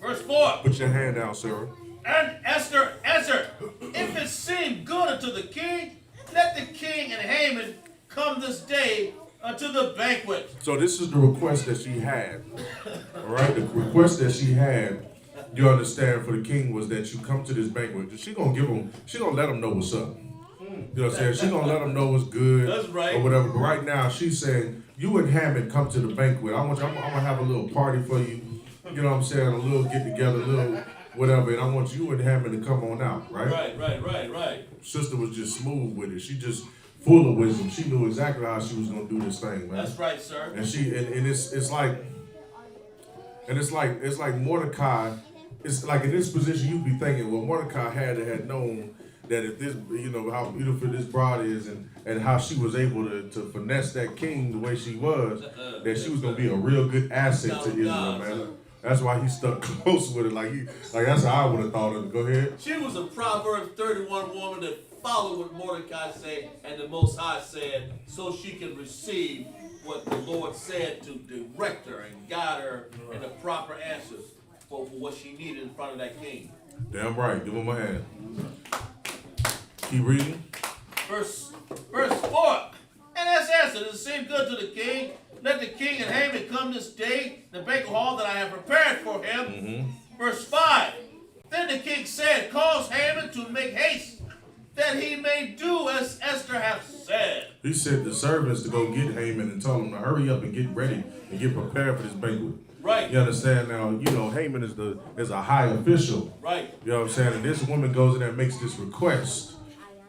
Speaker 5: Verse 4.
Speaker 4: Put your hand down, Sarah.
Speaker 5: And Esther answered, if it seem good unto the king, let the king and Haman come this day unto the banquet.
Speaker 4: So this is the request that she had. All right, the request that she had, you understand, for the king was that you come to this banquet. She gonna let him know what's up. You know what I'm saying? She gonna let him know what's good.
Speaker 5: That's right.
Speaker 4: Or whatever. But right now she's saying, you and Hammond come to the banquet. I'm gonna have a little party for you. You know what I'm saying? A little get together, a little whatever. And I want you and Hammond to come on out, right?
Speaker 5: Right.
Speaker 4: Sister was just smooth with it. She just full of wisdom. She knew exactly how she was gonna do this thing, man.
Speaker 5: That's right, sir.
Speaker 4: And it's like Mordecai. It's like in this position you'd be thinking, well, Mordecai had known that if this, you know, how beautiful this broad is and how she was able to finesse that king the way she was, that she was gonna be a real good asset to Israel, man. That's why he stuck close with it. Like that's how I would have thought of it. Go ahead.
Speaker 5: She was a Proverbs 31 woman that followed what Mordecai said and the Most High said, so she can receive what the Lord said to direct her and guide her in the proper answers for what she needed in front of that king.
Speaker 4: Damn right. Give him a hand. Keep reading.
Speaker 5: Verse 4. And as answered, it seemed good to the king. Let the king and Haman come this day, the banquet hall that I have prepared for him.
Speaker 4: Mm-hmm.
Speaker 5: Verse 5. Then the king said, cause Haman to make haste, that he may do as Esther hath said.
Speaker 4: He sent the servants to go get Haman and told him to hurry up and get ready and get prepared for this banquet.
Speaker 5: Right.
Speaker 4: You understand now? You know, Haman is a high official.
Speaker 5: Right.
Speaker 4: You know what I'm saying? And this woman goes in there and makes this request.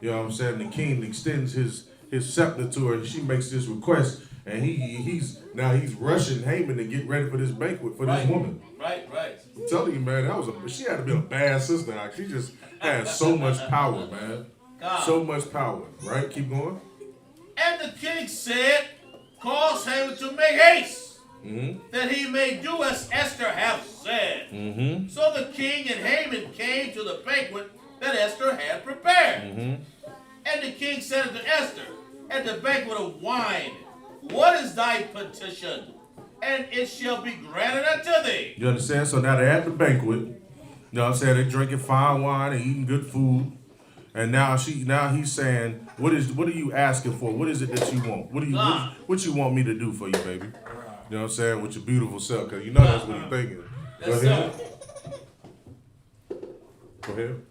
Speaker 4: You know what I'm saying? The king extends his scepter to her. She makes this request, and he's rushing Haman to get ready for this banquet for this woman.
Speaker 5: Right.
Speaker 4: I'm telling you, man, she had to be a bad sister. Like, she just had so much power, man.
Speaker 5: God.
Speaker 4: So much power. Right? Keep going.
Speaker 5: And the king said, cause Haman to make haste, that he may do as Esther hath said.
Speaker 4: Mm-hmm.
Speaker 5: So the king and Haman came to the banquet that Esther had prepared.
Speaker 4: Mm-hmm.
Speaker 5: And the king said unto Esther, at the banquet of wine, what is thy petition? And it shall be granted unto thee.
Speaker 4: You understand? So now they're at the banquet. You know what I'm saying? They're drinking fine wine and eating good food. And now he's saying, what are you asking for? What is it that you want? What you want me to do for you, baby? You know what I'm saying? With your beautiful self, because you know that's what you're thinking. Go ahead. Go ahead.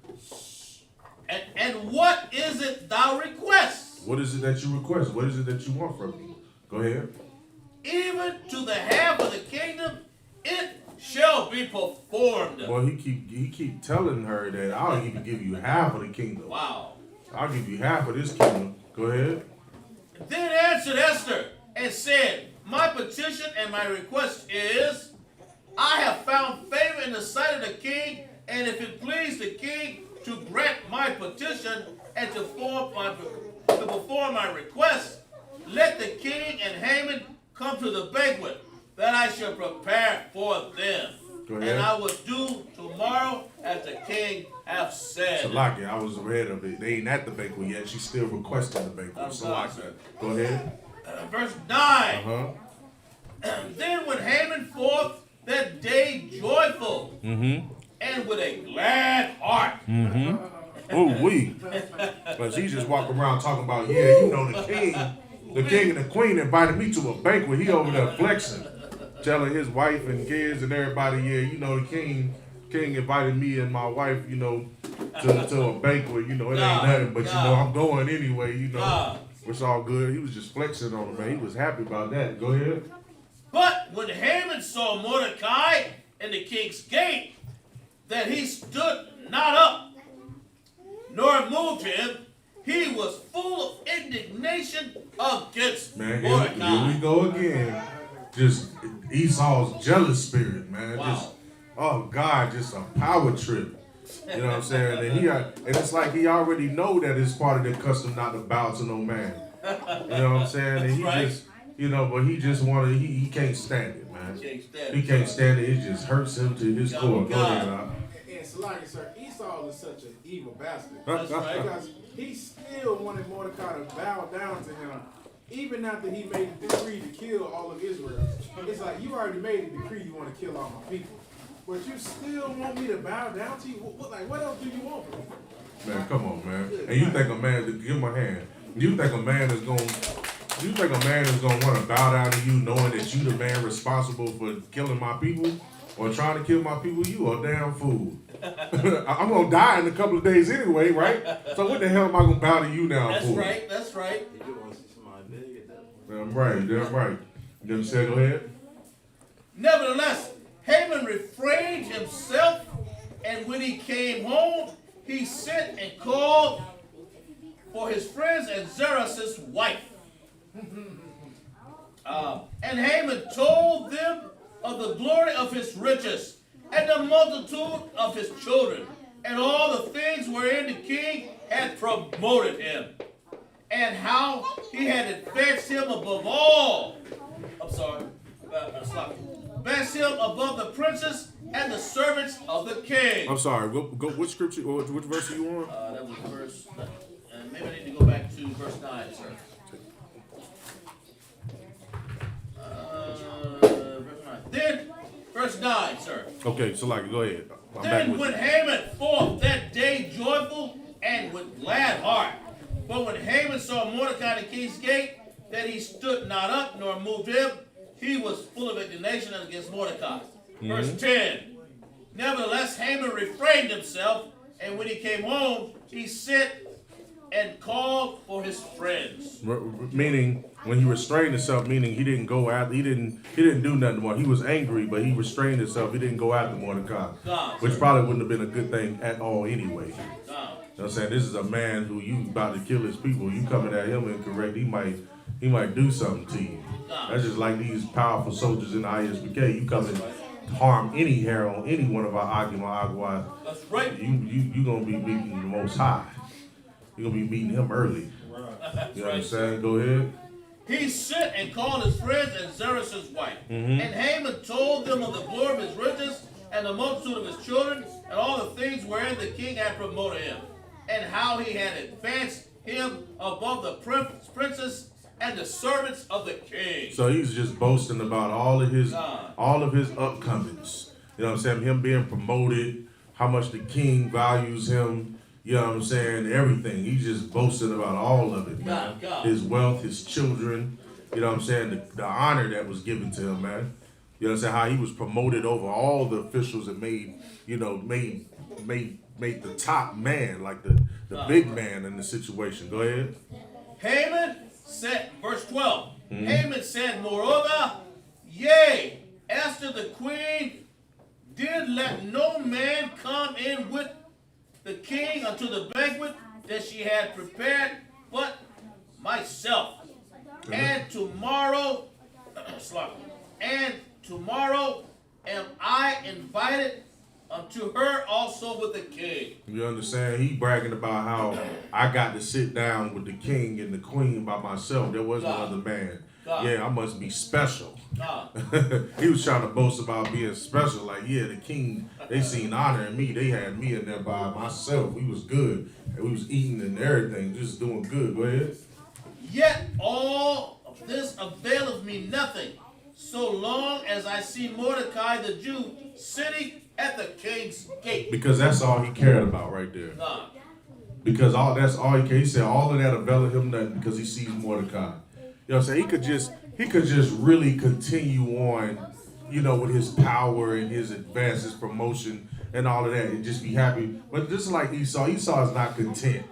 Speaker 5: And what is it thou request?
Speaker 4: What is it that you request? What is it that you want from me? Go ahead.
Speaker 5: Even to the half of the kingdom, it shall be performed.
Speaker 4: Well, he keep telling her that I'll even give you half of the kingdom.
Speaker 5: Wow.
Speaker 4: I'll give you half of this kingdom. Go ahead.
Speaker 5: Then answered Esther and said, my petition and my request is, I have found favor in the sight of the king, and if it please the king to grant my petition and to perform my request, let the king and Haman come to the banquet that I shall prepare for them.
Speaker 4: Go ahead.
Speaker 5: And I will do tomorrow as the king hath said.
Speaker 4: Salaki, I was ahead of it. They ain't at the banquet yet. She's still requesting the banquet. Salaki. Go ahead.
Speaker 5: Verse 9.
Speaker 4: Uh-huh.
Speaker 5: Then went Haman forth that day joyful, and with a glad heart.
Speaker 4: Oh, because he just walk around talking about, yeah, you know, the king and the queen invited me to a banquet. He over there flexing, telling his wife and kids and everybody, yeah, you know, the king invited me and my wife, you know, to a banquet. You know, it ain't nothing, but you know, I'm going anyway. You know, it's all good. He was just flexing on him, man. He was happy about that. Go ahead.
Speaker 5: But when Haman saw Mordecai in the king's gate, that he stood not up, nor moved him, he was full of indignation against
Speaker 4: Man,
Speaker 5: Mordecai.
Speaker 4: here we go again. Just Esau's jealous spirit, man.
Speaker 5: Wow.
Speaker 4: Just, oh God, just a power trip. You know what I'm saying? And it's like he already know that it's part of their custom not to bow to no man. You know what I'm saying? And he just, you know, but he just wanted, he can't stand it, man. He can't stand it. It just hurts him to his core. Go ahead,
Speaker 8: And Salaki, sir, Esau is such an evil bastard.
Speaker 5: That's right.
Speaker 8: Because he still wanted Mordecai to bow down to him, even after he made the decree to kill all of Israel. It's like, you already made a decree you want to kill all my people, but you still want me to bow down to you? What else do you want from me?
Speaker 4: Man, come on, man. And you think a man, give him a hand. You think a man is going to want to bow down to you knowing that you the man responsible for killing my people or trying to kill my people? You a damn fool. I'm going to die in a couple of days anyway, right? So what the hell am I going to bow to you now
Speaker 5: That's
Speaker 4: for?
Speaker 5: right, that's right.
Speaker 4: Damn right. You know what I'm saying? Go ahead.
Speaker 5: Nevertheless, Haman refrained himself, and when he came home, he sent and called for his friends and Zeresh' wife. And Haman told them of the glory of his riches and the multitude of his children and all the things wherein the king had promoted him, and how he had advanced him above all. Advanced him above the princes and the servants of the king.
Speaker 4: I'm sorry. Go. Which scripture or which verse are you on?
Speaker 5: That was verse. Maybe I need to go back to verse 9, sir. Verse 9. Then, verse 9, sir.
Speaker 4: Okay, so like, go ahead. I'm back
Speaker 5: Then
Speaker 4: with
Speaker 5: went
Speaker 4: you.
Speaker 5: Haman forth that day joyful and with glad heart. But when Haman saw Mordecai in the king's gate, that he stood not up nor moved him, he was full of indignation against Mordecai. Verse 10. Nevertheless, Haman refrained himself, and when he came home, he sent and called for his friends.
Speaker 4: Meaning, when he restrained himself, meaning he didn't go after, he didn't do nothing more. He was angry, but he restrained himself. He didn't go after Mordecai, which probably wouldn't have been a good thing at all anyway. You know what I'm saying? This is a man who you about to kill his people. You coming at him incorrect, he might do something to you. That's just like these powerful soldiers in the ISUPK. You come and harm any hair on any one of our Agua.
Speaker 5: That's right.
Speaker 4: You gonna be meeting the Most High. You're gonna be meeting him early. You know what I'm saying? Go ahead.
Speaker 5: He sent and called his friends and Zeresh' wife. And Haman told them of the glory of his riches and the multitude of his children and all the things wherein the king had promoted him, and how he had advanced him above the princes and the servants of the king.
Speaker 4: So he's just boasting about all of his upcomings. You know what I'm saying? Him being promoted, how much the king values him. You know what I'm saying? Everything. He's just boasting about all of it, man. His wealth, his children. You know what I'm saying? The honor that was given to him, man. You know what I'm saying? How he was promoted over all the officials that made the top man, like the big man in the situation. Go ahead.
Speaker 5: Haman said, verse 12. Haman said, moreover, yea, Esther the queen did let no man come in with the king unto the banquet that she had prepared, but myself. And tomorrow am I invited unto her also with the king.
Speaker 4: You understand? He bragging about how I got to sit down with the king and the queen by myself. There was no other man. Yeah, I must be special. He was trying to boast about being special. Like, yeah, the king, they seen honor in me. They had me in there by myself. We was good. And we was eating and everything, just doing good. Go ahead.
Speaker 5: Yet all of this availeth me nothing, so long as I see Mordecai the Jew sitting at the king's gate.
Speaker 4: Because that's all he cared about right there. Because that's all he cared. He said all of that availeth him nothing because he sees Mordecai. You know what I'm saying? He could just really continue on, you know, with his power and his advance, his promotion and all of that and just be happy. But just like Esau is not content.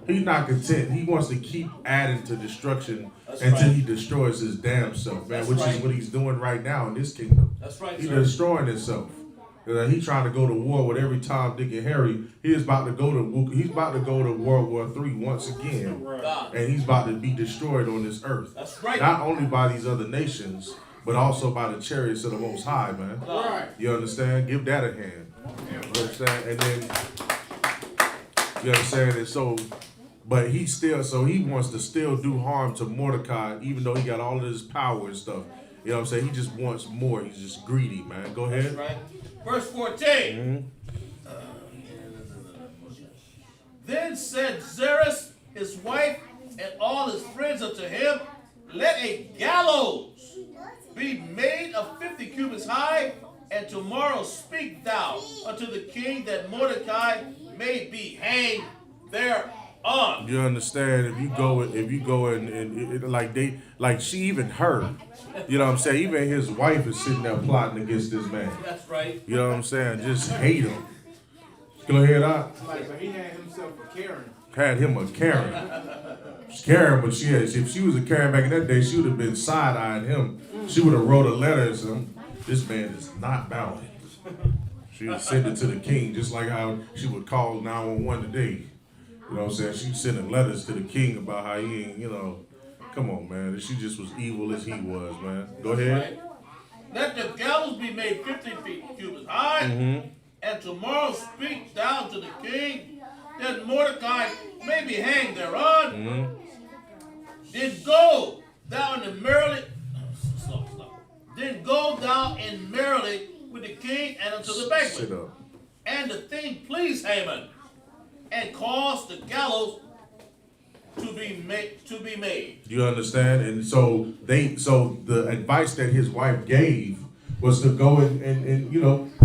Speaker 4: He's not content. He wants to keep adding to destruction until he destroys his damn self, man, which is what he's doing right now in this kingdom.
Speaker 5: That's right,
Speaker 4: He's
Speaker 5: sir.
Speaker 4: destroying himself. He trying to go to war with every Tom, Dick, and Harry. He's about to go to World War III once again, and he's about to be destroyed on this earth.
Speaker 5: That's right.
Speaker 4: Not only by these other nations, but also by the chariots of the Most High, man.
Speaker 8: Right.
Speaker 4: You understand? Give that a hand. You understand? And then you understand? And so, but he wants to still do harm to Mordecai, even though he got all of this power and stuff. You know what I'm saying? He just wants more. He's just greedy, man. Go ahead.
Speaker 5: That's right. Verse 14. Then said Zeresh, his wife, and all his friends unto him, let a gallows be made of 50 cubits high, and tomorrow speak thou unto the king that Mordecai may be hanged thereon.
Speaker 4: You understand? If you go and like she even heard, you know what I'm saying? Even his wife is sitting there plotting against this man.
Speaker 5: That's right.
Speaker 4: You know what I'm saying? Just hate him. Go ahead,
Speaker 8: Like, so he had himself a Karen.
Speaker 4: Had him a Karen. Karen, but if she was a Karen back in that day, she would have been side-eyeing him. She would have wrote a letter and said, this man is not bowing. She would send it to the king, just like how she would call 911 today. You know what I'm saying? She's sending letters to the king about how he ain't, come on, man. She just was evil as he was, man. Go ahead.
Speaker 5: Let the gallows be made 50 feet cubits high, and tomorrow speak thou to the king that Mordecai may be hanged thereon. Then go thou in merrily. Then go thou in merrily with the king and unto the banquet.
Speaker 4: Sit up.
Speaker 5: And the thing pleased Haman, and caused the gallows to be made.
Speaker 4: You understand? And so the advice that his wife gave was to go and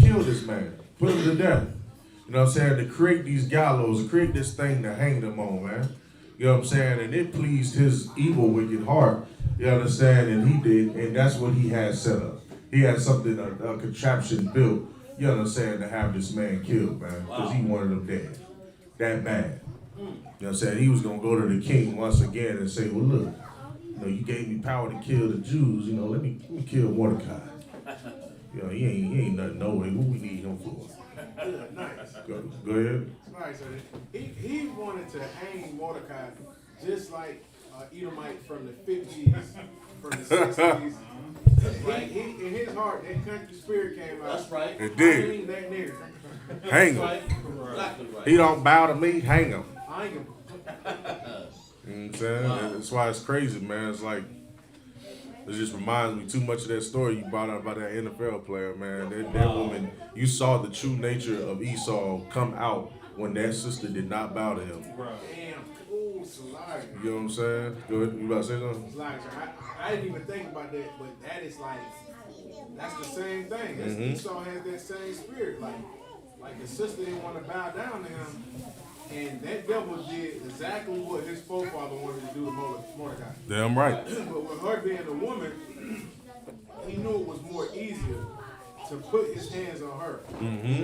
Speaker 4: kill this man, put him to death. You know what I'm saying? To create these gallows, to create this thing to hang them on, man. You know what I'm saying? And it pleased his evil, wicked heart. You understand? And he did, and that's what he had set up. He had something, a contraption built, you understand, to have this man killed, man. Because he wanted him dead. That bad. You know what I'm saying? He was going to go to the king once again and say, well, look, you gave me power to kill the Jews. Let me kill Mordecai. He ain't nothing, no way. What we need him for?
Speaker 8: Nice.
Speaker 4: Go ahead.
Speaker 8: Right, so he wanted to hang Mordecai just like Edomite from the 50s, from the 60s. He, in his heart, that country spirit came out.
Speaker 5: That's right.
Speaker 4: It did.
Speaker 8: I ain't that nigga.
Speaker 4: Hang him.
Speaker 5: Right. Exactly right.
Speaker 4: He don't bow to me, hang him.
Speaker 8: I ain't gonna.
Speaker 4: You know what I'm saying?
Speaker 5: Wow.
Speaker 4: That's why it's crazy, man. It's like, it just reminds me too much of that story you brought up about that NFL player, man. That woman, you saw the true nature of Esau come out when that sister did not bow to him.
Speaker 8: Damn, cool, Salari.
Speaker 4: You know what I'm saying? Go ahead. You about to say something?
Speaker 8: I didn't even think about that, but that is like, that's the same thing. Esau has that same spirit. Like the sister didn't want to bow down to him, and that devil did exactly what his forefather wanted to do to Mordecai.
Speaker 4: Damn right.
Speaker 8: But with her being a woman, he knew it was more easier to put his hands on her.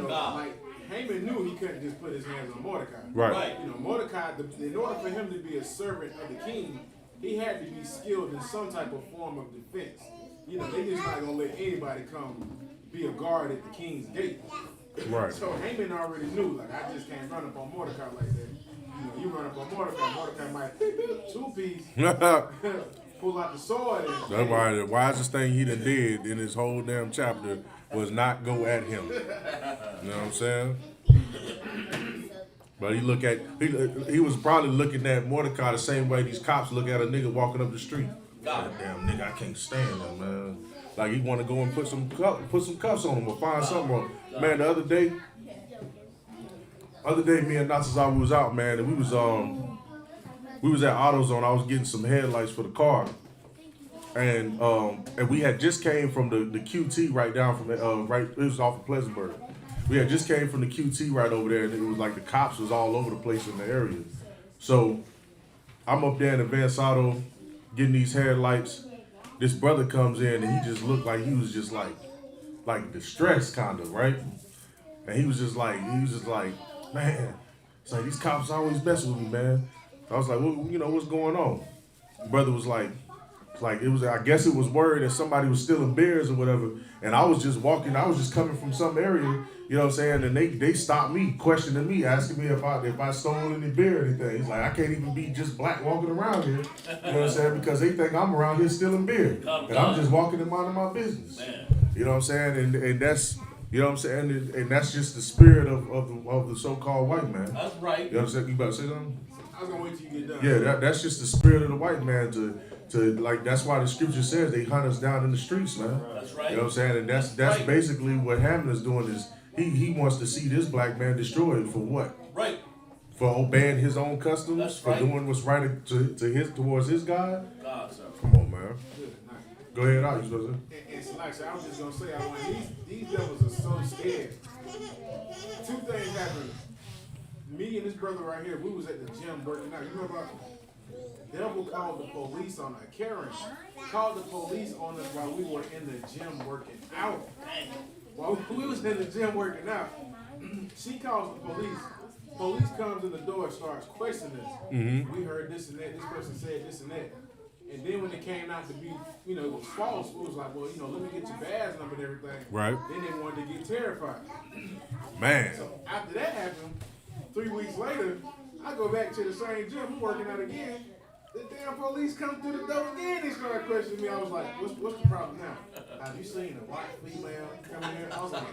Speaker 8: Like Haman knew he couldn't just put his hands on Mordecai.
Speaker 4: Right.
Speaker 8: Mordecai, in order for him to be a servant of the king, he had to be skilled in some type of form of defense. They just not gonna let anybody come be a guard at the king's gate.
Speaker 4: Right.
Speaker 8: So Haman already knew, I just can't run up on Mordecai like that. You run up on Mordecai might two-piece, pull out the sword.
Speaker 4: That's why the wisest thing he done did in this whole damn chapter was not go at him. You know what I'm saying? But he was probably looking at Mordecai the same way these cops look at a nigga walking up the street. God damn nigga, I can't stand him, man. Like he want to go and put some cuffs on him or find something on him. Man, the other day, me and Natsuzawa was out, man, and we was at AutoZone. I was getting some headlights for the car, and we had just came from the QT right down from it was off of Pleasantburg. We had just came from the QT right over there, and it was like the cops was all over the place in the area. So I'm up there in Advanced Auto getting these headlights. This brother comes in and he just looked like he was just like distressed kind of, right? And he was just like, man, it's like these cops always messing with me, man. I was like, well, what's going on? The brother was like, like it was, I guess it was word that somebody was stealing beers or whatever, and I was just walking, I was just coming from some area, you know what I'm saying, and they stopped me, questioning me, asking me if I stole any beer or anything. It's like, I can't even be just black walking around here, you know what I'm saying, because they think I'm around here stealing beer, and I'm just walking and minding my business, you know what I'm saying, and that's, you know what I'm saying, and that's just the spirit of the so-called white man.
Speaker 5: That's right.
Speaker 4: You know what I'm saying? You about to say something?
Speaker 8: I was gonna wait till you get done.
Speaker 4: Yeah, that's just the spirit of the white man to like, that's why the scripture says they hunt us down in the streets, man.
Speaker 5: That's right.
Speaker 4: You know what I'm saying? And that's
Speaker 5: right.
Speaker 4: basically what Hammond is doing is he wants to see this black man destroyed for what?
Speaker 5: Right.
Speaker 4: For obeying his own customs,
Speaker 5: That's
Speaker 4: for
Speaker 5: right.
Speaker 4: doing what's right towards his God.
Speaker 5: God, sir.
Speaker 4: Come on, man.
Speaker 8: Good, nice.
Speaker 4: Go ahead, out. You supposed to?
Speaker 8: And so like I said, I was just gonna say, I want these devils are so scared. Two things happened. Me and this brother right here, we was at the gym working out. You know about devil called the police on us. Karen called the police on us while we were in the gym working out. While we was in the gym working out, she calls the police. Police comes in the door and starts questioning us.
Speaker 4: Mm-hmm.
Speaker 8: We heard this and that. This person said this and that. And then when it came out to be, you know, it was false, it was like, well, you know, let me get your badge number and everything.
Speaker 4: Right.
Speaker 8: Then they wanted to get terrified.
Speaker 4: Man.
Speaker 8: So after that happened, 3 weeks later, I go back to the same gym, I'm working out again. The damn police come through the door again, they started questioning me. I was like, what's the problem now? Have you seen a white female come in here? I was like,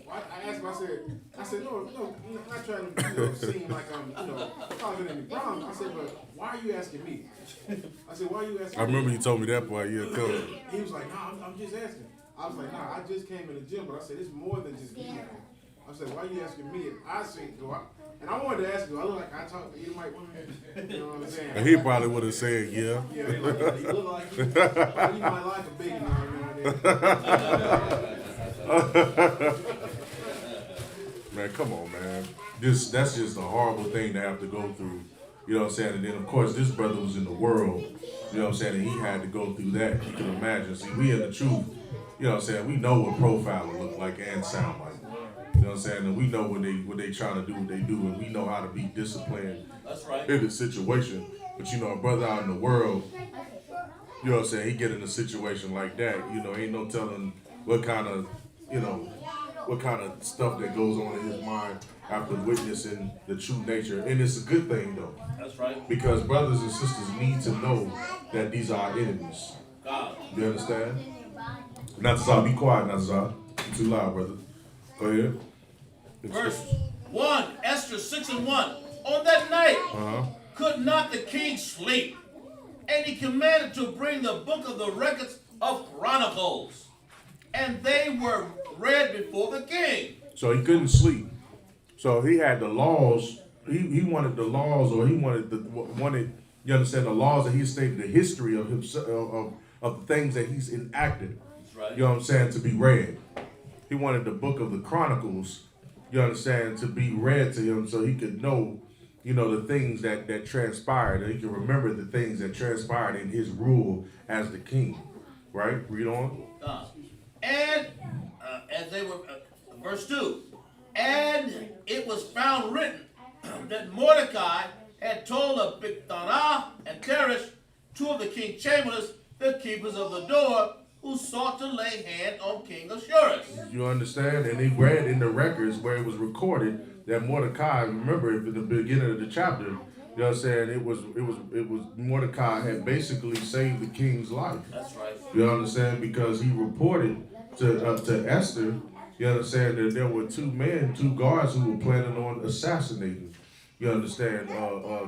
Speaker 8: I asked him, I said, no, I'm not trying to seem like I'm, causing any problems. I said, but why are you asking me? I said, why are you asking me?
Speaker 4: I remember you told me that boy, yeah, come.
Speaker 8: He was like, no, I'm just asking. I was like, no, I just came in the gym, but I said, it's more than just me. I said, why are you asking me? And I wanted to ask you, I look like I talk to Edomite women. You know what I'm saying?
Speaker 4: And he probably would have said, yeah.
Speaker 8: Yeah, they like, you look like you might like a big one.
Speaker 4: Man, come on, man. That's just a horrible thing to have to go through. You know what I'm saying? And then, of course, this brother was in the world. You know what I'm saying? And he had to go through that. You can imagine. See, we in the truth. You know what I'm saying? We know what profiling look like and sound like. You know what I'm saying? And we know when they trying to do what they do, and we know how to be disciplined.
Speaker 5: That's right.
Speaker 4: In the situation. But you know, a brother out in the world, you know what I'm saying, he get in a situation like that, you know, ain't no telling what kind of stuff that goes on in his mind after witnessing the true nature. And it's a good thing though.
Speaker 5: That's right.
Speaker 4: Because brothers and sisters need to know that these are our enemies.
Speaker 5: God.
Speaker 4: You understand? Natazah, be quiet, Natazah. You're too loud, brother. Go ahead.
Speaker 5: Verse 1, Esther 6:1. On that night, could not the king sleep, and he commanded to bring the book of the records of Chronicles, and they were read before the king.
Speaker 4: So he couldn't sleep. So he had the laws. He wanted the laws, or he wanted you understand, the laws that he stated, the history of himself, of the things that he's enacted.
Speaker 5: That's right.
Speaker 4: You know what I'm saying, to be read. He wanted the book of the Chronicles, you understand, to be read to him so he could know, you know, the things that transpired. And he could remember the things that transpired in his rule as the king. Right? Read on.
Speaker 5: And as they were, verse 2, and it was found written that Mordecai had told of Bigthana and Teresh, two of the king's chamberlains, the keepers of the door, who sought to lay hand on King Ahasuerus.
Speaker 4: You understand? And they read in the records where it was recorded that Mordecai, remember in the beginning of the chapter, you know what I'm saying, it was Mordecai had basically saved the king's life.
Speaker 5: That's right.
Speaker 4: You understand? Because he reported to Esther, you understand, that there were two guards who were planning on assassinating, you understand,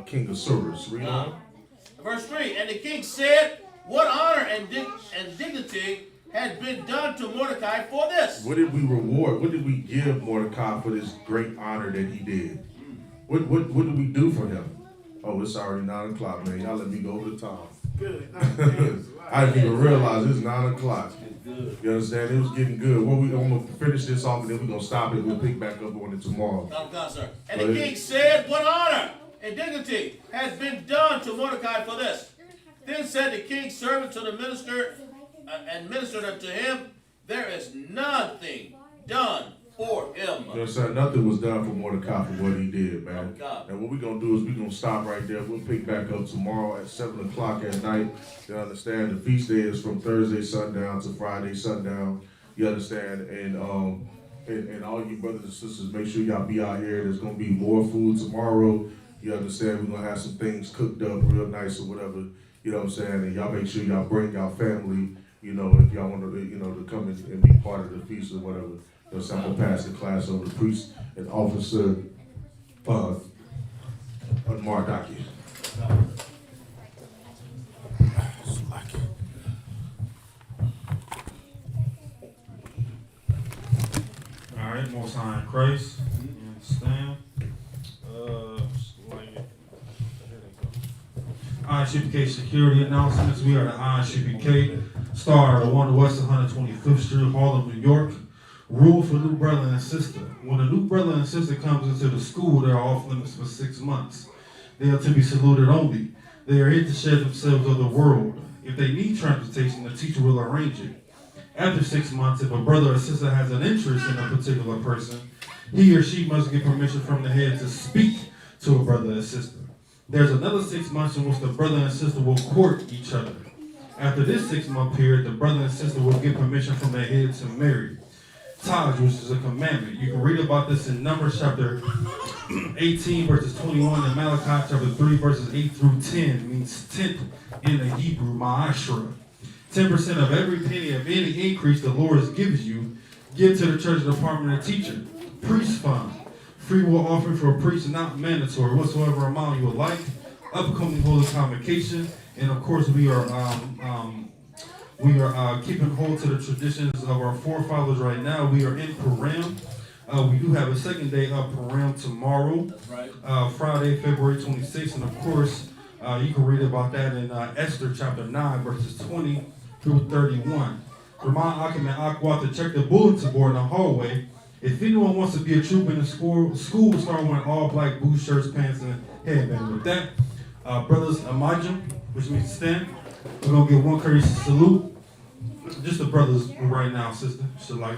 Speaker 4: King Ahasuerus. Read on.
Speaker 5: Verse 3, and the king said, what honor and dignity had been done to Mordecai for this?
Speaker 4: What did we reward? What did we give Mordecai for this great honor that he did? What did we do for him? Oh, it's already 9 o'clock, man. Y'all let me go over the time.
Speaker 8: Good.
Speaker 4: I didn't even realize it's 9 o'clock. You understand? It was getting good. Well, I'm going to finish this off and then we're going to stop it. We'll pick back up on it tomorrow.
Speaker 5: God, sir. And the king said, what honor and dignity has been done to Mordecai for this? Then said the king's servant to the minister and ministered unto him, there is nothing done for him.
Speaker 4: You know what I'm saying? Nothing was done for Mordecai for what he did, man.
Speaker 5: God.
Speaker 4: And what we're going to do is we're going to stop right there. We'll pick back up tomorrow at 7 o'clock at night. You understand? The feast day is from Thursday sundown to Friday sundown. You understand? And all you brothers and sisters, make sure y'all be out here. There's going to be more food tomorrow. You understand? We're going to have some things cooked up real nice or whatever. You know what I'm saying? And y'all make sure y'all bring y'all family, you know, if y'all want to, you know, to come and be part of the feast or whatever. You know, so I'm going to pass the class over to priest and officer Mardaki.
Speaker 9: All right, Most High in Christ. You understand? ISUPK security announcements. We are the ISUPK, star the 1 West 125th Street, Harlem, New York. Rule for new brother and sister. When a new brother and sister comes into the school, they are off limits for 6 months. They are to be saluted only. They are here to share themselves of the world. If they need transportation, the teacher will arrange it. After 6 months, if a brother or sister has an interest in a particular person, he or she must get permission from the head to speak to a brother or sister. There's another 6 months in which the brother and sister will court each other. After this 6-month period, the brother and sister will get permission from their head to marry. Tithes, which is a commandment. You can read about this in Numbers chapter 18 verses 21 and Malachi chapter 3 verses 8 through 10 means tenth in the Hebrew, ma'ashra. 10% of every penny of any increase the Lord gives you, give to the church department and teacher. Priest fund. Free will offering for a priest, not mandatory. Whatsoever amount you would like. Upcoming holy convocation. And of course we are keeping hold to the traditions of our forefathers right now. We are in PURIM. We do have a second day of PURIM tomorrow, Friday, February 26th. And of course, you can read about that in Esther chapter 9, verses 20 through 31. Remind Akim and Aqua to check the bulletin board in the hallway. If anyone wants to be a troop in the school will start wearing all black boots, shirts, pants, and headband. With that, brothers, Amajim, which means stand. We're going to give one courteous salute. Just the brothers right now, sister. Shalai.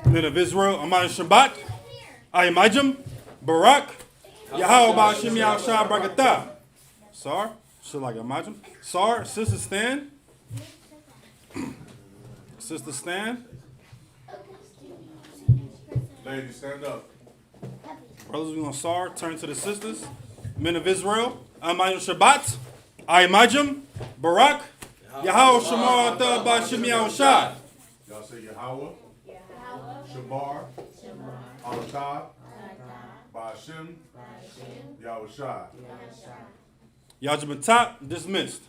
Speaker 10: Men of Israel, Aman Shabbat, Ayimajim, Barak, Yahweh Ba'ashim Yahushua Barakatah. Sar, Shalai Amajim. Sar, sister stand. Sister stand.
Speaker 4: Ladies, stand up.
Speaker 10: Brothers, we're going to Sar, turn to the sisters. Men of Israel, Aman Shabbat, Ayimajim, Barak, Yahweh Shemar Ba'ashim Yahushua.
Speaker 4: Y'all say Yahweh, Shamar, Alatah, Ba'ashim, Yahushua.
Speaker 10: Yajimatah, dismissed.